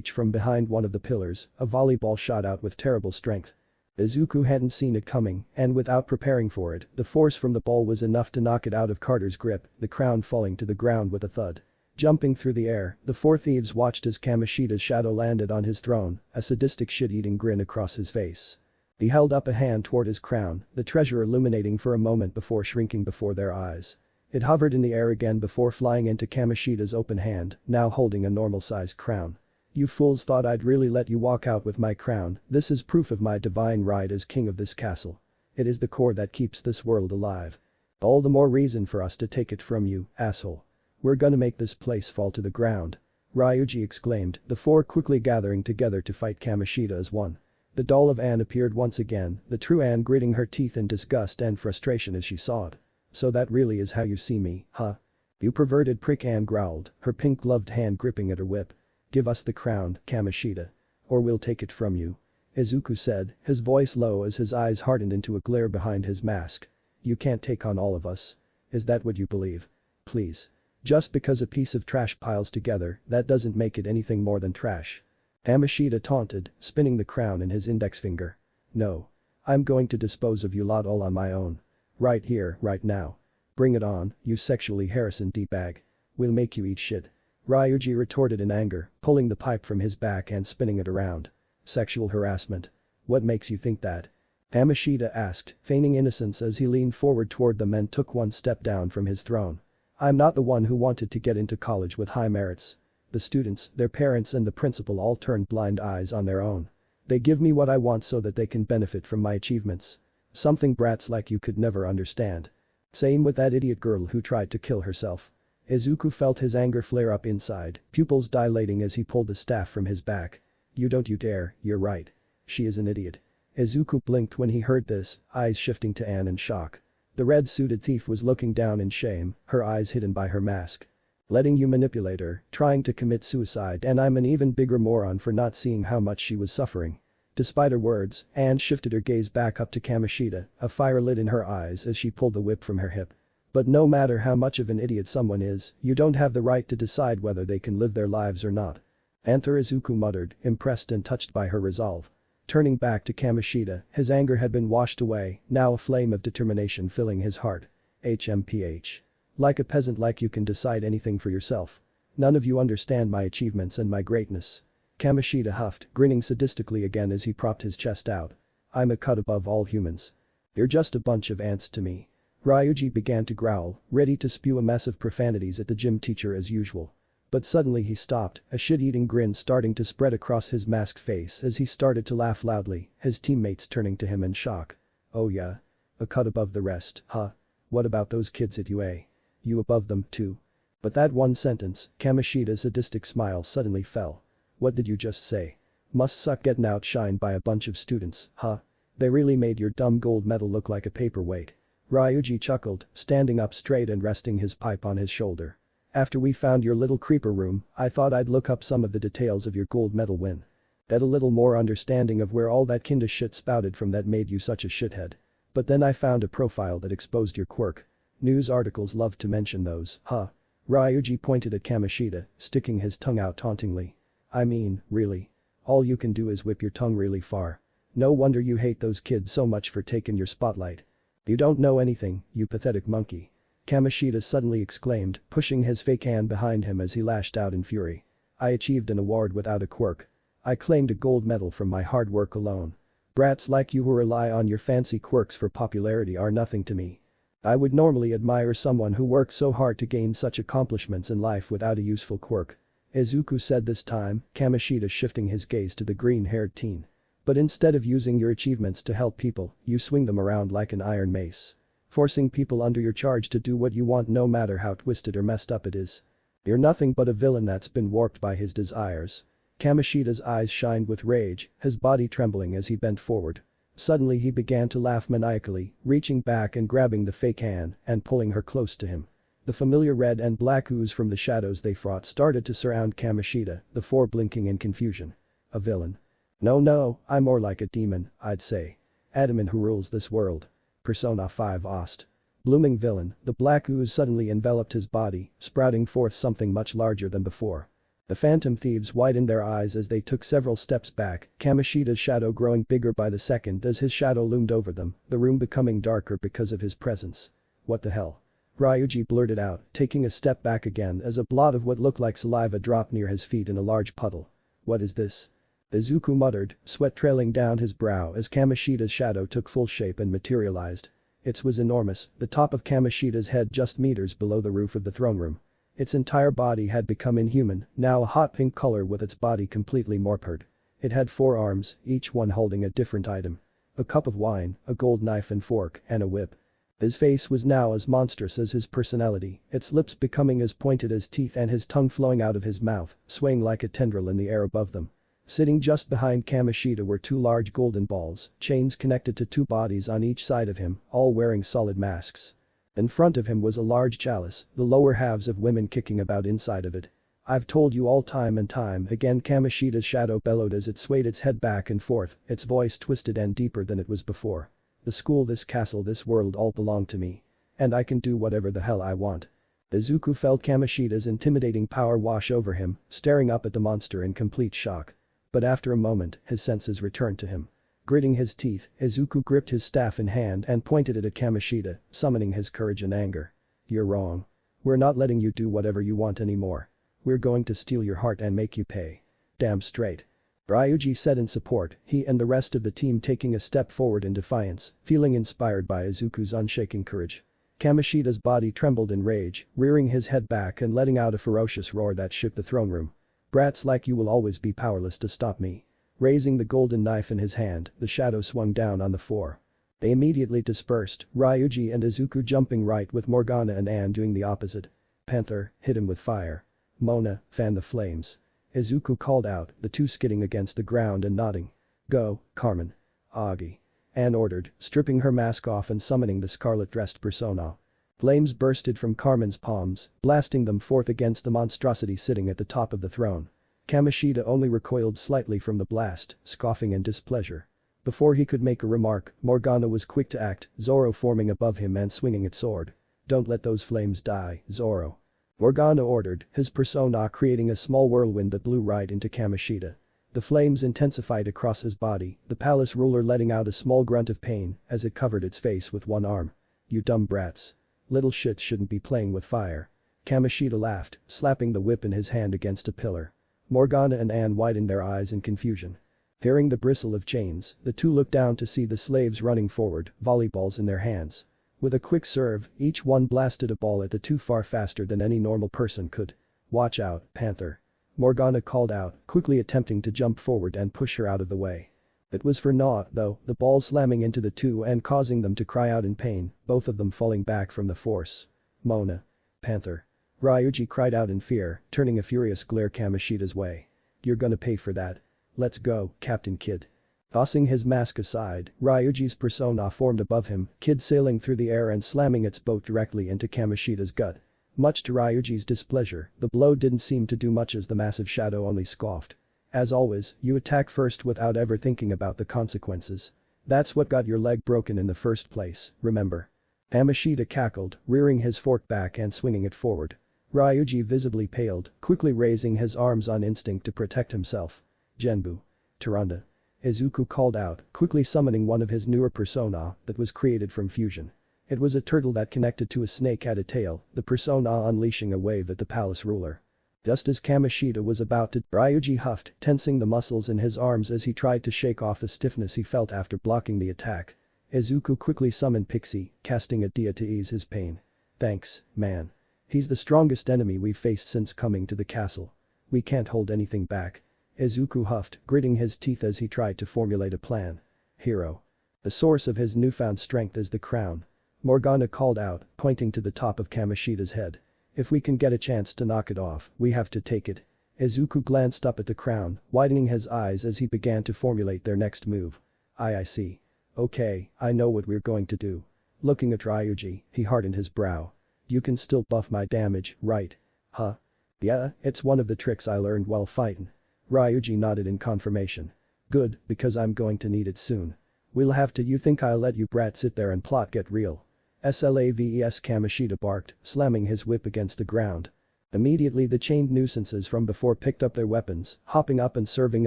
from behind one of the pillars, a volleyball shot out with terrible strength. Izuku hadn't seen it coming, and without preparing for it, the force from the ball was enough to knock it out of Carter's grip, the crown falling to the ground with a thud. Jumping through the air, the 4 thieves watched as Kamoshida's shadow landed on his throne, a sadistic shit-eating grin across his face. He held up a hand toward his crown, the treasure illuminating for a moment before shrinking before their eyes. It hovered in the air again before flying into Kamoshida's open hand, now holding a normal-sized crown. You fools thought I'd really let you walk out with my crown. This is proof of my divine right as king of this castle. It is the core that keeps this world alive. All the more reason for us to take it from you, asshole. We're gonna make this place fall to the ground. Ryuji exclaimed, the 4 quickly gathering together to fight Kamoshida as one. The doll of Anne appeared once again, the true Anne gritting her teeth in disgust and frustration as she saw it. So that really is how you see me, huh? You perverted prick, Anne growled, her pink-gloved hand gripping at her whip. Give us the crown, Kamoshida. Or we'll take it from you. Izuku said, his voice low as his eyes hardened into a glare behind his mask. You can't take on all of us. Is that what you believe? Please. Just because a piece of trash piles together, that doesn't make it anything more than trash. Kamoshida taunted, spinning the crown in his index finger. No. I'm going to dispose of you lot all on my own. Right here, right now. Bring it on, you sexually harassing d-bag. We'll make you eat shit. Ryuji retorted in anger, pulling the pipe from his back and spinning it around. Sexual harassment. What makes you think that? Kamishita asked, feigning innocence as he leaned forward toward them and took one step down from his throne. I'm not the one who wanted to get into college with high merits. The students, their parents and the principal all turned blind eyes on their own. They give me what I want so that they can benefit from my achievements. Something brats like you could never understand. Same with that idiot girl who tried to kill herself. Izuku felt his anger flare up inside, pupils dilating as he pulled the staff from his back. You dare, you're right. She is an idiot. Izuku blinked when he heard this, eyes shifting to Anne in shock. The red-suited thief was looking down in shame, her eyes hidden by her mask. Letting you manipulate her, trying to commit suicide, and I'm an even bigger moron for not seeing how much she was suffering. Despite her words, Anne shifted her gaze back up to Kamishita, a fire lit in her eyes as she pulled the whip from her hip. But no matter how much of an idiot someone is, you don't have the right to decide whether they can live their lives or not. Enter Izuku muttered, impressed and touched by her resolve. Turning back to Kamishita, his anger had been washed away, now a flame of determination filling his heart. HMPH. Like a peasant like you can decide anything for yourself. None of you understand my achievements and my greatness. Kamishita huffed, grinning sadistically again as he propped his chest out. I'm a cut above all humans. You're just a bunch of ants to me. Ryuji began to growl, ready to spew a mess of profanities at the gym teacher as usual. But suddenly he stopped, a shit-eating grin starting to spread across his masked face as he started to laugh loudly, his teammates turning to him in shock. Oh yeah? A cut above the rest, huh? What about those kids at UA? You above them, too? But that one sentence, Kamishita's sadistic smile suddenly fell. What did you just say? Must suck getting outshined by a bunch of students, huh? They really made your dumb gold medal look like a paperweight. Ryuji chuckled, standing up straight and resting his pipe on his shoulder. After we found your little creeper room, I thought I'd look up some of the details of your gold medal win. Get a little more understanding of where all that kinda shit spouted from that made you such a shithead. But then I found a profile that exposed your quirk. News articles love to mention those, huh? Ryuji pointed at Kamishita, sticking his tongue out tauntingly. I mean, really? All you can do is whip your tongue really far. No wonder you hate those kids so much for taking your spotlight. You don't know anything, you pathetic monkey. Kamishita suddenly exclaimed, pushing his fake hand behind him as he lashed out in fury. I achieved an award without a quirk. I claimed a gold medal from my hard work alone. Brats like you who rely on your fancy quirks for popularity are nothing to me. I would normally admire someone who works so hard to gain such accomplishments in life without a useful quirk. Izuku said this time, Kamishita shifting his gaze to the green-haired teen. But instead of using your achievements to help people, you swing them around like an iron mace. Forcing people under your charge to do what you want no matter how twisted or messed up it is. You're nothing but a villain that's been warped by his desires. Kamishita's eyes shined with rage, his body trembling as he bent forward. Suddenly he began to laugh maniacally, reaching back and grabbing the fake hand and pulling her close to him. The familiar red and black ooze from the shadows they fought started to surround Kamishita, the four blinking in confusion. A villain? No, I'm more like a demon, I'd say. Adamant who rules this world. Persona 5 Ost. Blooming villain, the black ooze suddenly enveloped his body, sprouting forth something much larger than before. The phantom thieves widened their eyes as they took several steps back, Kamishita's shadow growing bigger by the second as his shadow loomed over them, the room becoming darker because of his presence. What the hell? Ryuji blurted out, taking a step back again as a blot of what looked like saliva dropped near his feet in a large puddle. What is this? Izuku muttered, sweat trailing down his brow as Kamishita's shadow took full shape and materialized. It was enormous, the top of Kamishita's head just meters below the roof of the throne room. Its entire body had become inhuman, now a hot pink color with its body completely morphed. It had 4 arms, each one holding a different item. A cup of wine, a gold knife and fork, and a whip. His face was now as monstrous as his personality, its lips becoming as pointed as teeth and his tongue flowing out of his mouth, swaying like a tendril in the air above them. Sitting just behind Kamishita were 2 large golden balls, chains connected to 2 bodies on each side of him, all wearing solid masks. In front of him was a large chalice, the lower halves of women kicking about inside of it. I've told you all time and time again, Kamishita's shadow bellowed as it swayed its head back and forth, its voice twisted and deeper than it was before. The school, this castle, this world all belong to me. And I can do whatever the hell I want. Izuku felt Kamishita's intimidating power wash over him, staring up at the monster in complete shock. But after a moment, his senses returned to him. Gritting his teeth, Izuku gripped his staff in hand and pointed it at Kamishita, summoning his courage and anger. You're wrong. We're not letting you do whatever you want anymore. We're going to steal your heart and make you pay. Damn straight. Ryuji said in support, he and the rest of the team taking a step forward in defiance, feeling inspired by Izuku's unshaken courage. Kamoshida's body trembled in rage, rearing his head back and letting out a ferocious roar that shook the throne room. "Brats like you will always be powerless to stop me." Raising the golden knife in his hand, the shadow swung down on the four. They immediately dispersed, Ryuji and Izuku jumping right with Morgana and Anne doing the opposite. "Panther, hit him with fire. Mona, fan the flames." Izuku called out, the two skidding against the ground and nodding. "Go, Carmen." "Agi." Anne ordered, stripping her mask off and summoning the scarlet-dressed persona. Flames bursted from Carmen's palms, blasting them forth against the monstrosity sitting at the top of the throne. Kamoshida only recoiled slightly from the blast, scoffing in displeasure. Before he could make a remark, Morgana was quick to act, Zoro forming above him and swinging its sword. "Don't let those flames die, Zoro." Morgana ordered, his persona creating a small whirlwind that blew right into Kamoshida. The flames intensified across his body, the palace ruler letting out a small grunt of pain as it covered its face with one arm. "You dumb brats. Little shits shouldn't be playing with fire." Kamoshida laughed, slapping the whip in his hand against a pillar. Morgana and Anne widened their eyes in confusion. Hearing the bristle of chains, the two looked down to see the slaves running forward, volleyballs in their hands. With a quick serve, each one blasted a ball at the two far faster than any normal person could. "Watch out, Panther." Morgana called out, quickly attempting to jump forward and push her out of the way. It was for naught though, the ball slamming into the two and causing them to cry out in pain, both of them falling back from the force. "Mona." "Panther." Ryuji cried out in fear, turning a furious glare Kamoshida's way. "You're gonna pay for that. Let's go, Captain Kidd." Tossing his mask aside, Ryuji's persona formed above him, Kid sailing through the air and slamming its boat directly into Kamoshida's gut. Much to Ryuji's displeasure, the blow didn't seem to do much as the massive shadow only scoffed. "As always, you attack first without ever thinking about the consequences. That's what got your leg broken in the first place, remember?" Kamoshida cackled, rearing his fork back and swinging it forward. Ryuji visibly paled, quickly raising his arms on instinct to protect himself. "Genbu." "Taranda." Izuku called out, quickly summoning one of his newer persona that was created from fusion. It was a turtle that connected to a snake had a tail, the persona unleashing a wave at the palace ruler. Just as Kamoshida was about to, Ryuji huffed, tensing the muscles in his arms as he tried to shake off the stiffness he felt after blocking the attack. Izuku quickly summoned Pixie, casting a dia to ease his pain. "Thanks, man. He's the strongest enemy we've faced since coming to the castle. We can't hold anything back." Izuku huffed, gritting his teeth as he tried to formulate a plan. "Hero." The source of his newfound strength is the crown. Morgana called out, pointing to the top of Kamoshida's head. "If we can get a chance to knock it off, we have to take it." Izuku glanced up at the crown, widening his eyes as he began to formulate their next move. I see. Okay, I know what we're going to do." Looking at Ryuji, he hardened his brow. "You can still buff my damage, right?" "Huh? Yeah, it's one of the tricks I learned while fighting." Ryuji nodded in confirmation. "Good, because I'm going to need it soon. We'll have to. You think I'll let you brats sit there and plot get real?" Slaves Kamoshida barked, slamming his whip against the ground. Immediately the chained nuisances from before picked up their weapons, hopping up and serving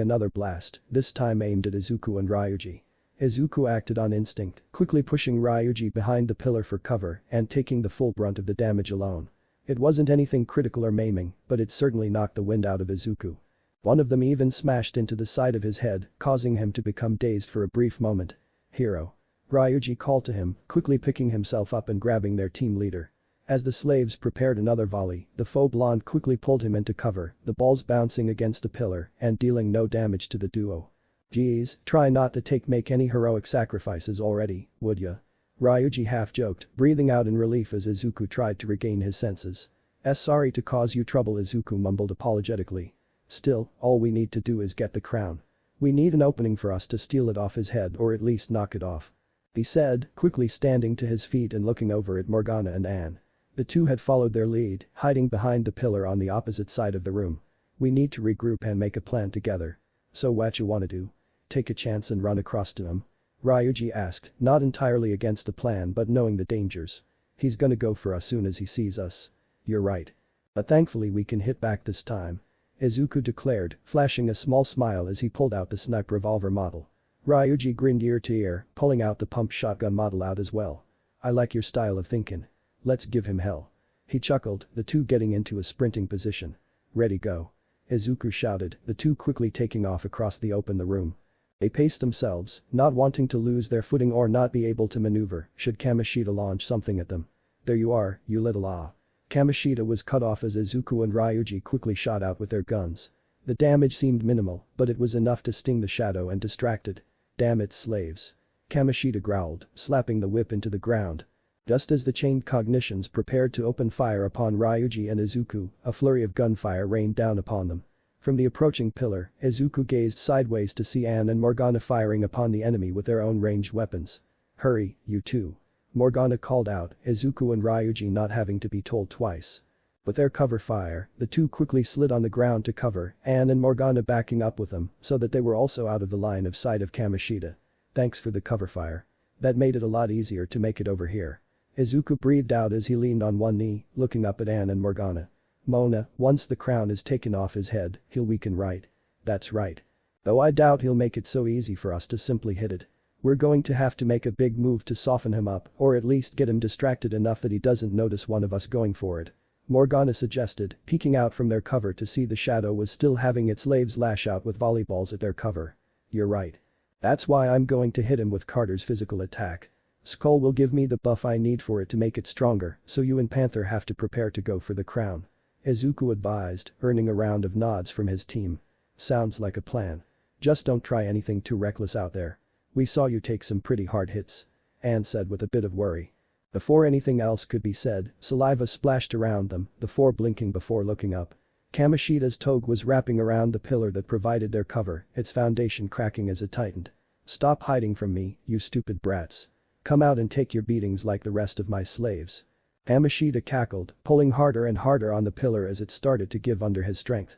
another blast, this time aimed at Izuku and Ryuji. Izuku acted on instinct, quickly pushing Ryuji behind the pillar for cover and taking the full brunt of the damage alone. It wasn't anything critical or maiming, but it certainly knocked the wind out of Izuku. One of them even smashed into the side of his head, causing him to become dazed for a brief moment. "Hero." Ryuji called to him, quickly picking himself up and grabbing their team leader. As the slaves prepared another volley, the faux blonde quickly pulled him into cover, the balls bouncing against a pillar and dealing no damage to the duo. "Geez, try not to make any heroic sacrifices already, would ya?" Ryuji half-joked, breathing out in relief as Izuku tried to regain his senses. Sorry to cause you trouble," Izuku mumbled apologetically. "Still, all we need to do is get the crown. We need an opening for us to steal it off his head or at least knock it off," he said, quickly standing to his feet and looking over at Morgana and Anne. The two had followed their lead, hiding behind the pillar on the opposite side of the room. "We need to regroup and make a plan together. So what you wanna do? Take a chance and run across to him?" Ryuji asked, not entirely against the plan but knowing the dangers. "He's gonna go for us soon as he sees us." "You're right. But thankfully we can hit back this time," Izuku declared, flashing a small smile as he pulled out the sniper revolver model. Ryuji grinned ear to ear, pulling out the pump shotgun model out as well. "I like your style of thinking. Let's give him hell." He chuckled, the two getting into a sprinting position. "Ready go." Izuku shouted, the two quickly taking off across the room. They paced themselves, not wanting to lose their footing or not be able to maneuver should Kamoshida launch something at them. There you are, you little ah. Kamoshida was cut off as Izuku and Ryuji quickly shot out with their guns. The damage seemed minimal, but it was enough to sting the shadow and distract it. Damn it, slaves. Kamoshida growled, slapping the whip into the ground. Just as the chained cognitions prepared to open fire upon Ryuji and Izuku, a flurry of gunfire rained down upon them. From the approaching pillar, Izuku gazed sideways to see Anne and Morgana firing upon the enemy with their own ranged weapons. Hurry, you two. Morgana called out, Izuku and Ryuji not having to be told twice. With their cover fire, the two quickly slid on the ground to cover, Anne and Morgana backing up with them so that they were also out of the line of sight of Kamoshida. Thanks for the cover fire. That made it a lot easier to make it over here. Izuku breathed out as he leaned on one knee, looking up at Anne and Morgana. Mona, once the crown is taken off his head, he'll weaken, right? That's right. Though I doubt he'll make it so easy for us to simply hit it. We're going to have to make a big move to soften him up or at least get him distracted enough that he doesn't notice one of us going for it. Morgana suggested, peeking out from their cover to see the shadow was still having its slaves lash out with volleyballs at their cover. You're right. That's why I'm going to hit him with Carter's physical attack. Skull will give me the buff I need for it to make it stronger, so you and Panther have to prepare to go for the crown. Izuku advised, earning a round of nods from his team. Sounds like a plan. Just don't try anything too reckless out there. We saw you take some pretty hard hits. Anne said with a bit of worry. Before anything else could be said, saliva splashed around them, the four blinking before looking up. Kamoshida's togue was wrapping around the pillar that provided their cover, its foundation cracking as it tightened. Stop hiding from me, you stupid brats. Come out and take your beatings like the rest of my slaves. Kamoshida cackled, pulling harder and harder on the pillar as it started to give under his strength.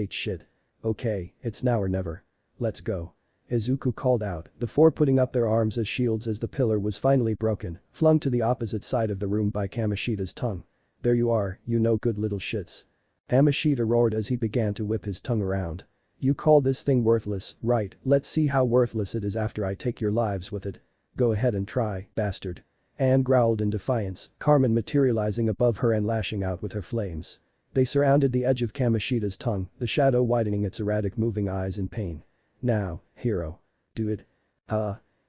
Shit. Okay, it's now or never. Let's go. Izuku called out, the four putting up their arms as shields as the pillar was finally broken, flung to the opposite side of the room by Kamoshida's tongue. There you are, you no good little shits. Kamoshida roared as he began to whip his tongue around. You call this thing worthless, right? Let's see how worthless it is after I take your lives with it. Go ahead and try, bastard. Anne growled in defiance, Carmen materializing above her and lashing out with her flames. They surrounded the edge of Kamoshida's tongue, the shadow widening its erratic moving eyes in pain. Now, hero. Do it.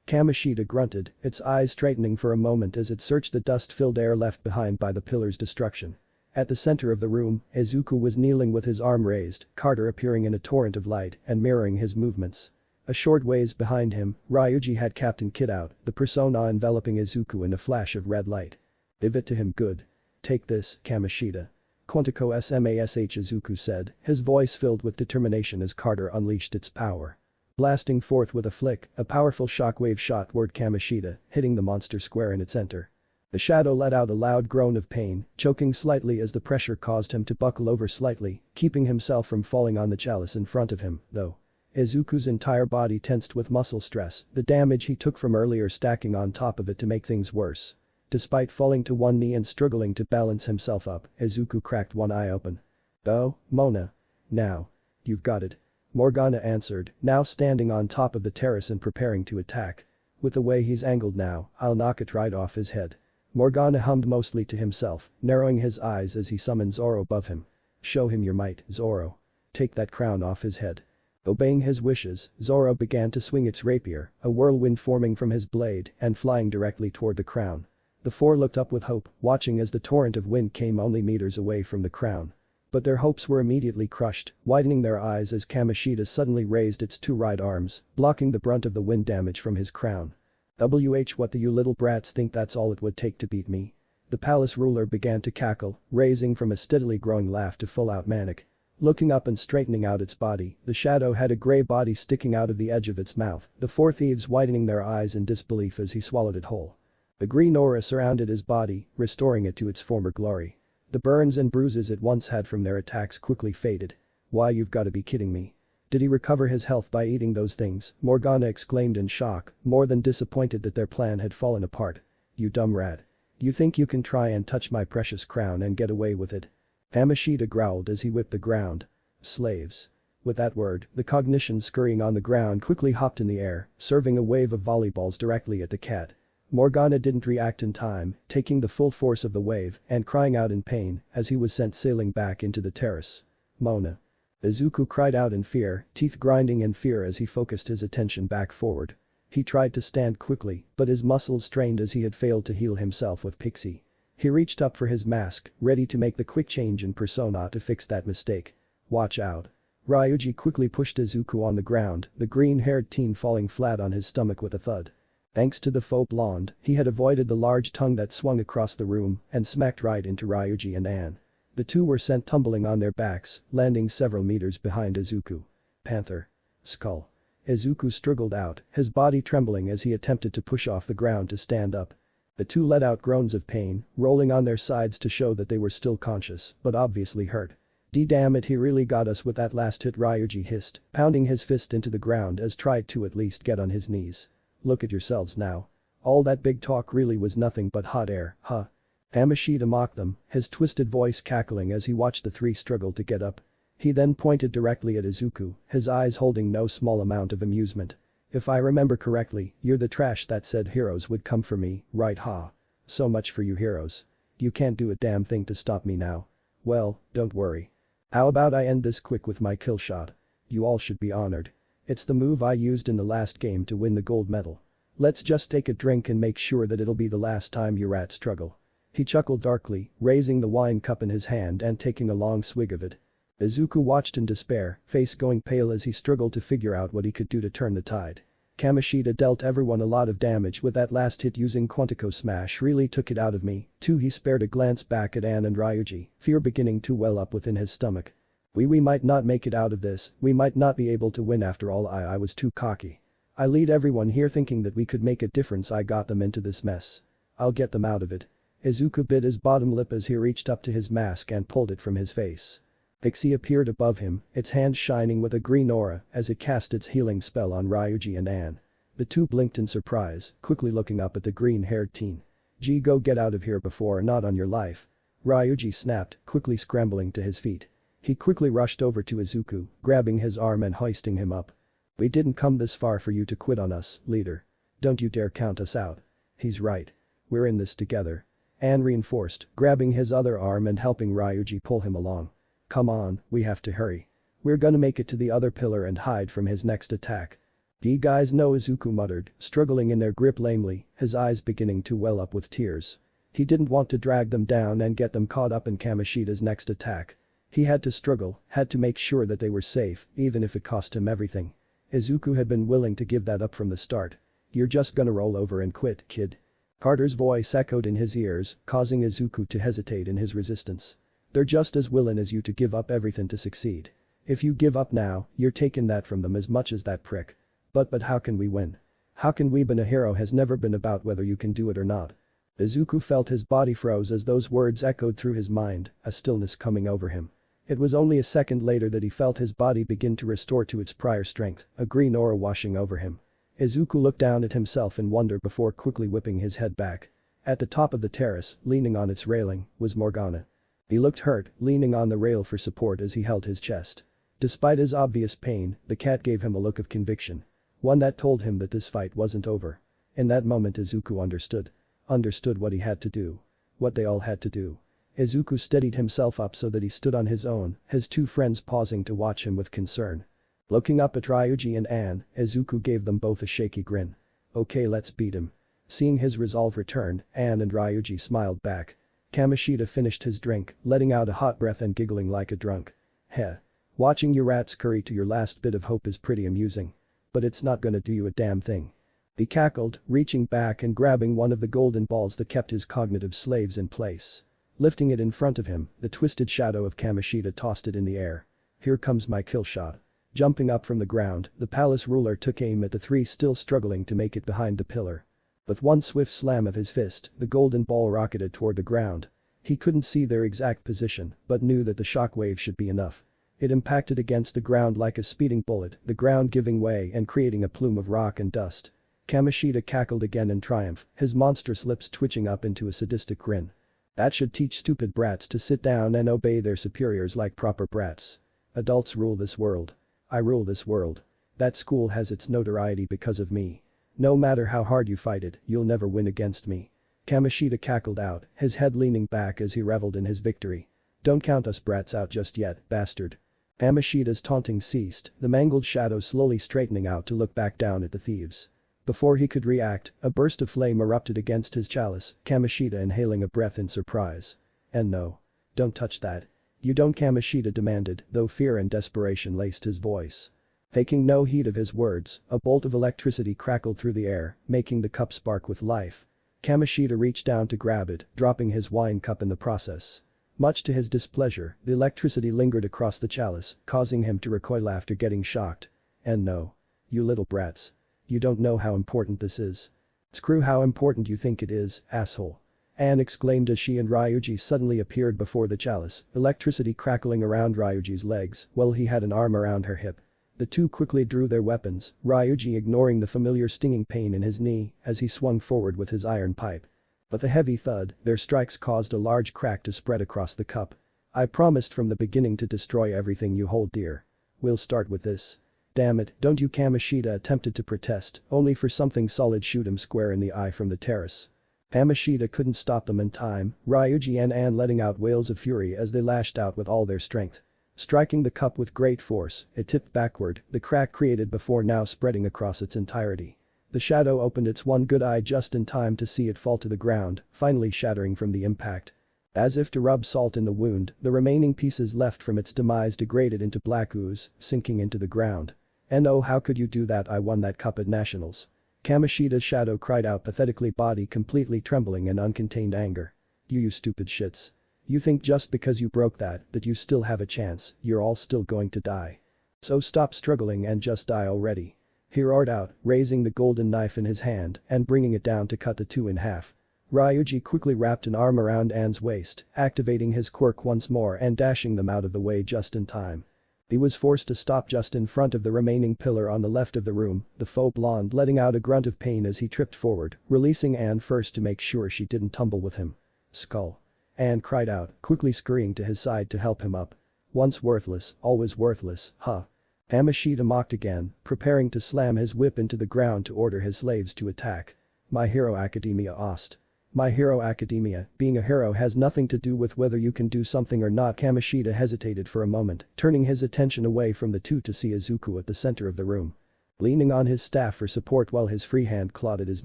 Kamoshida grunted, its eyes straightening for a moment as it searched the dust-filled air left behind by the pillar's destruction. At the center of the room, Izuku was kneeling with his arm raised, Carter appearing in a torrent of light and mirroring his movements. A short ways behind him, Ryuji had Captain Kid out, the persona enveloping Izuku in a flash of red light. Give it to him, good. Take this, Kamoshida. Quantico smash, Izuku said, his voice filled with determination as Carter unleashed its power. Blasting forth with a flick, a powerful shockwave shot toward Kamoshida, hitting the monster square in its center. The shadow let out a loud groan of pain, choking slightly as the pressure caused him to buckle over slightly, keeping himself from falling on the chalice in front of him, though. Izuku's entire body tensed with muscle stress, the damage he took from earlier stacking on top of it to make things worse. Despite falling to one knee and struggling to balance himself up, Izuku cracked one eye open. Oh, Mona. Now. You've got it. Morgana answered, now standing on top of the terrace and preparing to attack. With the way he's angled now, I'll knock it right off his head. Morgana hummed mostly to himself, narrowing his eyes as he summoned Zoro above him. Show him your might, Zoro. Take that crown off his head. Obeying his wishes, Zoro began to swing its rapier, a whirlwind forming from his blade and flying directly toward the crown. The four looked up with hope, watching as the torrent of wind came only meters away from the crown. But their hopes were immediately crushed, widening their eyes as Kamoshida suddenly raised its two right arms, blocking the brunt of the wind damage from his crown. What the you little brats think that's all it would take to beat me? The palace ruler began to cackle, raising from a steadily growing laugh to full-out manic. Looking up and straightening out its body, the shadow had a gray body sticking out of the edge of its mouth, the four thieves widening their eyes in disbelief as he swallowed it whole. A green aura surrounded his body, restoring it to its former glory. The burns and bruises it once had from their attacks quickly faded. Why, you've got to be kidding me. Did he recover his health by eating those things? Morgana exclaimed in shock, more than disappointed that their plan had fallen apart. You dumb rat. You think you can try and touch my precious crown and get away with it? Kamoshida growled as he whipped the ground. Slaves. With that word, the cognitions scurrying on the ground quickly hopped in the air, serving a wave of volleyballs directly at the cat. Morgana didn't react in time, taking the full force of the wave and crying out in pain as he was sent sailing back into the terrace. Mona. Izuku cried out in fear, teeth grinding in fear as he focused his attention back forward. He tried to stand quickly, but his muscles strained as he had failed to heal himself with Pixie. He reached up for his mask, ready to make the quick change in persona to fix that mistake. Watch out. Ryuji quickly pushed Izuku on the ground, the green-haired teen falling flat on his stomach with a thud. Thanks to the faux blonde, he had avoided the large tongue that swung across the room and smacked right into Ryuji and Anne. The two were sent tumbling on their backs, landing several meters behind Izuku. Panther. Skull. Izuku struggled out, his body trembling as he attempted to push off the ground to stand up. The two let out groans of pain, rolling on their sides to show that they were still conscious, but obviously hurt. Damn it, he really got us with that last hit, Ryuji hissed, pounding his fist into the ground as tried to at least get on his knees. Look at yourselves now. All that big talk really was nothing but hot air, huh? Kamishita mocked them, his twisted voice cackling as he watched the three struggle to get up. He then pointed directly at Izuku, his eyes holding no small amount of amusement. If I remember correctly, you're the trash that said heroes would come for me, right ha? So much for you heroes. You can't do a damn thing to stop me now. Well, don't worry. How about I end this quick with my kill shot? You all should be honored. It's the move I used in the last game to win the gold medal. Let's just take a drink and make sure that it'll be the last time you rats struggle. He chuckled darkly, raising the wine cup in his hand and taking a long swig of it. Izuku watched in despair, face going pale as he struggled to figure out what he could do to turn the tide. Kamishita dealt everyone a lot of damage with that last hit using Quantico Smash really took it out of me, too. He spared a glance back at Anne and Ryuji, fear beginning to well up within his stomach. We might not make it out of this, we might not be able to win after all. I was too cocky. I lead everyone here thinking that we could make a difference. I got them into this mess. I'll get them out of it. Izuku bit his bottom lip as he reached up to his mask and pulled it from his face. Pixie appeared above him, its hand shining with a green aura as it cast its healing spell on Ryuji and Anne. The two blinked in surprise, quickly looking up at the green-haired teen. Gee, go get out of here before not on your life. Ryuji snapped, quickly scrambling to his feet. He quickly rushed over to Izuku, grabbing his arm and hoisting him up. We didn't come this far for you to quit on us, leader. Don't you dare count us out. He's right. We're in this together. Anne reinforced, grabbing his other arm and helping Ryuji pull him along. Come on, we have to hurry. We're gonna make it to the other pillar and hide from his next attack. You guys know, Izuku muttered, struggling in their grip lamely, his eyes beginning to well up with tears. He didn't want to drag them down and get them caught up in Kamishita's next attack. He had to struggle, had to make sure that they were safe, even if it cost him everything. Izuku had been willing to give that up from the start. You're just gonna roll over and quit, kid. Carter's voice echoed in his ears, causing Izuku to hesitate in his resistance. They're just as willing as you to give up everything to succeed. If you give up now, you're taking that from them as much as that prick. But how can we win? How can we being a hero has never been about whether you can do it or not. Izuku felt his body froze as those words echoed through his mind, a stillness coming over him. It was only a second later that he felt his body begin to restore to its prior strength, a green aura washing over him. Izuku looked down at himself in wonder before quickly whipping his head back. At the top of the terrace, leaning on its railing, was Morgana. He looked hurt, leaning on the rail for support as he held his chest. Despite his obvious pain, the cat gave him a look of conviction. One that told him that this fight wasn't over. In that moment Izuku understood. Understood what he had to do. What they all had to do. Izuku steadied himself up so that he stood on his own, his two friends pausing to watch him with concern. Looking up at Ryuji and Anne, Izuku gave them both a shaky grin. Okay, let's beat him. Seeing his resolve return, Anne and Ryuji smiled back. Kamishita finished his drink, letting out a hot breath and giggling like a drunk. Heh. Watching you rats curry to your last bit of hope is pretty amusing. But it's not gonna do you a damn thing. He cackled, reaching back and grabbing one of the golden balls that kept his cognitive slaves in place. Lifting it in front of him, the twisted shadow of Kamishita tossed it in the air. Here comes my kill shot. Jumping up from the ground, the palace ruler took aim at the three still struggling to make it behind the pillar. With one swift slam of his fist, the golden ball rocketed toward the ground. He couldn't see their exact position, but knew that the shockwave should be enough. It impacted against the ground like a speeding bullet, the ground giving way and creating a plume of rock and dust. Kamishita cackled again in triumph, his monstrous lips twitching up into a sadistic grin. That should teach stupid brats to sit down and obey their superiors like proper brats. Adults rule this world. I rule this world. That school has its notoriety because of me. No matter how hard you fight it, you'll never win against me. Kamishita cackled out, his head leaning back as he reveled in his victory. Don't count us brats out just yet, bastard. Kamoshida's taunting ceased, the mangled shadow slowly straightening out to look back down at the thieves. Before he could react, a burst of flame erupted against his chalice, Kamoshida inhaling a breath in surprise. And no. Don't touch that. You don't, Kamoshida demanded, though fear and desperation laced his voice. Taking no heed of his words, a bolt of electricity crackled through the air, making the cup spark with life. Kamoshida reached down to grab it, dropping his wine cup in the process. Much to his displeasure, the electricity lingered across the chalice, causing him to recoil after getting shocked. And no. You little brats. You don't know how important this is. Screw how important you think it is, asshole. Anne exclaimed as she and Ryuji suddenly appeared before the chalice, electricity crackling around Ryuji's legs while he had an arm around her hip. The two quickly drew their weapons, Ryuji ignoring the familiar stinging pain in his knee as he swung forward with his iron pipe. With a heavy thud, their strikes caused a large crack to spread across the cup. I promised from the beginning to destroy everything you hold dear. We'll start with this. Damn it, don't you, Kamoshida attempted to protest, only for something solid shoot him square in the eye from the terrace. Kamoshida couldn't stop them in time, Ryuji and Anne letting out wails of fury as they lashed out with all their strength. Striking the cup with great force, it tipped backward, the crack created before now spreading across its entirety. The shadow opened its one good eye just in time to see it fall to the ground, finally shattering from the impact. As if to rub salt in the wound, the remaining pieces left from its demise degraded into black ooze, sinking into the ground. And oh, how could you do that? I won that cup at Nationals. Kamoshida's shadow cried out pathetically, body completely trembling in uncontained anger. You stupid shits. You think just because you broke that you still have a chance, you're all still going to die. So stop struggling and just die already. He roared out, raising the golden knife in his hand and bringing it down to cut the two in half. Ryuji quickly wrapped an arm around Anne's waist, activating his quirk once more and dashing them out of the way just in time. He was forced to stop just in front of the remaining pillar on the left of the room, the faux blonde letting out a grunt of pain as he tripped forward, releasing Anne first to make sure she didn't tumble with him. Skull. Anne cried out, quickly scurrying to his side to help him up. Once worthless, always worthless, huh? Kamoshida mocked again, preparing to slam his whip into the ground to order his slaves to attack. My Hero Academia asked. My Hero Academia, being a hero has nothing to do with whether you can do something or not. Kamoshida hesitated for a moment, turning his attention away from the two to see Izuku at the center of the room. Leaning on his staff for support while his free hand clawed at his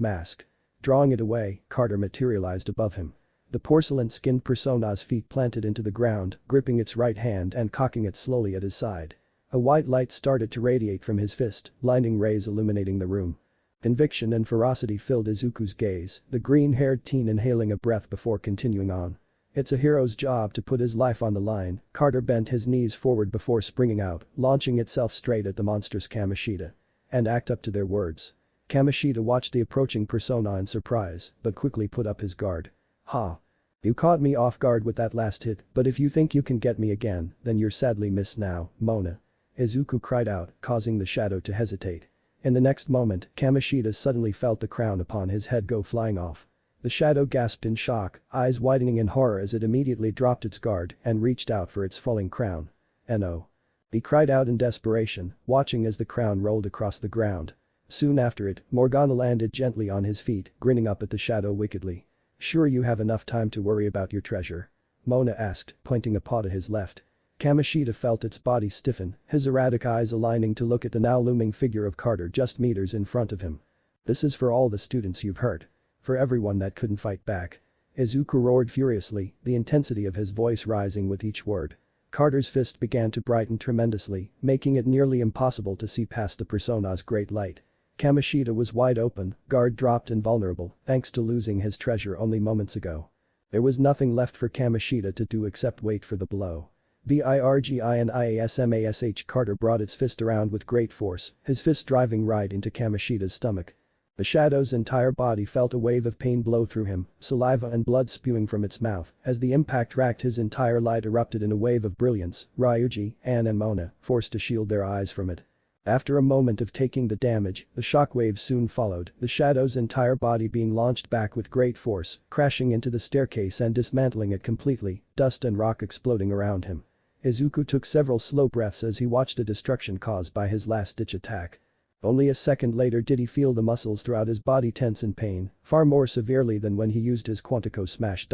mask. Drawing it away, Carter materialized above him. The porcelain-skinned persona's feet planted into the ground, gripping its right hand and cocking it slowly at his side. A white light started to radiate from his fist, blinding rays illuminating the room. Conviction and ferocity filled Izuku's gaze, the green-haired teen inhaling a breath before continuing on. It's a hero's job to put his life on the line. Carter bent his knees forward before springing out, launching itself straight at the monstrous Kamoshida. And act up to their words. Kamoshida watched the approaching persona in surprise, but quickly put up his guard. Ha. You caught me off guard with that last hit, but if you think you can get me again, then you're sadly missed now, Mona. Izuku cried out, causing the shadow to hesitate. In the next moment, Kamoshida suddenly felt the crown upon his head go flying off. The shadow gasped in shock, eyes widening in horror as it immediately dropped its guard and reached out for its falling crown. No. He cried out in desperation, watching as the crown rolled across the ground. Soon after it, Morgana landed gently on his feet, grinning up at the shadow wickedly. Sure you have enough time to worry about your treasure? Mona asked, pointing a paw to his left. Kamoshida felt its body stiffen, his erratic eyes aligning to look at the now looming figure of Carter just meters in front of him. This is for all the students you've hurt. For everyone that couldn't fight back. Izuku roared furiously, the intensity of his voice rising with each word. Carter's fist began to brighten tremendously, making it nearly impossible to see past the persona's great light. Kamoshida was wide open, guard dropped and vulnerable, thanks to losing his treasure only moments ago. There was nothing left for Kamoshida to do except wait for the blow. Virginiasmash. Carter brought its fist around with great force, his fist driving right into Kamoshida's stomach. The shadow's entire body felt a wave of pain blow through him, saliva and blood spewing from its mouth as the impact racked his entire light erupted in a wave of brilliance. Ryuji, Anne and Mona, forced to shield their eyes from it. After a moment of taking the damage, the shockwave soon followed, the shadow's entire body being launched back with great force, crashing into the staircase and dismantling it completely, dust and rock exploding around him. Izuku took several slow breaths as he watched the destruction caused by his last-ditch attack. Only a second later did he feel the muscles throughout his body tense in pain, far more severely than when he used his Quantico Smash.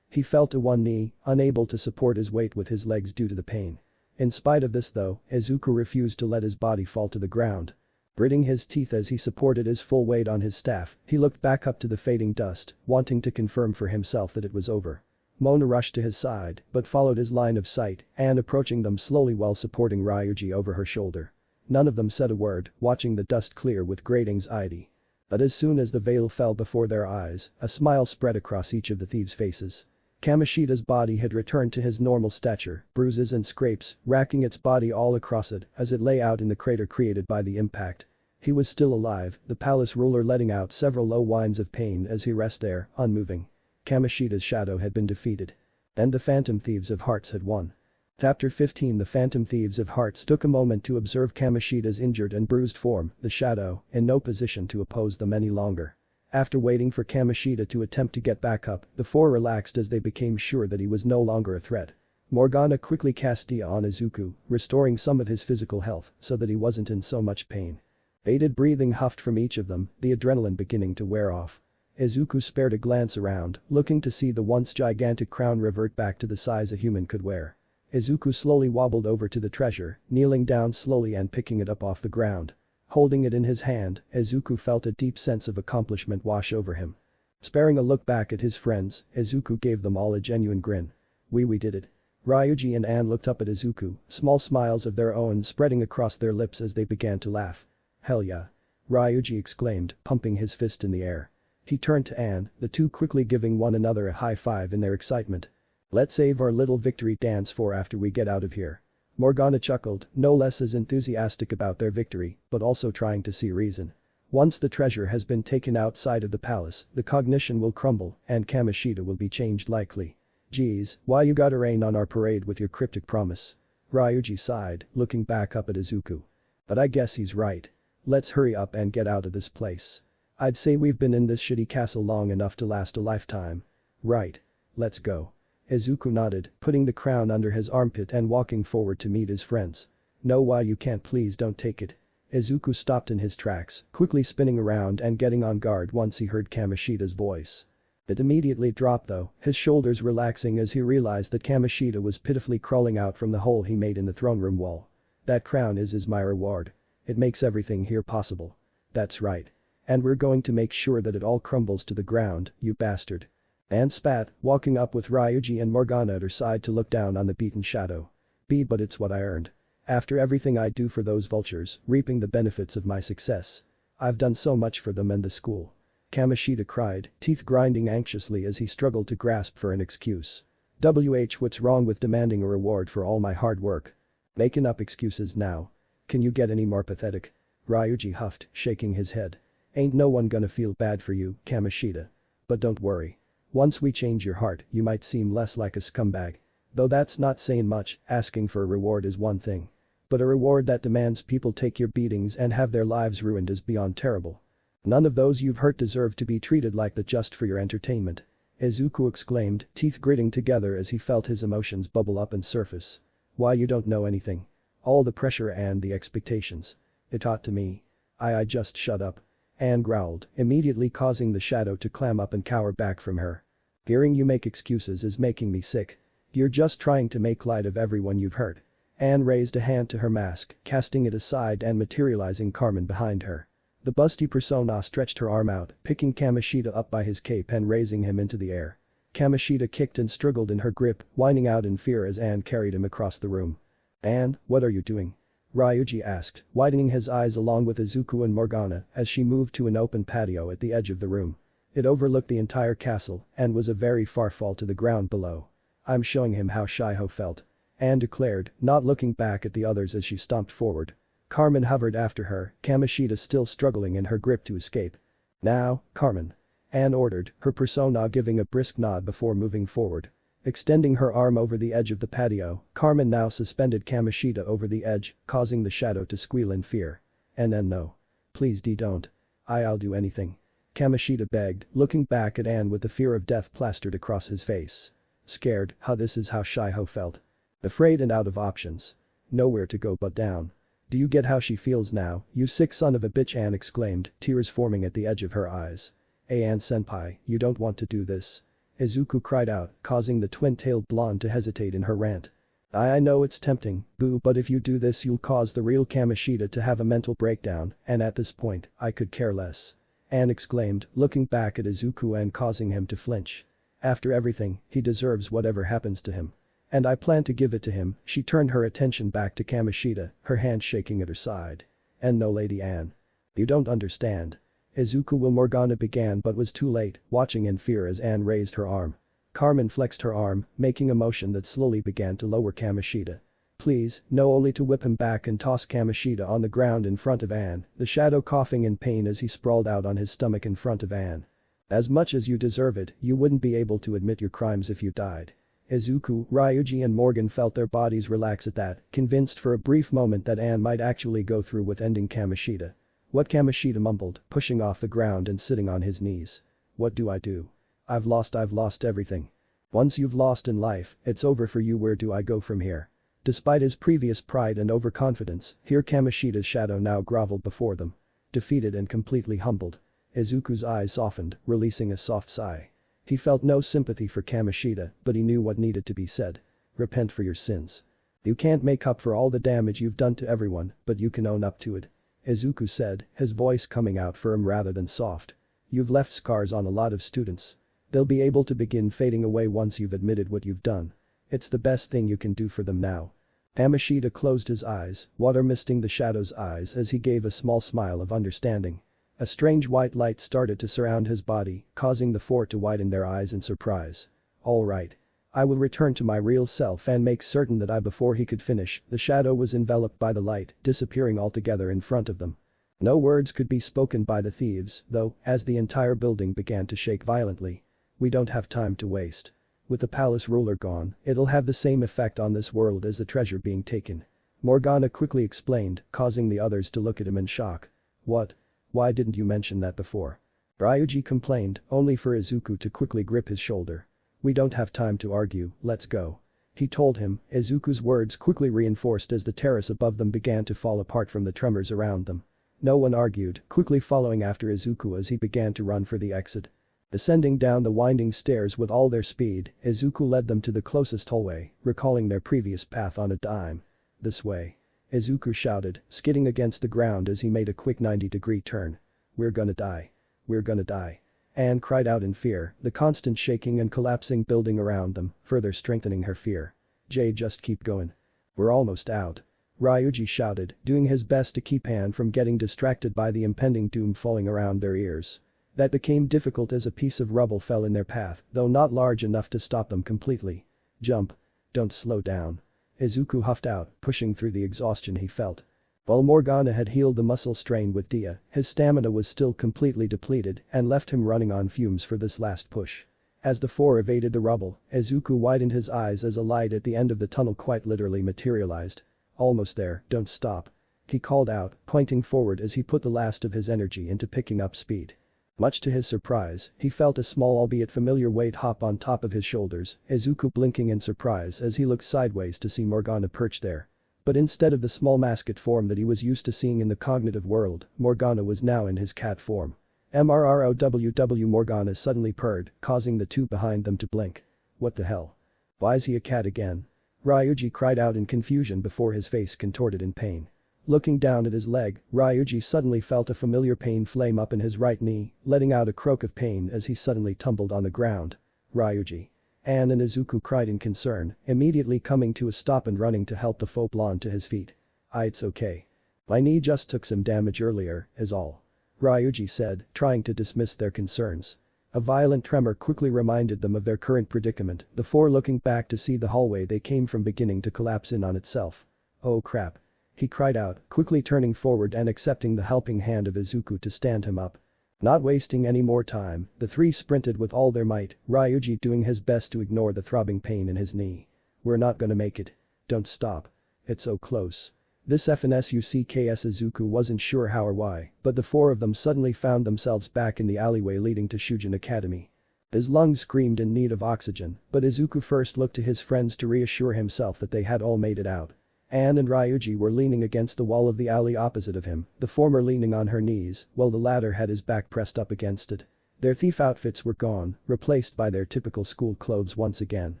He fell to one knee, unable to support his weight with his legs due to the pain. In spite of this though, Izuku refused to let his body fall to the ground. Gritting his teeth as he supported his full weight on his staff, he looked back up to the fading dust, wanting to confirm for himself that it was over. Mona rushed to his side, but followed his line of sight, and approaching them slowly while supporting Ryuji over her shoulder. None of them said a word, watching the dust clear with great anxiety. But as soon as the veil fell before their eyes, a smile spread across each of the thieves' faces. Kamoshida's body had returned to his normal stature, bruises and scrapes, racking its body all across it as it lay out in the crater created by the impact. He was still alive, the palace ruler letting out several low whines of pain as he rested there, unmoving. Kamoshida's shadow had been defeated. And the Phantom Thieves of Hearts had won. Chapter 15. The Phantom Thieves of Hearts took a moment to observe Kamoshida's injured and bruised form, the shadow, in no position to oppose them any longer. After waiting for Kamoshida to attempt to get back up, the four relaxed as they became sure that he was no longer a threat. Morgana quickly cast Dia on Izuku, restoring some of his physical health so that he wasn't in so much pain. Bated breathing huffed from each of them, the adrenaline beginning to wear off. Izuku spared a glance around, looking to see the once gigantic crown revert back to the size a human could wear. Izuku slowly wobbled over to the treasure, kneeling down slowly and picking it up off the ground. Holding it in his hand, Izuku felt a deep sense of accomplishment wash over him. Sparing a look back at his friends, Izuku gave them all a genuine grin. We did it. Ryuji and Anne looked up at Izuku, small smiles of their own spreading across their lips as they began to laugh. Hell yeah. Ryuji exclaimed, pumping his fist in the air. He turned to Anne, the two quickly giving one another a high five in their excitement. Let's save our little victory dance for after we get out of here. Morgana chuckled, no less as enthusiastic about their victory, but also trying to see reason. Once the treasure has been taken outside of the palace, the cognition will crumble and Kamoshida will be changed likely. Geez, why you gotta rain on our parade with your cryptic promise? Ryuji sighed, looking back up at Izuku. But I guess he's right. Let's hurry up and get out of this place. I'd say we've been in this shitty castle long enough to last a lifetime. Right. Let's go. Izuku nodded, putting the crown under his armpit and walking forward to meet his friends. No, why you can't, please don't take it. Izuku stopped in his tracks, quickly spinning around and getting on guard once he heard Kamoshida's voice. It immediately dropped though, his shoulders relaxing as he realized that Kamoshida was pitifully crawling out from the hole he made in the throne room wall. That crown is my reward. It makes everything here possible. That's right. And we're going to make sure that it all crumbles to the ground, you bastard. Anne spat, walking up with Ryuji and Morgana at her side to look down on the beaten shadow. But it's what I earned. After everything I do for those vultures, reaping the benefits of my success. I've done so much for them and the school. Kamoshida cried, teeth grinding anxiously as he struggled to grasp for an excuse. What's wrong with demanding a reward for all my hard work? Making up excuses now. Can you get any more pathetic? Ryuji huffed, shaking his head. Ain't no one gonna feel bad for you, Kamoshida. But don't worry. Once we change your heart, you might seem less like a scumbag. Though that's not saying much, asking for a reward is one thing. But a reward that demands people take your beatings and have their lives ruined is beyond terrible. None of those you've hurt deserve to be treated like that just for your entertainment. Izuku exclaimed, teeth gritting together as he felt his emotions bubble up and surface. Why, you don't know anything. All the pressure and the expectations. It ought to me. I just shut up. Anne growled, immediately causing the shadow to clam up and cower back from her. Hearing you make excuses is making me sick. You're just trying to make light of everyone you've hurt. Anne raised a hand to her mask, casting it aside and materializing Carmen behind her. The busty persona stretched her arm out, picking Kamoshida up by his cape and raising him into the air. Kamoshida kicked and struggled in her grip, whining out in fear as Anne carried him across the room. Anne, what are you doing? Ryuji asked, widening his eyes along with Izuku and Morgana as she moved to an open patio at the edge of the room. It overlooked the entire castle and was a very far fall to the ground below. I'm showing him how Shiho felt. Anne declared, not looking back at the others as she stomped forward. Carmen hovered after her, Kamoshida still struggling in her grip to escape. Now, Carmen. Anne ordered, her persona giving a brisk nod before moving forward. Extending her arm over the edge of the patio, Carmen now suspended Kamoshida over the edge, causing the shadow to squeal in fear. And no. Please don't. I'll do anything. Kamoshida begged, looking back at Anne with the fear of death plastered across his face. Scared, this is how Shiho felt. Afraid and out of options. Nowhere to go but down. Do you get how she feels now, you sick son of a bitch? Anne exclaimed, tears forming at the edge of her eyes. Anne-senpai, you don't want to do this. Izuku cried out, causing the twin-tailed blonde to hesitate in her rant. I know it's tempting, boo, but if you do this you'll cause the real Kamoshida to have a mental breakdown, and at this point, I could care less. Anne exclaimed, looking back at Izuku and causing him to flinch. After everything, he deserves whatever happens to him. And I plan to give it to him. She turned her attention back to Kamoshida, her hand shaking at her side. And no, Lady Anne. You don't understand. Izuku will Morgana began but was too late, watching in fear as Anne raised her arm. Carmen flexed her arm, making a motion that slowly began to lower Kamoshida. Please, no, only to whip him back and toss Kamoshida on the ground in front of Anne, the shadow coughing in pain as he sprawled out on his stomach in front of Anne. As much as you deserve it, you wouldn't be able to admit your crimes if you died. Izuku, Ryuji and Morgan felt their bodies relax at that, convinced for a brief moment that Anne might actually go through with ending Kamoshida. What? Kamoshida mumbled, pushing off the ground and sitting on his knees. What do I do? I've lost everything. Once you've lost in life, it's over for you. Where do I go from here? Despite his previous pride and overconfidence, here Kamoshida's shadow now groveled before them. Defeated and completely humbled. Izuku's eyes softened, releasing a soft sigh. He felt no sympathy for Kamoshida, but he knew what needed to be said. Repent for your sins. You can't make up for all the damage you've done to everyone, but you can own up to it. Izuku said, his voice coming out firm rather than soft. You've left scars on a lot of students. They'll be able to begin fading away once you've admitted what you've done. It's the best thing you can do for them now. Kamoshida closed his eyes, water misting the shadow's eyes as he gave a small smile of understanding. A strange white light started to surround his body, causing the four to widen their eyes in surprise. All right. I will return to my real self and make certain that before he could finish, the shadow was enveloped by the light, disappearing altogether in front of them. No words could be spoken by the thieves, though, as the entire building began to shake violently. We don't have time to waste. With the palace ruler gone, it'll have the same effect on this world as the treasure being taken. Morgana quickly explained, causing the others to look at him in shock. What? Why didn't you mention that before? Ryuji complained, only for Izuku to quickly grip his shoulder. We don't have time to argue, let's go. He told him, Izuku's words quickly reinforced as the terrace above them began to fall apart from the tremors around them. No one argued, quickly following after Izuku as he began to run for the exit. Descending down the winding stairs with all their speed, Izuku led them to the closest hallway, recalling their previous path on a dime. This way. Izuku shouted, skidding against the ground as he made a quick 90-degree turn. We're gonna die. We're gonna die. Anne cried out in fear, the constant shaking and collapsing building around them, further strengthening her fear. Jay, just keep going. We're almost out. Ryuji shouted, doing his best to keep Anne from getting distracted by the impending doom falling around their ears. That became difficult as a piece of rubble fell in their path, though not large enough to stop them completely. Jump. Don't slow down. Izuku huffed out, pushing through the exhaustion he felt. While Morgana had healed the muscle strain with Dia, his stamina was still completely depleted and left him running on fumes for this last push. As the four evaded the rubble, Izuku widened his eyes as a light at the end of the tunnel quite literally materialized. Almost there, don't stop. He called out, pointing forward as he put the last of his energy into picking up speed. Much to his surprise, he felt a small albeit familiar weight hop on top of his shoulders, Izuku blinking in surprise as he looked sideways to see Morgana perched there. But instead of the small mascot form that he was used to seeing in the cognitive world, Morgana was now in his cat form. MRROWW. Morgana suddenly purred, causing the two behind them to blink. What the hell? Why's he a cat again? Ryuji cried out in confusion before his face contorted in pain. Looking down at his leg, Ryuji suddenly felt a familiar pain flame up in his right knee, letting out a croak of pain as he suddenly tumbled on the ground. Ryuji. Anne and Izuku cried in concern, immediately coming to a stop and running to help the faux blonde to his feet. It's okay. My knee just took some damage earlier, is all. Ryuji said, trying to dismiss their concerns. A violent tremor quickly reminded them of their current predicament, the four looking back to see the hallway they came from beginning to collapse in on itself. Oh crap. He cried out, quickly turning forward and accepting the helping hand of Izuku to stand him up. Not wasting any more time, the three sprinted with all their might, Ryuji doing his best to ignore the throbbing pain in his knee. We're not gonna make it. Don't stop. It's so close. This FNSUCKS. Izuku wasn't sure how or why, but the four of them suddenly found themselves back in the alleyway leading to Shujin Academy. His lungs screamed in need of oxygen, but Izuku first looked to his friends to reassure himself that they had all made it out. Anne and Ryuji were leaning against the wall of the alley opposite of him, the former leaning on her knees, while the latter had his back pressed up against it. Their thief outfits were gone, replaced by their typical school clothes once again.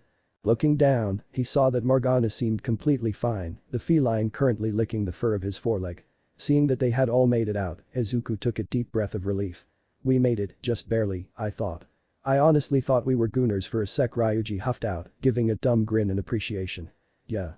Looking down, he saw that Morgana seemed completely fine, the feline currently licking the fur of his foreleg. Seeing that they had all made it out, Izuku took a deep breath of relief. We made it, just barely, I thought. I honestly thought we were gooners for a sec, Ryuji huffed out, giving a dumb grin in appreciation. Yeah.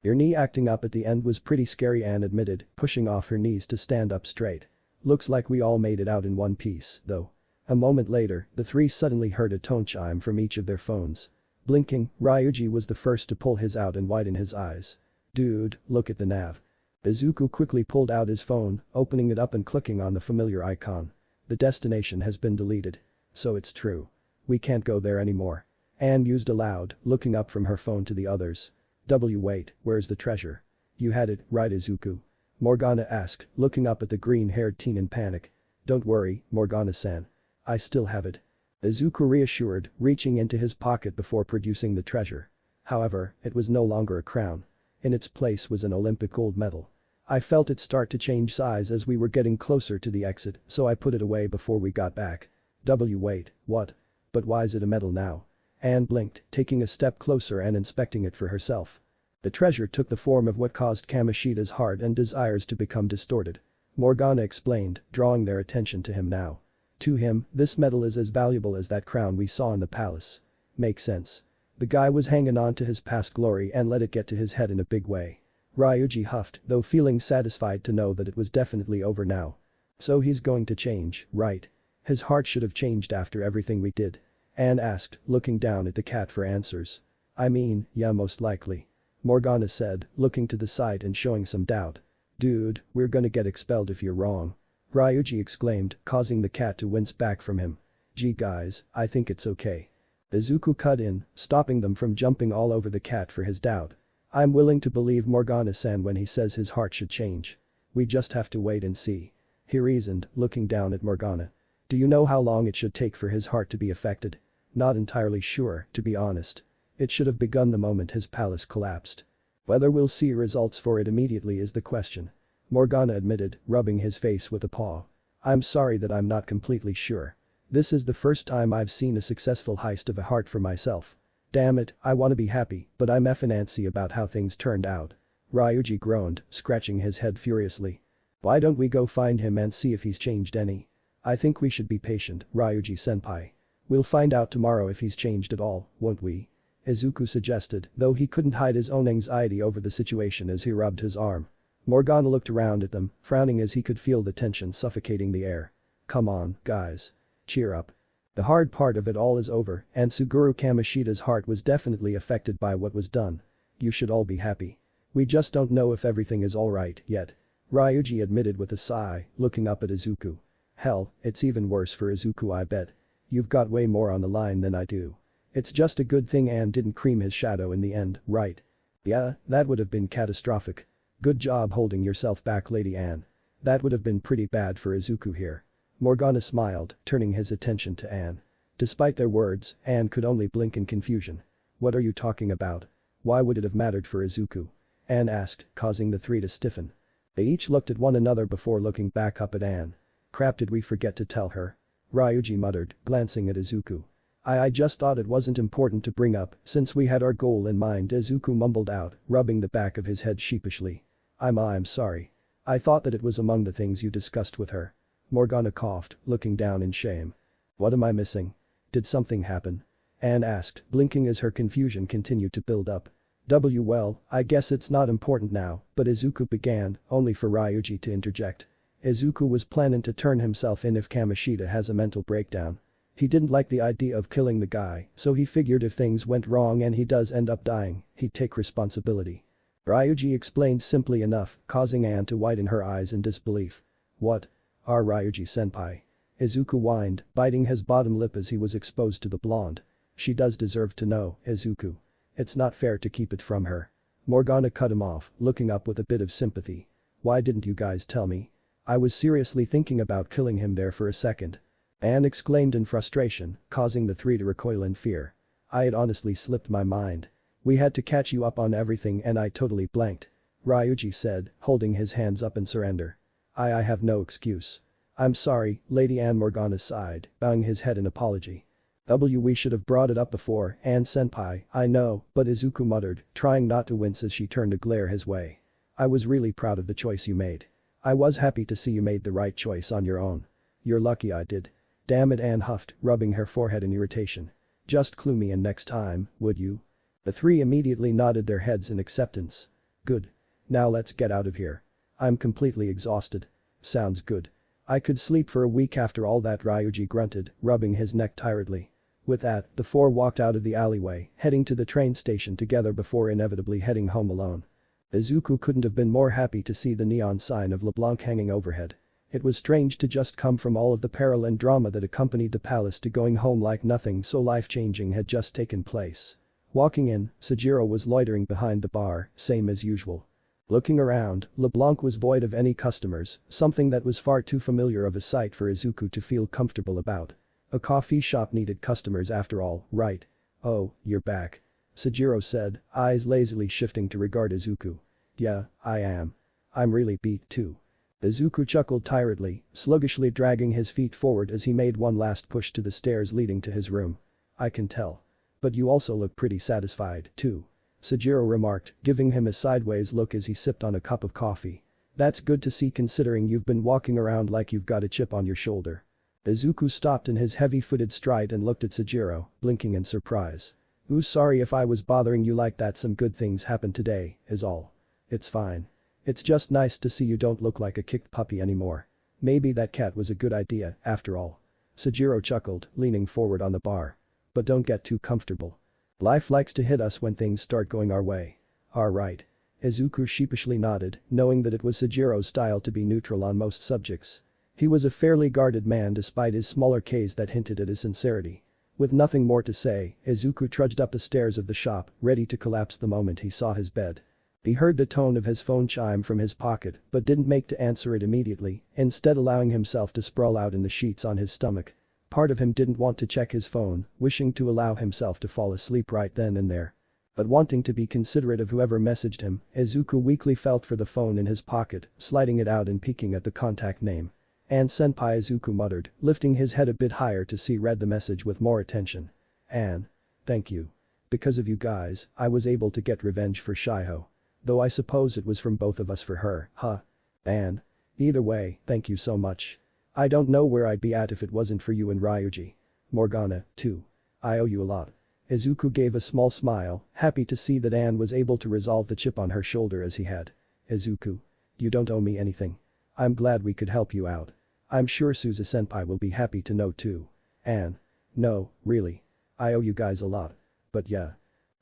Your knee acting up at the end was pretty scary, Anne admitted, pushing off her knees to stand up straight. Looks like we all made it out in one piece, though. A moment later, the three suddenly heard a tone chime from each of their phones. Blinking, Ryuji was the first to pull his out and widen his eyes. Dude, look at the nav. Izuku quickly pulled out his phone, opening it up and clicking on the familiar icon. The destination has been deleted. So it's true. We can't go there anymore. Anne mused aloud, looking up from her phone to the others. Wait, where's the treasure? You had it, right, Izuku? Morgana asked, looking up at the green-haired teen in panic. Don't worry, Morgana-san. I still have it. Izuku reassured, reaching into his pocket before producing the treasure. However, it was no longer a crown. In its place was an Olympic gold medal. I felt it start to change size as we were getting closer to the exit, so I put it away before we got back. Wait, what? But why is it a medal now? Anne blinked, taking a step closer and inspecting it for herself. The treasure took the form of what caused Kamoshida's heart and desires to become distorted. Morgana explained, drawing their attention to him now. To him, this medal is as valuable as that crown we saw in the palace. Makes sense. The guy was hanging on to his past glory and let it get to his head in a big way. Ryuji huffed, though feeling satisfied to know that it was definitely over now. So he's going to change, right? His heart should have changed after everything we did. Anne asked, looking down at the cat for answers. I mean, yeah, most likely. Morgana said, looking to the side and showing some doubt. Dude, we're gonna get expelled if you're wrong. Ryuji exclaimed, causing the cat to wince back from him. Gee guys, I think it's okay. Izuku cut in, stopping them from jumping all over the cat for his doubt. I'm willing to believe Morgana-san when he says his heart should change. We just have to wait and see. He reasoned, looking down at Morgana. Do you know how long it should take for his heart to be affected? Not entirely sure, to be honest. It should have begun the moment his palace collapsed. Whether we'll see results for it immediately is the question. Morgana admitted, rubbing his face with a paw. I'm sorry that I'm not completely sure. This is the first time I've seen a successful heist of a heart for myself. Damn it, I wanna be happy, but I'm effing antsy about how things turned out. Ryuji groaned, scratching his head furiously. Why don't we go find him and see if he's changed any? I think we should be patient, Ryuji-senpai. We'll find out tomorrow if he's changed at all, won't we? Izuku suggested, though he couldn't hide his own anxiety over the situation as he rubbed his arm. Morgana looked around at them, frowning as he could feel the tension suffocating the air. Come on, guys. Cheer up. The hard part of it all is over, and Suguru Kamoshida's heart was definitely affected by what was done. You should all be happy. We just don't know if everything is alright yet. Ryuji admitted with a sigh, looking up at Izuku. Hell, it's even worse for Izuku, I bet. You've got way more on the line than I do. It's just a good thing Anne didn't cream his shadow in the end, right? Yeah, that would have been catastrophic. Good job holding yourself back, Lady Anne. That would have been pretty bad for Izuku here. Morgana smiled, turning his attention to Anne. Despite their words, Anne could only blink in confusion. What are you talking about? Why would it have mattered for Izuku? Anne asked, causing the three to stiffen. They each looked at one another before looking back up at Anne. Crap, did we forget to tell her? Ryuji muttered, glancing at Izuku. I just thought it wasn't important to bring up since we had our goal in mind, Izuku mumbled out, rubbing the back of his head sheepishly. I'm sorry. I thought that it was among the things you discussed with her. Morgana coughed, looking down in shame. What am I missing? Did something happen? Anne asked, blinking as her confusion continued to build up. Well, I guess it's not important now, but Izuku began, only for Ryuji to interject. Izuku was planning to turn himself in if Kamoshida has a mental breakdown. He didn't like the idea of killing the guy, so he figured if things went wrong and he does end up dying, he'd take responsibility. Ryuji explained simply enough, causing Anne to widen her eyes in disbelief. What? Ryuji-senpai. Izuku whined, biting his bottom lip as he was exposed to the blonde. She does deserve to know, Izuku. It's not fair to keep it from her. Morgana cut him off, looking up with a bit of sympathy. Why didn't you guys tell me? I was seriously thinking about killing him there for a second. Anne exclaimed in frustration, causing the three to recoil in fear. I had honestly slipped my mind. We had to catch you up on everything and I totally blanked. Ryuji said, holding his hands up in surrender. I have no excuse. I'm sorry, Lady Anne. Morgana sighed, bowing his head in apology. We should have brought it up before, and senpai, I know, but Izuku muttered, trying not to wince as she turned to glare his way. I was really proud of the choice you made. I was happy to see you made the right choice on your own. You're lucky I did. Damn it, Anne huffed, rubbing her forehead in irritation. Just clue me in next time, would you? The three immediately nodded their heads in acceptance. Good. Now let's get out of here. I'm completely exhausted. Sounds good. I could sleep for a week after all that, Ryuji grunted, rubbing his neck tiredly. With that, the four walked out of the alleyway, heading to the train station together before inevitably heading home alone. Izuku couldn't have been more happy to see the neon sign of LeBlanc hanging overhead. It was strange to just come from all of the peril and drama that accompanied the palace to going home like nothing so life-changing had just taken place. Walking in, Sojiro was loitering behind the bar, same as usual. Looking around, LeBlanc was void of any customers, something that was far too familiar of a sight for Izuku to feel comfortable about. A coffee shop needed customers after all, right? Oh, you're back. Sojiro said, eyes lazily shifting to regard Izuku. Yeah, I am. I'm really beat too. Izuku chuckled tiredly, sluggishly dragging his feet forward as he made one last push to the stairs leading to his room. I can tell. But you also look pretty satisfied, too. Sojiro remarked, giving him a sideways look as he sipped on a cup of coffee. That's good to see considering you've been walking around like you've got a chip on your shoulder. Izuku stopped in his heavy-footed stride and looked at Sojiro, blinking in surprise. Ooh, sorry if I was bothering you like that. Some good things happened today, is all. It's fine. It's just nice to see you don't look like a kicked puppy anymore. Maybe that cat was a good idea, after all. Sojiro chuckled, leaning forward on the bar. But don't get too comfortable. Life likes to hit us when things start going our way. Alright. Izuku sheepishly nodded, knowing that it was Sojiro's style to be neutral on most subjects. He was a fairly guarded man despite his smaller Ks that hinted at his sincerity. With nothing more to say, Izuku trudged up the stairs of the shop, ready to collapse the moment he saw his bed. He heard the tone of his phone chime from his pocket but didn't make to answer it immediately, instead allowing himself to sprawl out in the sheets on his stomach. Part of him didn't want to check his phone, wishing to allow himself to fall asleep right then and there. But wanting to be considerate of whoever messaged him, Izuku weakly felt for the phone in his pocket, sliding it out and peeking at the contact name. "Ann senpai," Izuku muttered, lifting his head a bit higher to see read the message with more attention. "Ann. Thank you. Because of you guys, I was able to get revenge for Shiho. Though I suppose it was from both of us for her, huh? Ann. Either way, thank you so much. I don't know where I'd be at if it wasn't for you and Ryuji. Morgana, too. I owe you a lot." Izuku gave a small smile, happy to see that Ann was able to resolve the chip on her shoulder as he had. "Izuku. You don't owe me anything. I'm glad we could help you out. I'm sure Suzu-senpai will be happy to know too." Ann. "No, really. I owe you guys a lot. But yeah.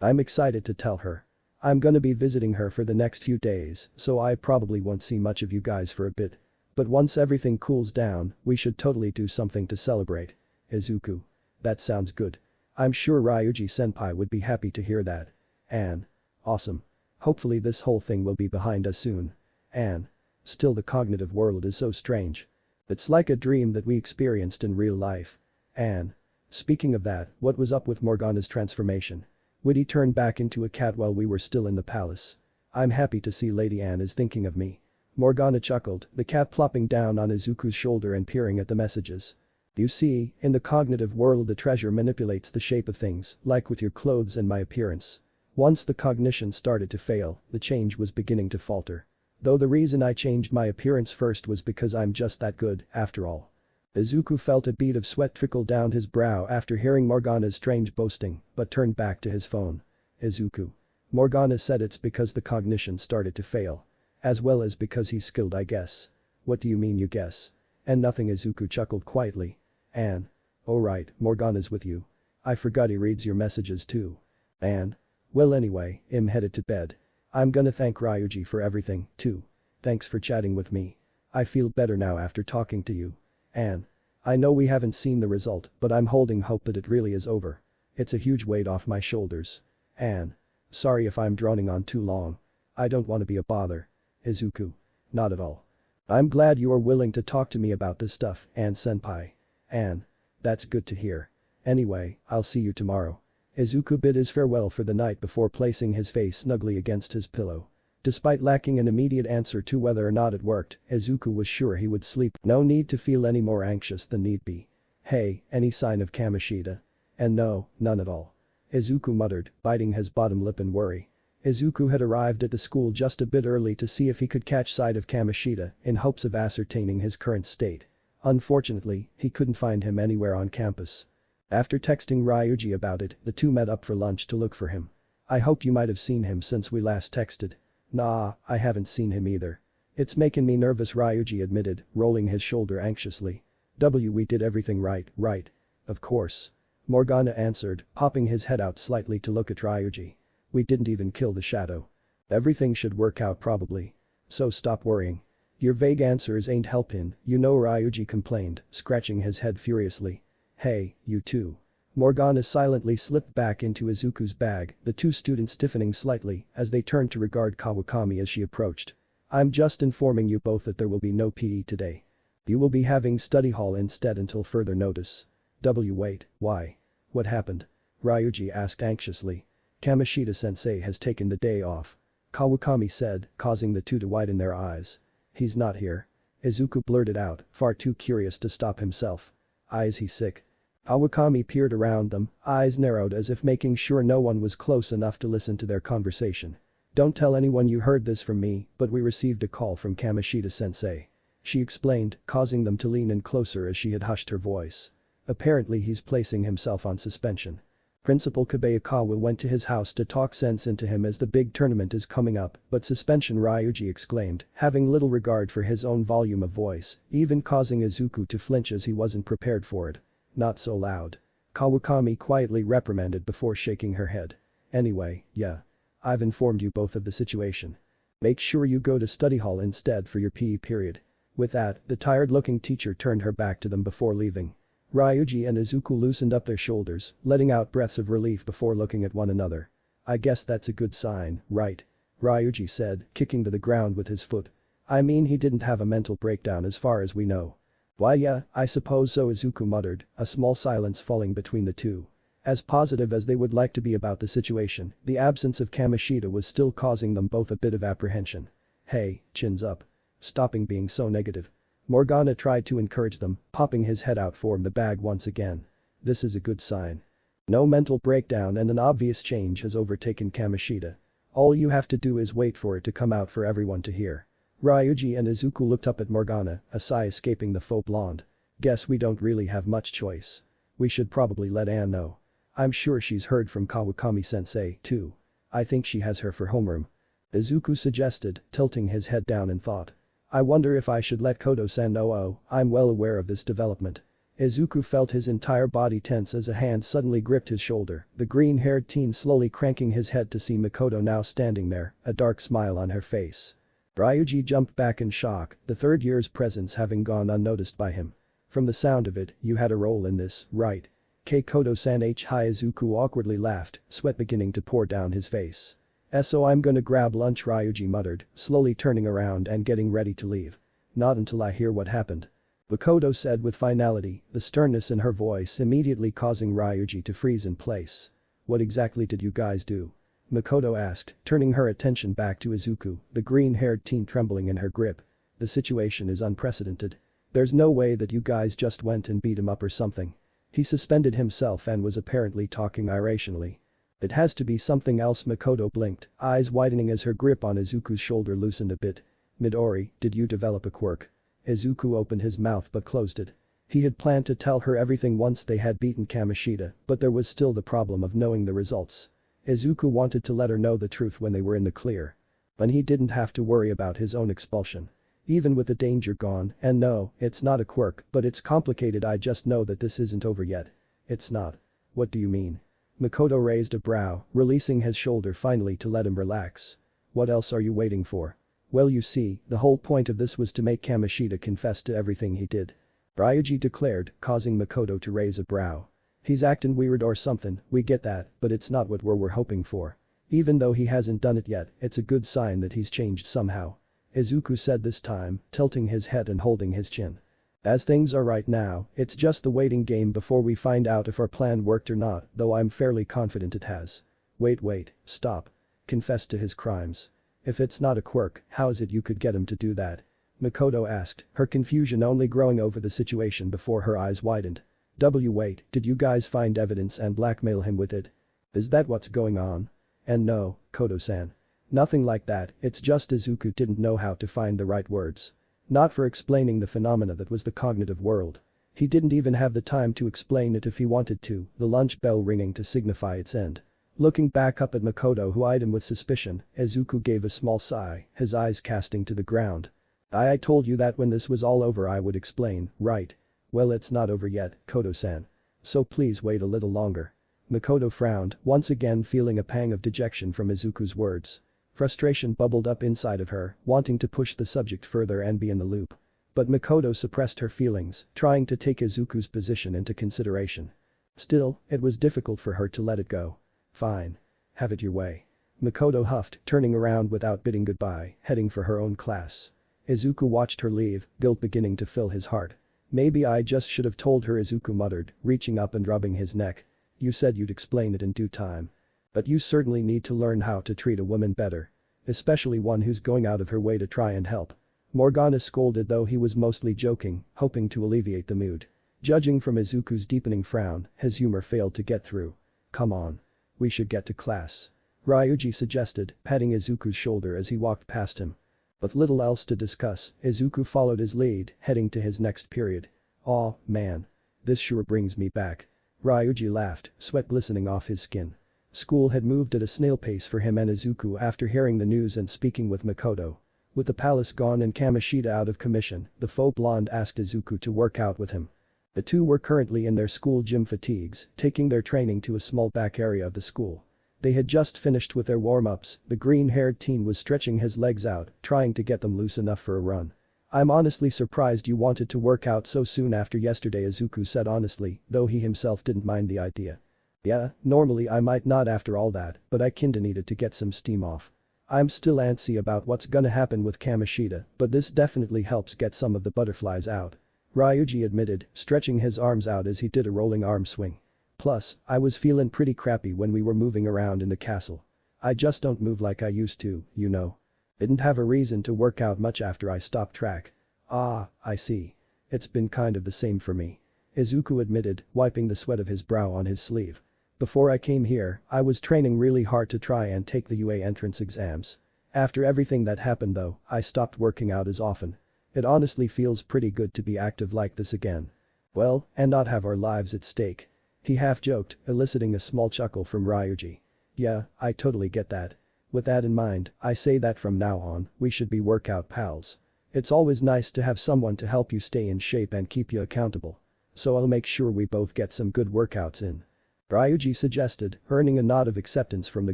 I'm excited to tell her. I'm gonna be visiting her for the next few days, so I probably won't see much of you guys for a bit. But once everything cools down, we should totally do something to celebrate." Izuku. "That sounds good. I'm sure Ryuji-senpai would be happy to hear that." Ann. "Awesome. Hopefully this whole thing will be behind us soon." Ann. "Still, the cognitive world is so strange. It's like a dream that we experienced in real life." Ann. "Speaking of that, what was up with Morgana's transformation? Would he turn back into a cat while we were still in the palace? I'm happy to see Lady Ann is thinking of me." Morgana chuckled, the cat plopping down on Izuku's shoulder and peering at the messages. "You see, in the cognitive world the treasure manipulates the shape of things, like with your clothes and my appearance. Once the cognition started to fail, the change was beginning to falter. Though the reason I changed my appearance first was because I'm just that good, after all." Izuku felt a bead of sweat trickle down his brow after hearing Morgana's strange boasting, but turned back to his phone. "Izuku. Morgana said it's because the cognition started to fail. As well as because he's skilled, I guess." "What do you mean you guess?" "And nothing," Izuku chuckled quietly. Ann. "Oh right, Morgana's with you. I forgot he reads your messages too." Ann. "Well anyway, I'm headed to bed. I'm gonna thank Ryuji for everything, too. Thanks for chatting with me. I feel better now after talking to you." Ann. "I know we haven't seen the result, but I'm holding hope that it really is over. It's a huge weight off my shoulders." Ann. "Sorry if I'm droning on too long. I don't want to be a bother." Izuku. "Not at all. I'm glad you are willing to talk to me about this stuff, Ann senpai." Ann. "That's good to hear. Anyway, I'll see you tomorrow." Izuku bid his farewell for the night before placing his face snugly against his pillow. Despite lacking an immediate answer to whether or not it worked, Izuku was sure he would sleep. No need to feel any more anxious than need be. "Hey, any sign of Kamoshida?" And no, none at all. Izuku muttered, biting his bottom lip in worry. Izuku had arrived at the school just a bit early to see if he could catch sight of Kamoshida in hopes of ascertaining his current state. Unfortunately, he couldn't find him anywhere on campus. After texting Ryuji about it, the two met up for lunch to look for him. I hoped you might have seen him since we last texted. Nah, I haven't seen him either. It's making me nervous, Ryuji admitted, rolling his shoulder anxiously. We did everything right, right? Of course. Morgana answered, popping his head out slightly to look at Ryuji. We didn't even kill the shadow. Everything should work out probably. So stop worrying. Your vague answers ain't helping, you know, Ryuji complained, scratching his head furiously. Hey, you two. Morgana silently slipped back into Izuku's bag, the two students stiffening slightly as they turned to regard Kawakami as she approached. I'm just informing you both that there will be no PE today. You will be having study hall instead until further notice. Wait, why? What happened? Ryuji asked anxiously. Kamoshida-sensei has taken the day off. Kawakami said, causing the two to widen their eyes. He's not here. Izuku blurted out, far too curious to stop himself. Is he sick? Kawakami peered around them, eyes narrowed as if making sure no one was close enough to listen to their conversation. Don't tell anyone you heard this from me, but we received a call from Kamoshida-sensei. She explained, causing them to lean in closer as she had hushed her voice. Apparently he's placing himself on suspension. Principal Kabayakawa went to his house to talk sense into him as the big tournament is coming up, but suspension, Ryuji exclaimed, having little regard for his own volume of voice, even causing Izuku to flinch as he wasn't prepared for it. Not so loud. Kawakami quietly reprimanded before shaking her head. Anyway, yeah. I've informed you both of the situation. Make sure you go to study hall instead for your PE period. With that, the tired-looking teacher turned her back to them before leaving. Ryuji and Izuku loosened up their shoulders, letting out breaths of relief before looking at one another. I guess that's a good sign, right? Ryuji said, kicking to the ground with his foot. I mean, he didn't have a mental breakdown as far as we know. Why, yeah, I suppose so, Izuku muttered, a small silence falling between the two. As positive as they would like to be about the situation, the absence of Kamoshida was still causing them both a bit of apprehension. Hey, chins up. Stopping being so negative. Morgana tried to encourage them, popping his head out from the bag once again. This is a good sign. No mental breakdown and an obvious change has overtaken Kamoshida. All you have to do is wait for it to come out for everyone to hear. Ryuji and Izuku looked up at Morgana, a sigh escaping the faux blonde. Guess we don't really have much choice. We should probably let Anne know. I'm sure she's heard from Kawakami-sensei, too. I think she has her for homeroom. Izuku suggested, tilting his head down in thought. I wonder if I should let Kodo-san know. Oh, I'm well aware of this development. Izuku felt his entire body tense as a hand suddenly gripped his shoulder, the green-haired teen slowly cranking his head to see Makoto now standing there, a dark smile on her face. Ryuji jumped back in shock, the third year's presence having gone unnoticed by him. From the sound of it, you had a role in this, right? Kodo-san. Izuku awkwardly laughed, sweat beginning to pour down his face. So I'm gonna grab lunch, Ryuji muttered, slowly turning around and getting ready to leave. Not until I hear what happened. Makoto said with finality, the sternness in her voice immediately causing Ryuji to freeze in place. What exactly did you guys do? Makoto asked, turning her attention back to Izuku, the green-haired teen trembling in her grip. The situation is unprecedented. There's no way that you guys just went and beat him up or something. He suspended himself and was apparently talking irrationally. It has to be something else, Makoto blinked, eyes widening as her grip on Izuku's shoulder loosened a bit. Midori, did you develop a quirk? Izuku opened his mouth but closed it. He had planned to tell her everything once they had beaten Kamoshida, but there was still the problem of knowing the results. Izuku wanted to let her know the truth when they were in the clear. But he didn't have to worry about his own expulsion. Even with the danger gone, and no, it's not a quirk, but it's complicated. I just know that this isn't over yet. It's not. What do you mean? Makoto raised a brow, releasing his shoulder finally to let him relax. What else are you waiting for? Well, you see, the whole point of this was to make Kamoshida confess to everything he did. Ryuji declared, causing Makoto to raise a brow. He's acting weird or something, we get that, but it's not what we're hoping for. Even though he hasn't done it yet, it's a good sign that he's changed somehow. Izuku said this time, tilting his head and holding his chin. As things are right now, it's just the waiting game before we find out if our plan worked or not, though I'm fairly confident it has. Wait, stop. Confess to his crimes. If it's not a quirk, how is it you could get him to do that? Makoto asked, her confusion only growing over the situation before her eyes widened. Wait, did you guys find evidence and blackmail him with it? Is that what's going on? And no, Kodo-san. Nothing like that, it's just Izuku didn't know how to find the right words. Not for explaining the phenomena that was the cognitive world. He didn't even have the time to explain it if he wanted to, the lunch bell ringing to signify its end. Looking back up at Makoto who eyed him with suspicion, Izuku gave a small sigh, his eyes casting to the ground. I told you that when this was all over I would explain, right? Well, it's not over yet, Kodo-san. So please wait a little longer. Makoto frowned, once again feeling a pang of dejection from Izuku's words. Frustration bubbled up inside of her, wanting to push the subject further and be in the loop. But Makoto suppressed her feelings, trying to take Izuku's position into consideration. Still, it was difficult for her to let it go. Fine. Have it your way. Makoto huffed, turning around without bidding goodbye, heading for her own class. Izuku watched her leave, guilt beginning to fill his heart. Maybe I just should have told her, Izuku muttered, reaching up and rubbing his neck. You said you'd explain it in due time. But you certainly need to learn how to treat a woman better. Especially one who's going out of her way to try and help. Morgana scolded, though he was mostly joking, hoping to alleviate the mood. Judging from Izuku's deepening frown, his humor failed to get through. Come on. We should get to class. Ryuji suggested, patting Izuku's shoulder as he walked past him. With little else to discuss, Izuku followed his lead, heading to his next period. Aw, man. This sure brings me back. Ryuji laughed, sweat glistening off his skin. School had moved at a snail pace for him and Izuku after hearing the news and speaking with Makoto. With the palace gone and Kamoshida out of commission, the faux blonde asked Izuku to work out with him. The two were currently in their school gym fatigues, taking their training to a small back area of the school. They had just finished with their warm-ups, the green-haired teen was stretching his legs out, trying to get them loose enough for a run. I'm honestly surprised you wanted to work out so soon after yesterday, Izuku said honestly, though he himself didn't mind the idea. Yeah, normally I might not after all that, but I kinda needed to get some steam off. I'm still antsy about what's gonna happen with Kamoshida, but this definitely helps get some of the butterflies out. Ryuji admitted, stretching his arms out as he did a rolling arm swing. Plus, I was feeling pretty crappy when we were moving around in the castle. I just don't move like I used to, you know. Didn't have a reason to work out much after I stopped track. Ah, I see. It's been kind of the same for me. Izuku admitted, wiping the sweat of his brow on his sleeve. Before I came here, I was training really hard to try and take the UA entrance exams. After everything that happened though, I stopped working out as often. It honestly feels pretty good to be active like this again. Well, and not have our lives at stake. He half joked, eliciting a small chuckle from Ryuji. Yeah, I totally get that. With that in mind, I say that from now on, we should be workout pals. It's always nice to have someone to help you stay in shape and keep you accountable. So I'll make sure we both get some good workouts in. Ryuji suggested, earning a nod of acceptance from the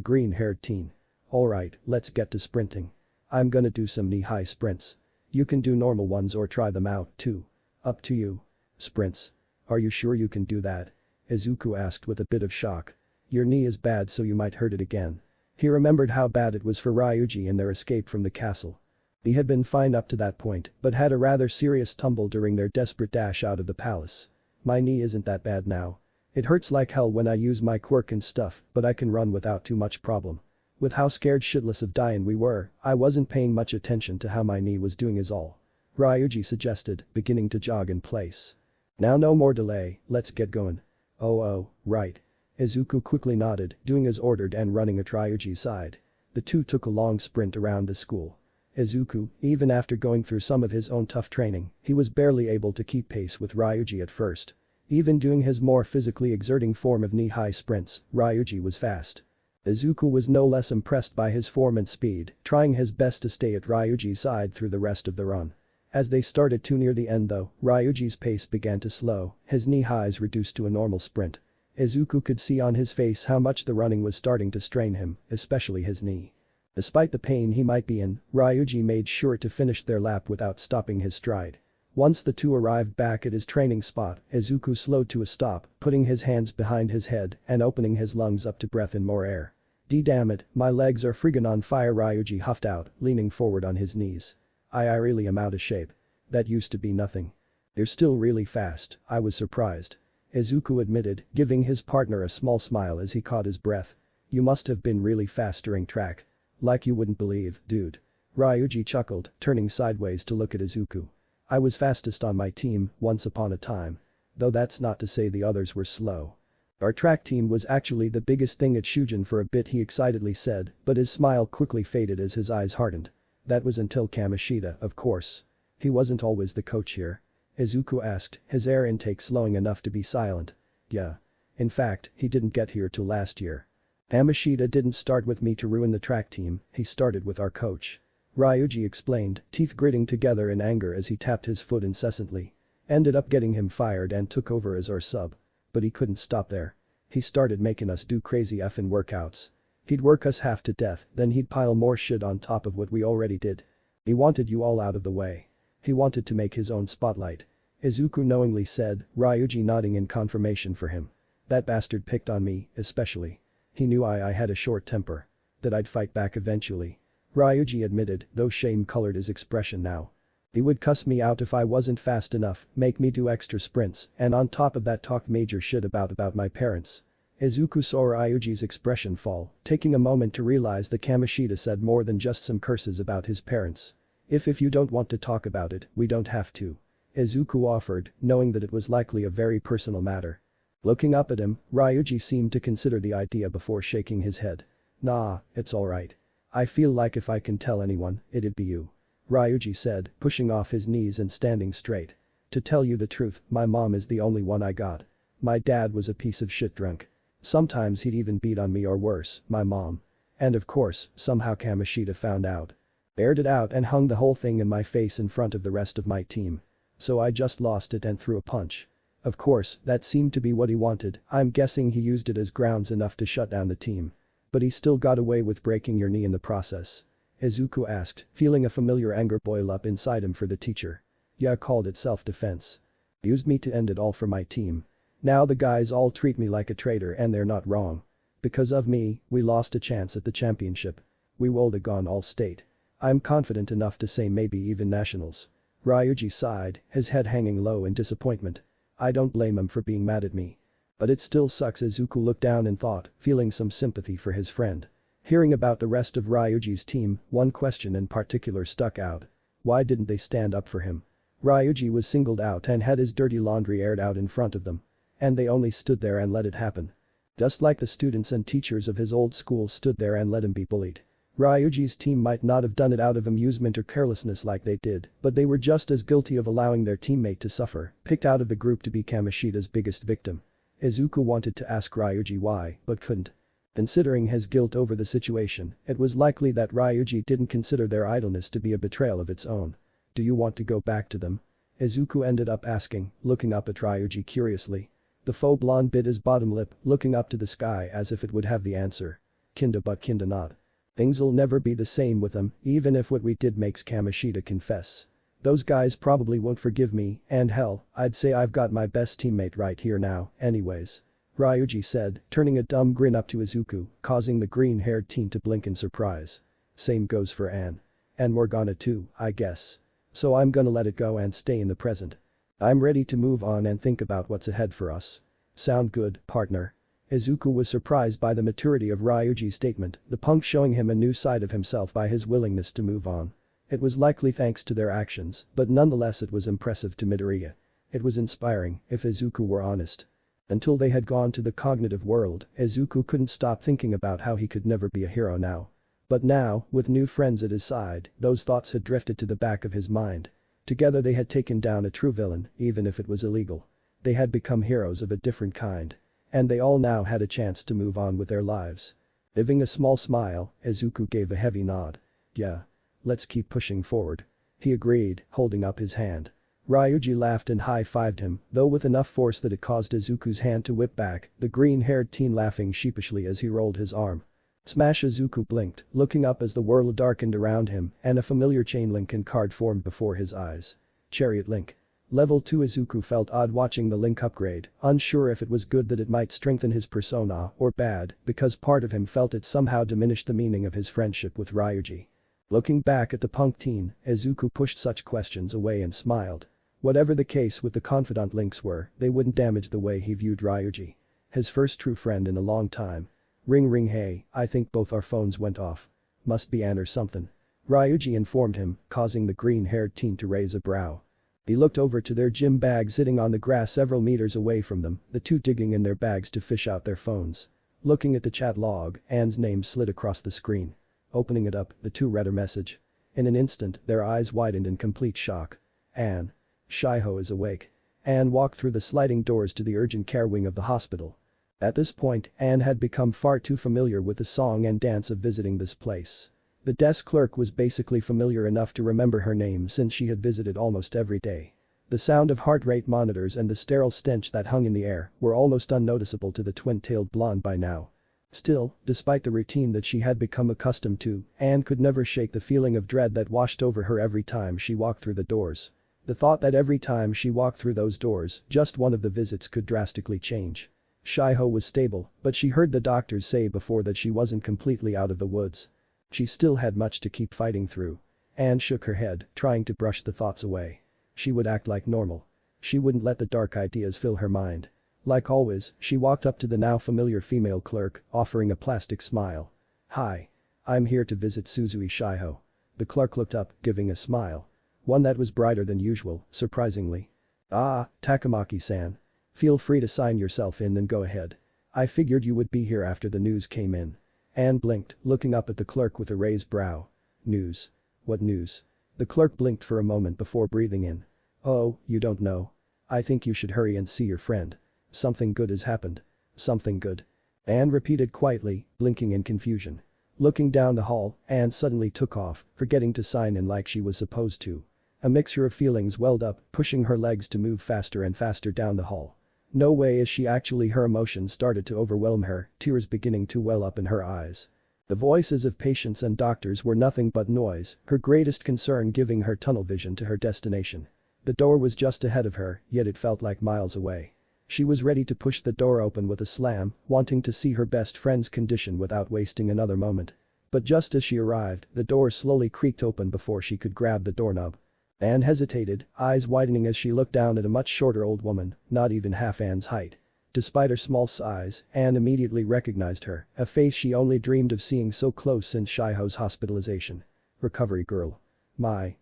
green-haired teen. Alright, let's get to sprinting. I'm gonna do some knee-high sprints. You can do normal ones or try them out, too. Up to you. Sprints. Are you sure you can do that? Izuku asked with a bit of shock. Your knee is bad, so you might hurt it again. He remembered how bad it was for Ryuji in their escape from the castle. He had been fine up to that point, but had a rather serious tumble during their desperate dash out of the palace. My knee isn't that bad now. It hurts like hell when I use my quirk and stuff, but I can run without too much problem. With how scared shitless of dying we were, I wasn't paying much attention to how my knee was doing is all. Ryuji suggested, beginning to jog in place. Now no more delay, let's get going. Oh, right. Izuku quickly nodded, doing as ordered and running at Ryuji's side. The two took a long sprint around the school. Izuku, even after going through some of his own tough training, he was barely able to keep pace with Ryuji at first. Even doing his more physically exerting form of knee-high sprints, Ryuji was fast. Izuku was no less impressed by his form and speed, trying his best to stay at Ryuji's side through the rest of the run. As they started to near the end though, Ryuji's pace began to slow, his knee-highs reduced to a normal sprint. Izuku could see on his face how much the running was starting to strain him, especially his knee. Despite the pain he might be in, Ryuji made sure to finish their lap without stopping his stride. Once the two arrived back at his training spot, Izuku slowed to a stop, putting his hands behind his head and opening his lungs up to breath in more air. Damn it, my legs are friggin' on fire, Ryuji huffed out, leaning forward on his knees. I really am out of shape. That used to be nothing. You're still really fast, I was surprised. Izuku admitted, giving his partner a small smile as he caught his breath. You must have been really fast during track. Like you wouldn't believe, dude. Ryuji chuckled, turning sideways to look at Izuku. I was fastest on my team, once upon a time. Though that's not to say the others were slow. Our track team was actually the biggest thing at Shujin for a bit, he excitedly said, but his smile quickly faded as his eyes hardened. That was until Kamoshida, of course. He wasn't always the coach here. Izuku asked, his air intake slowing enough to be silent. Yeah. In fact, he didn't get here till last year. Kamoshida didn't start with me to ruin the track team, he started with our coach. Ryuji explained, teeth gritting together in anger as he tapped his foot incessantly. Ended up getting him fired and took over as our sub. But he couldn't stop there. He started making us do crazy effing workouts. He'd work us half to death, then he'd pile more shit on top of what we already did. He wanted you all out of the way. He wanted to make his own spotlight. Izuku knowingly said, Ryuji nodding in confirmation for him. That bastard picked on me, especially. He knew I had a short temper. That I'd fight back eventually. Ryuji admitted, though shame colored his expression now. He would cuss me out if I wasn't fast enough, make me do extra sprints, and on top of that talk major shit about my parents. Izuku saw Ryuji's expression fall, taking a moment to realize that Kamoshida said more than just some curses about his parents. If you don't want to talk about it, we don't have to. Izuku offered, knowing that it was likely a very personal matter. Looking up at him, Ryuji seemed to consider the idea before shaking his head. Nah, it's alright. I feel like if I can tell anyone, it'd be you. Ryuji said, pushing off his knees and standing straight. To tell you the truth, my mom is the only one I got. My dad was a piece of shit drunk. Sometimes he'd even beat on me or worse, my mom. And of course, somehow Kamoshida found out. Aired it out and hung the whole thing in my face in front of the rest of my team. So I just lost it and threw a punch. Of course, that seemed to be what he wanted, I'm guessing he used it as grounds enough to shut down the team. But he still got away with breaking your knee in the process. Izuku asked, feeling a familiar anger boil up inside him for the teacher. Yeah, called it self-defense. Used me to end it all for my team. Now the guys all treat me like a traitor and they're not wrong. Because of me, we lost a chance at the championship. We would have gone all state. I'm confident enough to say maybe even nationals. Ryuji sighed, his head hanging low in disappointment. I don't blame him for being mad at me. But it still sucks. Izuku looked down in thought, feeling some sympathy for his friend. Hearing about the rest of Ryuji's team, one question in particular stuck out. Why didn't they stand up for him? Ryuji was singled out and had his dirty laundry aired out in front of them. And they only stood there and let it happen. Just like the students and teachers of his old school stood there and let him be bullied. Ryuji's team might not have done it out of amusement or carelessness like they did, but they were just as guilty of allowing their teammate to suffer, picked out of the group to be Kamoshida's biggest victim. Izuku wanted to ask Ryuji why, but couldn't. Considering his guilt over the situation, it was likely that Ryuji didn't consider their idleness to be a betrayal of its own. Do you want to go back to them? Izuku ended up asking, looking up at Ryuji curiously. The faux blonde bit his bottom lip, looking up to the sky as if it would have the answer. Kinda but kinda not. Things'll never be the same with them, even if what we did makes Kamoshida confess. Those guys probably won't forgive me, and hell, I'd say I've got my best teammate right here now, anyways. Ryuji said, turning a dumb grin up to Izuku, causing the green-haired teen to blink in surprise. Same goes for Anne. And Morgana too, I guess. So I'm gonna let it go and stay in the present. I'm ready to move on and think about what's ahead for us. Sound good, partner? Izuku was surprised by the maturity of Ryuji's statement, the punk showing him a new side of himself by his willingness to move on. It was likely thanks to their actions, but nonetheless it was impressive to Midoriya. It was inspiring, if Izuku were honest. Until they had gone to the cognitive world, Izuku couldn't stop thinking about how he could never be a hero now. But now, with new friends at his side, those thoughts had drifted to the back of his mind. Together they had taken down a true villain, even if it was illegal. They had become heroes of a different kind. And they all now had a chance to move on with their lives. Giving a small smile, Izuku gave a heavy nod. Yeah. Let's keep pushing forward. He agreed, holding up his hand. Ryuji laughed and high-fived him, though with enough force that it caused Izuku's hand to whip back, the green-haired teen laughing sheepishly as he rolled his arm. Smash! Izuku blinked, looking up as the world darkened around him and a familiar chain link and card formed before his eyes. Chariot link. Level 2. Izuku felt odd watching the link upgrade, unsure if it was good that it might strengthen his persona or bad, because part of him felt it somehow diminished the meaning of his friendship with Ryuji. Looking back at the punk teen, Izuku pushed such questions away and smiled. Whatever the case with the confidant links were, they wouldn't damage the way he viewed Ryuji. His first true friend in a long time. Ring ring. Hey, I think both our phones went off. Must be Anne or something. Ryuji informed him, causing the green-haired teen to raise a brow. He looked over to their gym bag sitting on the grass several meters away from them, the two digging in their bags to fish out their phones. Looking at the chat log, Anne's name slid across the screen. Opening it up, the two read her message. In an instant, their eyes widened in complete shock. Anne. Shiho is awake. Anne walked through the sliding doors to the urgent care wing of the hospital. At this point, Anne had become far too familiar with the song and dance of visiting this place. The desk clerk was basically familiar enough to remember her name since she had visited almost every day. The sound of heart rate monitors and the sterile stench that hung in the air were almost unnoticeable to the twin-tailed blonde by now. Still, despite the routine that she had become accustomed to, Anne could never shake the feeling of dread that washed over her every time she walked through the doors. The thought that every time she walked through those doors, just one of the visits could drastically change. Shiho was stable, but she heard the doctors say before that she wasn't completely out of the woods. She still had much to keep fighting through. Anne shook her head, trying to brush the thoughts away. She would act like normal. She wouldn't let the dark ideas fill her mind. Like always, she walked up to the now familiar female clerk, offering a plastic smile. "Hi. I'm here to visit Suzui Shiho." The clerk looked up, giving a smile. One that was brighter than usual, surprisingly. "Ah, Takamaki-san. Feel free to sign yourself in and go ahead. I figured you would be here after the news came in." Anne blinked, looking up at the clerk with a raised brow. "News? What news?" The clerk blinked for a moment before breathing in. "Oh, you don't know. I think you should hurry and see your friend. Something good has happened." "Something good?" Anne repeated quietly, blinking in confusion. Looking down the hall, Anne suddenly took off, forgetting to sign in like she was supposed to. A mixture of feelings welled up, pushing her legs to move faster and faster down the hall. No way is she actually. Her emotions started to overwhelm her, tears beginning to well up in her eyes. The voices of patients and doctors were nothing but noise, her greatest concern giving her tunnel vision to her destination. The door was just ahead of her, yet it felt like miles away. She was ready to push the door open with a slam, wanting to see her best friend's condition without wasting another moment. But just as she arrived, the door slowly creaked open before she could grab the doorknob. Anne hesitated, eyes widening as she looked down at a much shorter old woman, not even half Anne's height. Despite her small size, Anne immediately recognized her, a face she only dreamed of seeing so close since Shiho's hospitalization. "Recovery girl. My.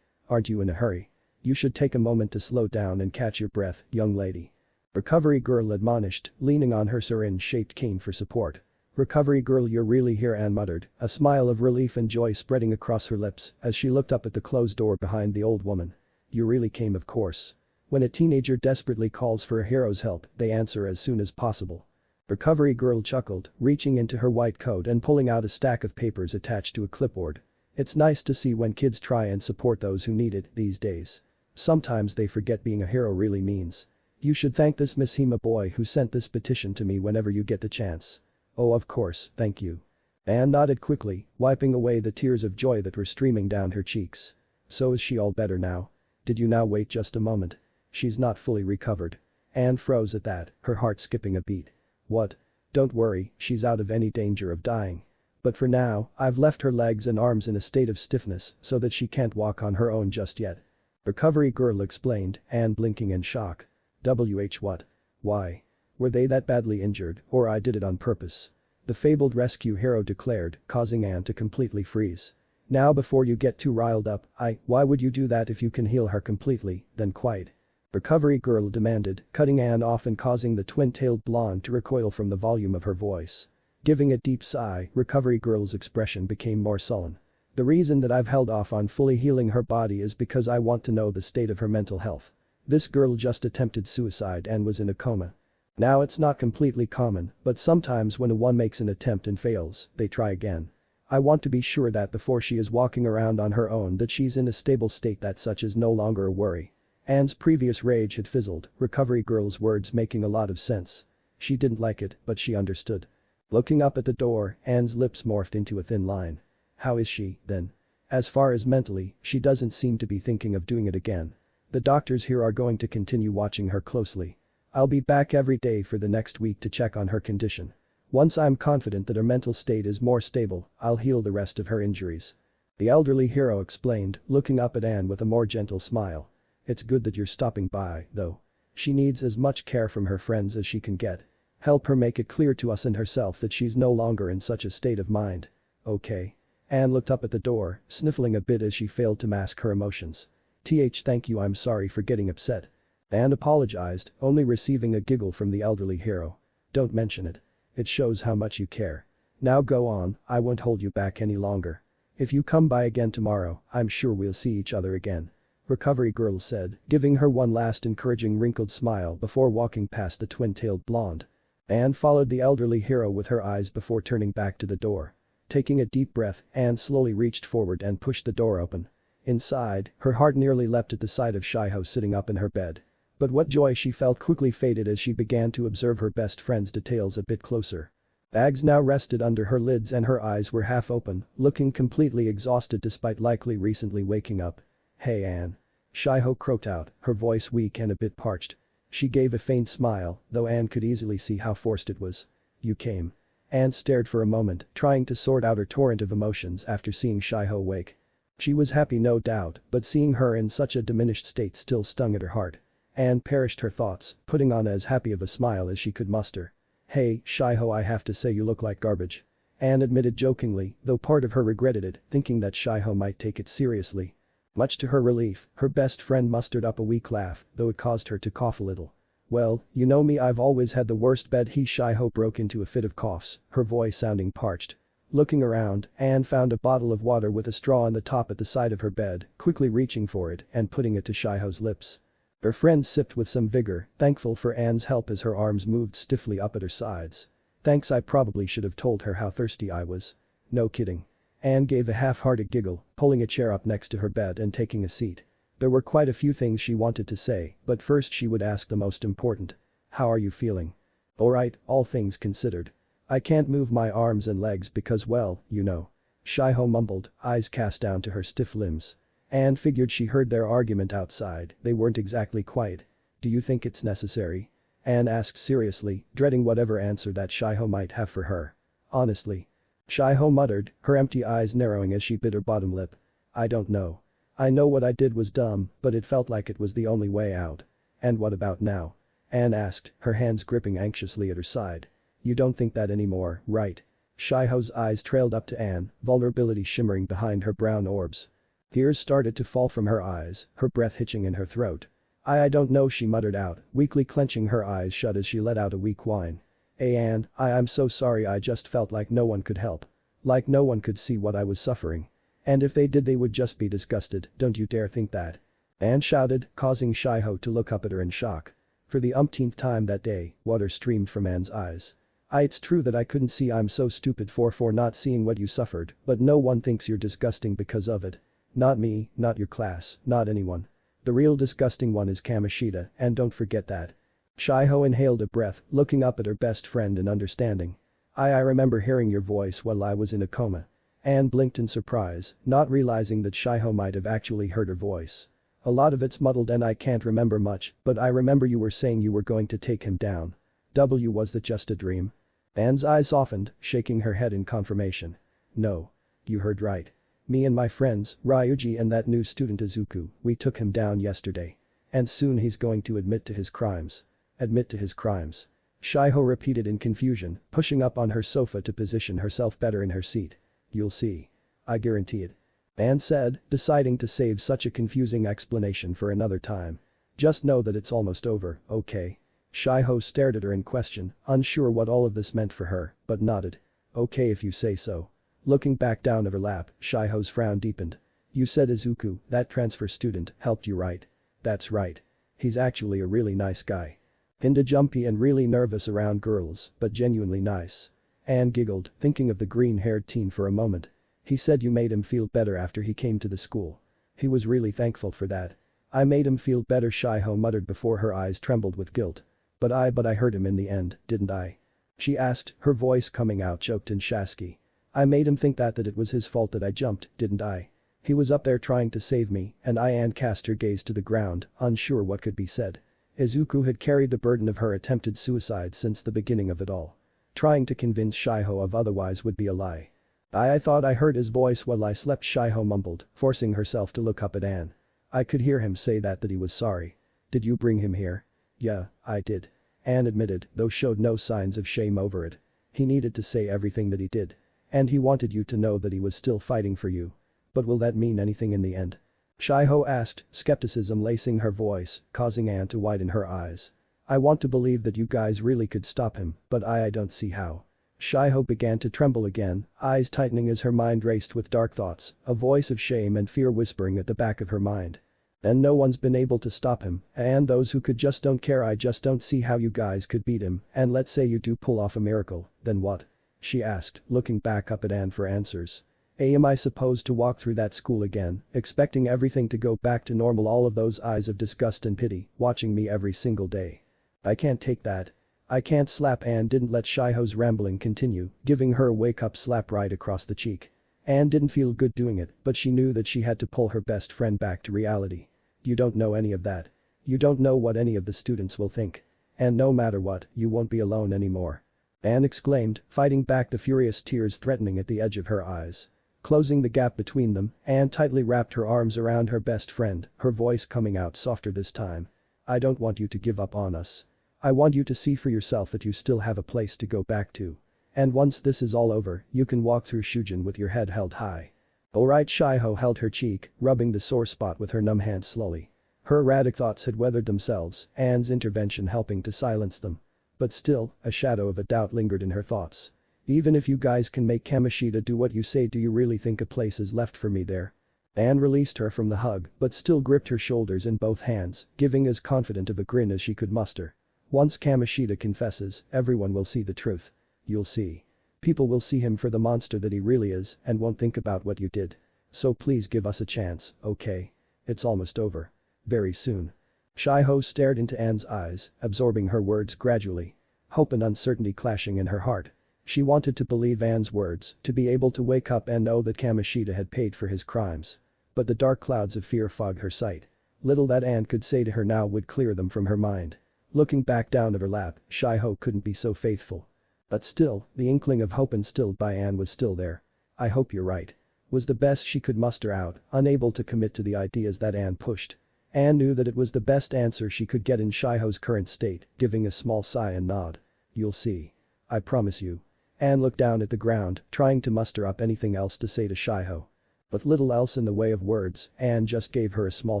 Aren't you in a hurry? You should take a moment to slow down and catch your breath, young lady." Recovery girl admonished, leaning on her syringe-shaped cane for support. "Recovery girl, you're really here," Anne muttered, a smile of relief and joy spreading across her lips as she looked up at the closed door behind the old woman. "You really came, of course. When a teenager desperately calls for a hero's help, they answer as soon as possible." Recovery girl chuckled, reaching into her white coat and pulling out a stack of papers attached to a clipboard. "It's nice to see when kids try and support those who need it these days. Sometimes they forget being a hero really means. You should thank this Miss Hima boy who sent this petition to me whenever you get the chance." "Oh, of course, thank you." Anne nodded quickly, wiping away the tears of joy that were streaming down her cheeks. "So is she all better now? Did you now wait just a moment? She's not fully recovered." Anne froze at that, her heart skipping a beat. "What? Don't worry, she's out of any danger of dying. But for now, I've left her legs and arms in a state of stiffness so that she can't walk on her own just yet." Recovery girl explained, Anne blinking in shock. What? Why? Were they that badly injured, or I did it on purpose?" The fabled rescue hero declared, causing Anne to completely freeze. "Now before you get too riled up, why would you do that if you can heal her completely, then quite?" Recovery girl demanded, cutting Anne off and causing the twin-tailed blonde to recoil from the volume of her voice. Giving a deep sigh, Recovery girl's expression became more sullen. "The reason that I've held off on fully healing her body is because I want to know the state of her mental health. This girl just attempted suicide and was in a coma. Now it's not completely common, but sometimes when one makes an attempt and fails, they try again. I want to be sure that before she is walking around on her own that she's in a stable state, that such is no longer a worry." Anne's previous rage had fizzled, Recovery girl's words making a lot of sense. She didn't like it, but she understood. Looking up at the door, Anne's lips morphed into a thin line. "How is she, then?" "As far as mentally, she doesn't seem to be thinking of doing it again. The doctors here are going to continue watching her closely. I'll be back every day for the next week to check on her condition. Once I'm confident that her mental state is more stable, I'll heal the rest of her injuries." The elderly hero explained, looking up at Anne with a more gentle smile. "It's good that you're stopping by, though. She needs as much care from her friends as she can get. Help her make it clear to us and herself that she's no longer in such a state of mind. Okay?" Anne looked up at the door, sniffling a bit as she failed to mask her emotions. Thank you, I'm sorry for getting upset. Anne apologized, only receiving a giggle from the elderly hero. Don't mention it. It shows how much you care. Now go on, I won't hold you back any longer. If you come by again tomorrow, I'm sure we'll see each other again. Recovery girl said, giving her one last encouraging wrinkled smile before walking past the twin-tailed blonde. Anne followed the elderly hero with her eyes before turning back to the door. Taking a deep breath, Anne slowly reached forward and pushed the door open. Inside, her heart nearly leapt at the sight of Shiho sitting up in her bed. But what joy she felt quickly faded as she began to observe her best friend's details a bit closer. Bags now rested under her lids and her eyes were half open, looking completely exhausted despite likely recently waking up. Hey Anne. Shiho croaked out, her voice weak and a bit parched. She gave a faint smile, though Anne could easily see how forced it was. You came. Anne stared for a moment, trying to sort out her torrent of emotions after seeing Shiho wake. She was happy no doubt, but seeing her in such a diminished state still stung at her heart. Anne perished her thoughts, putting on as happy of a smile as she could muster. Hey, Shiho, I have to say you look like garbage. Anne admitted jokingly, though part of her regretted it, thinking that Shiho might take it seriously. Much to her relief, her best friend mustered up a weak laugh, though it caused her to cough a little. Well, you know me, I've always had the worst bed. Shiho broke into a fit of coughs, her voice sounding parched. Looking around, Anne found a bottle of water with a straw on the top at the side of her bed, quickly reaching for it and putting it to Shiho's lips. Her friend sipped with some vigor, thankful for Anne's help as her arms moved stiffly up at her sides. Thanks, I probably should have told her how thirsty I was. No kidding. Anne gave a half-hearted giggle, pulling a chair up next to her bed and taking a seat. There were quite a few things she wanted to say, but first she would ask the most important. How are you feeling? Alright, all things considered. I can't move my arms and legs because, well, you know. Shiho mumbled, eyes cast down to her stiff limbs. Anne figured she heard their argument outside, they weren't exactly quiet. Do you think it's necessary? Anne asked seriously, dreading whatever answer that Shiho might have for her. Honestly. Shiho muttered, her empty eyes narrowing as she bit her bottom lip. I don't know. I know what I did was dumb, but it felt like it was the only way out. And what about now? Anne asked, her hands gripping anxiously at her side. You don't think that anymore, right? Shiho's eyes trailed up to Anne, vulnerability shimmering behind her brown orbs. Tears started to fall from her eyes, her breath hitching in her throat. I don't know, she muttered out, weakly clenching her eyes shut as she let out a weak whine. Anne, I'm so sorry, I just felt like no one could help. Like no one could see what I was suffering. And if they did they would just be disgusted, don't you dare think that. Anne shouted, causing Shiho to look up at her in shock. For the umpteenth time that day, water streamed from Anne's eyes. It's true that I couldn't see, I'm so stupid for not seeing what you suffered, but no one thinks you're disgusting because of it. Not me, not your class, not anyone. The real disgusting one is Kamoshida, and don't forget that. Shiho inhaled a breath, looking up at her best friend in understanding. I remember hearing your voice while I was in a coma. Anne blinked in surprise, not realizing that Shiho might have actually heard her voice. A lot of it's muddled and I can't remember much, but I remember you were saying you were going to take him down. Was that just a dream? Anne's eyes softened, shaking her head in confirmation. No. You heard right. Me and my friends, Ryuji and that new student Izuku, we took him down yesterday. And soon he's going to admit to his crimes. Admit to his crimes. Shiho repeated in confusion, pushing up on her sofa to position herself better in her seat. You'll see. I guarantee it. Anne said, deciding to save such a confusing explanation for another time. Just know that it's almost over, okay? Shiho stared at her in question, unsure what all of this meant for her, but nodded. Okay if you say so. Looking back down at her lap, Shiho's frown deepened. You said Izuku, that transfer student, helped you right? That's right. He's actually a really nice guy. Kinda jumpy and really nervous around girls, but genuinely nice. Anne giggled, thinking of the green-haired teen for a moment. He said you made him feel better after he came to the school. He was really thankful for that. I made him feel better, Shiho muttered before her eyes trembled with guilt. But I hurt him in the end, didn't I? She asked, her voice coming out choked and shasky. I made him think that it was his fault that I jumped, didn't I? He was up there trying to save me, and Anne cast her gaze to the ground, unsure what could be said. Izuku had carried the burden of her attempted suicide since the beginning of it all. Trying to convince Shiho of otherwise would be a lie. I thought I heard his voice while I slept, Shiho mumbled, forcing herself to look up at Anne. I could hear him say that he was sorry. Did you bring him here? Yeah, I did. Anne admitted, though showed no signs of shame over it. He needed to say everything that he did. And he wanted you to know that he was still fighting for you. But will that mean anything in the end? Shiho asked, skepticism lacing her voice, causing Anne to widen her eyes. I want to believe that you guys really could stop him, but I don't see how. Shiho began to tremble again, eyes tightening as her mind raced with dark thoughts, a voice of shame and fear whispering at the back of her mind. And no one's been able to stop him, and those who could just don't care. I just don't see how you guys could beat him, and let's say you do pull off a miracle, then what? She asked, looking back up at Anne for answers. Am I supposed to walk through that school again, expecting everything to go back to normal, all of those eyes of disgust and pity, watching me every single day? I can't take that. I can't. Slap. Anne didn't let Shiho's rambling continue, giving her a wake-up slap right across the cheek. Anne didn't feel good doing it, but she knew that she had to pull her best friend back to reality. You don't know any of that. You don't know what any of the students will think. And no matter what, you won't be alone anymore. Anne exclaimed, fighting back the furious tears threatening at the edge of her eyes. Closing the gap between them, Anne tightly wrapped her arms around her best friend, her voice coming out softer this time. I don't want you to give up on us. I want you to see for yourself that you still have a place to go back to. And once this is all over, you can walk through Shujin with your head held high. Alright. Shiho held her cheek, rubbing the sore spot with her numb hand slowly. Her erratic thoughts had weathered themselves, Anne's intervention helping to silence them. But still, a shadow of a doubt lingered in her thoughts. Even if you guys can make Kamoshida do what you say, do you really think a place is left for me there? Anne released her from the hug, but still gripped her shoulders in both hands, giving as confident of a grin as she could muster. Once Kamoshida confesses, everyone will see the truth. You'll see. People will see him for the monster that he really is and won't think about what you did. So please give us a chance, okay? It's almost over. Very soon. Shiho stared into Anne's eyes, absorbing her words gradually. Hope and uncertainty clashing in her heart. She wanted to believe Anne's words, to be able to wake up and know that Kamoshida had paid for his crimes. But the dark clouds of fear fogged her sight. Little that Anne could say to her now would clear them from her mind. Looking back down at her lap, Shiho couldn't be so faithful. But still, the inkling of hope instilled by Anne was still there. I hope you're right. Was the best she could muster out, unable to commit to the ideas that Anne pushed. Anne knew that it was the best answer she could get in Shiho's current state, giving a small sigh and nod. You'll see. I promise you. Anne looked down at the ground, trying to muster up anything else to say to Shiho. With little else in the way of words, Anne just gave her a small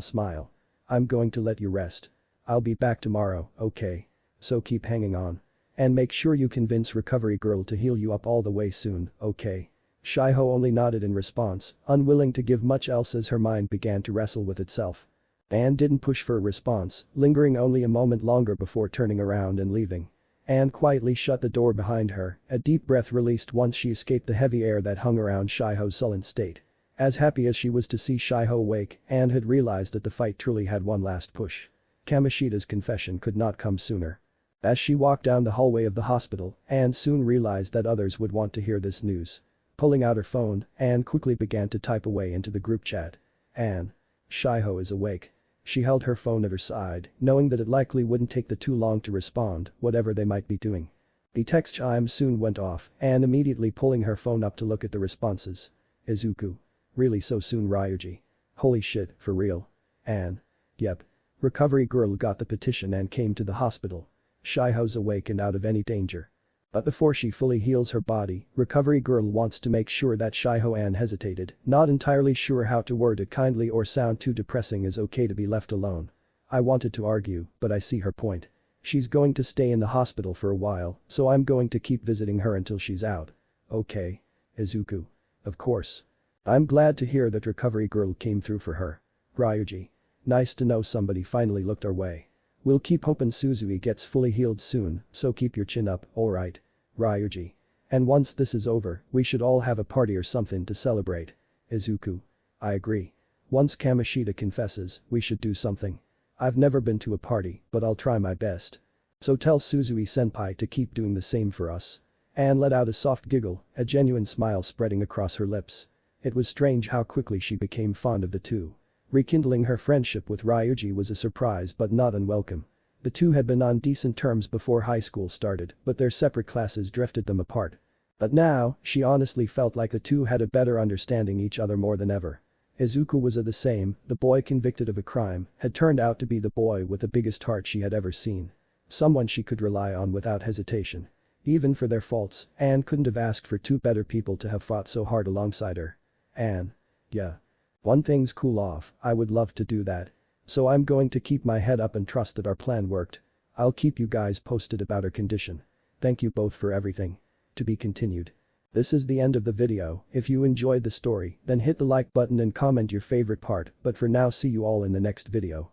smile. I'm going to let you rest. I'll be back tomorrow, okay? So keep hanging on. And make sure you convince Recovery Girl to heal you up all the way soon, okay? Shiho only nodded in response, unwilling to give much else as her mind began to wrestle with itself. Anne didn't push for a response, lingering only a moment longer before turning around and leaving. Anne quietly shut the door behind her, a deep breath released once she escaped the heavy air that hung around Shiho's sullen state. As happy as she was to see Shiho awake, Anne had realized that the fight truly had one last push. Kamoshida's confession could not come sooner. As she walked down the hallway of the hospital, Anne soon realized that others would want to hear this news. Pulling out her phone, Anne quickly began to type away into the group chat. Anne. Shiho is awake. She held her phone at her side, knowing that it likely wouldn't take too long to respond, whatever they might be doing. The text chime soon went off, Anne immediately pulling her phone up to look at the responses. Izuku. Really so soon, Ryuji? Holy shit, for real? Anne. Yep. Recovery Girl got the petition and came to the hospital. Shiho's awake and out of any danger. But before she fully heals her body, Recovery Girl wants to make sure that Shiho. Anne hesitated, not entirely sure how to word it kindly or sound too depressing as okay to be left alone. I wanted to argue, but I see her point. She's going to stay in the hospital for a while, so I'm going to keep visiting her until she's out. Okay. Izuku. Of course. I'm glad to hear that Recovery Girl came through for her. Ryuji. Nice to know somebody finally looked our way. We'll keep hoping Suzui gets fully healed soon, so keep your chin up, alright? Ryuji. And once this is over, we should all have a party or something to celebrate. Izuku. I agree. Once Kamoshida confesses, we should do something. I've never been to a party, but I'll try my best. So tell Suzui-senpai to keep doing the same for us. Anne let out a soft giggle, a genuine smile spreading across her lips. It was strange how quickly she became fond of the two. Rekindling her friendship with Ryuji was a surprise but not unwelcome. The two had been on decent terms before high school started, but their separate classes drifted them apart. But now, she honestly felt like the two had a better understanding each other more than ever. Izuku was the same, the boy convicted of a crime, had turned out to be the boy with the biggest heart she had ever seen. Someone she could rely on without hesitation. Even for their faults, Anne couldn't have asked for two better people to have fought so hard alongside her. Anne. Yeah. When things cool off, I would love to do that. So I'm going to keep my head up and trust that our plan worked. I'll keep you guys posted about our condition. Thank you both for everything. To be continued. This is the end of the video. If you enjoyed the story, then hit the like button and comment your favorite part, but for now see you all in the next video.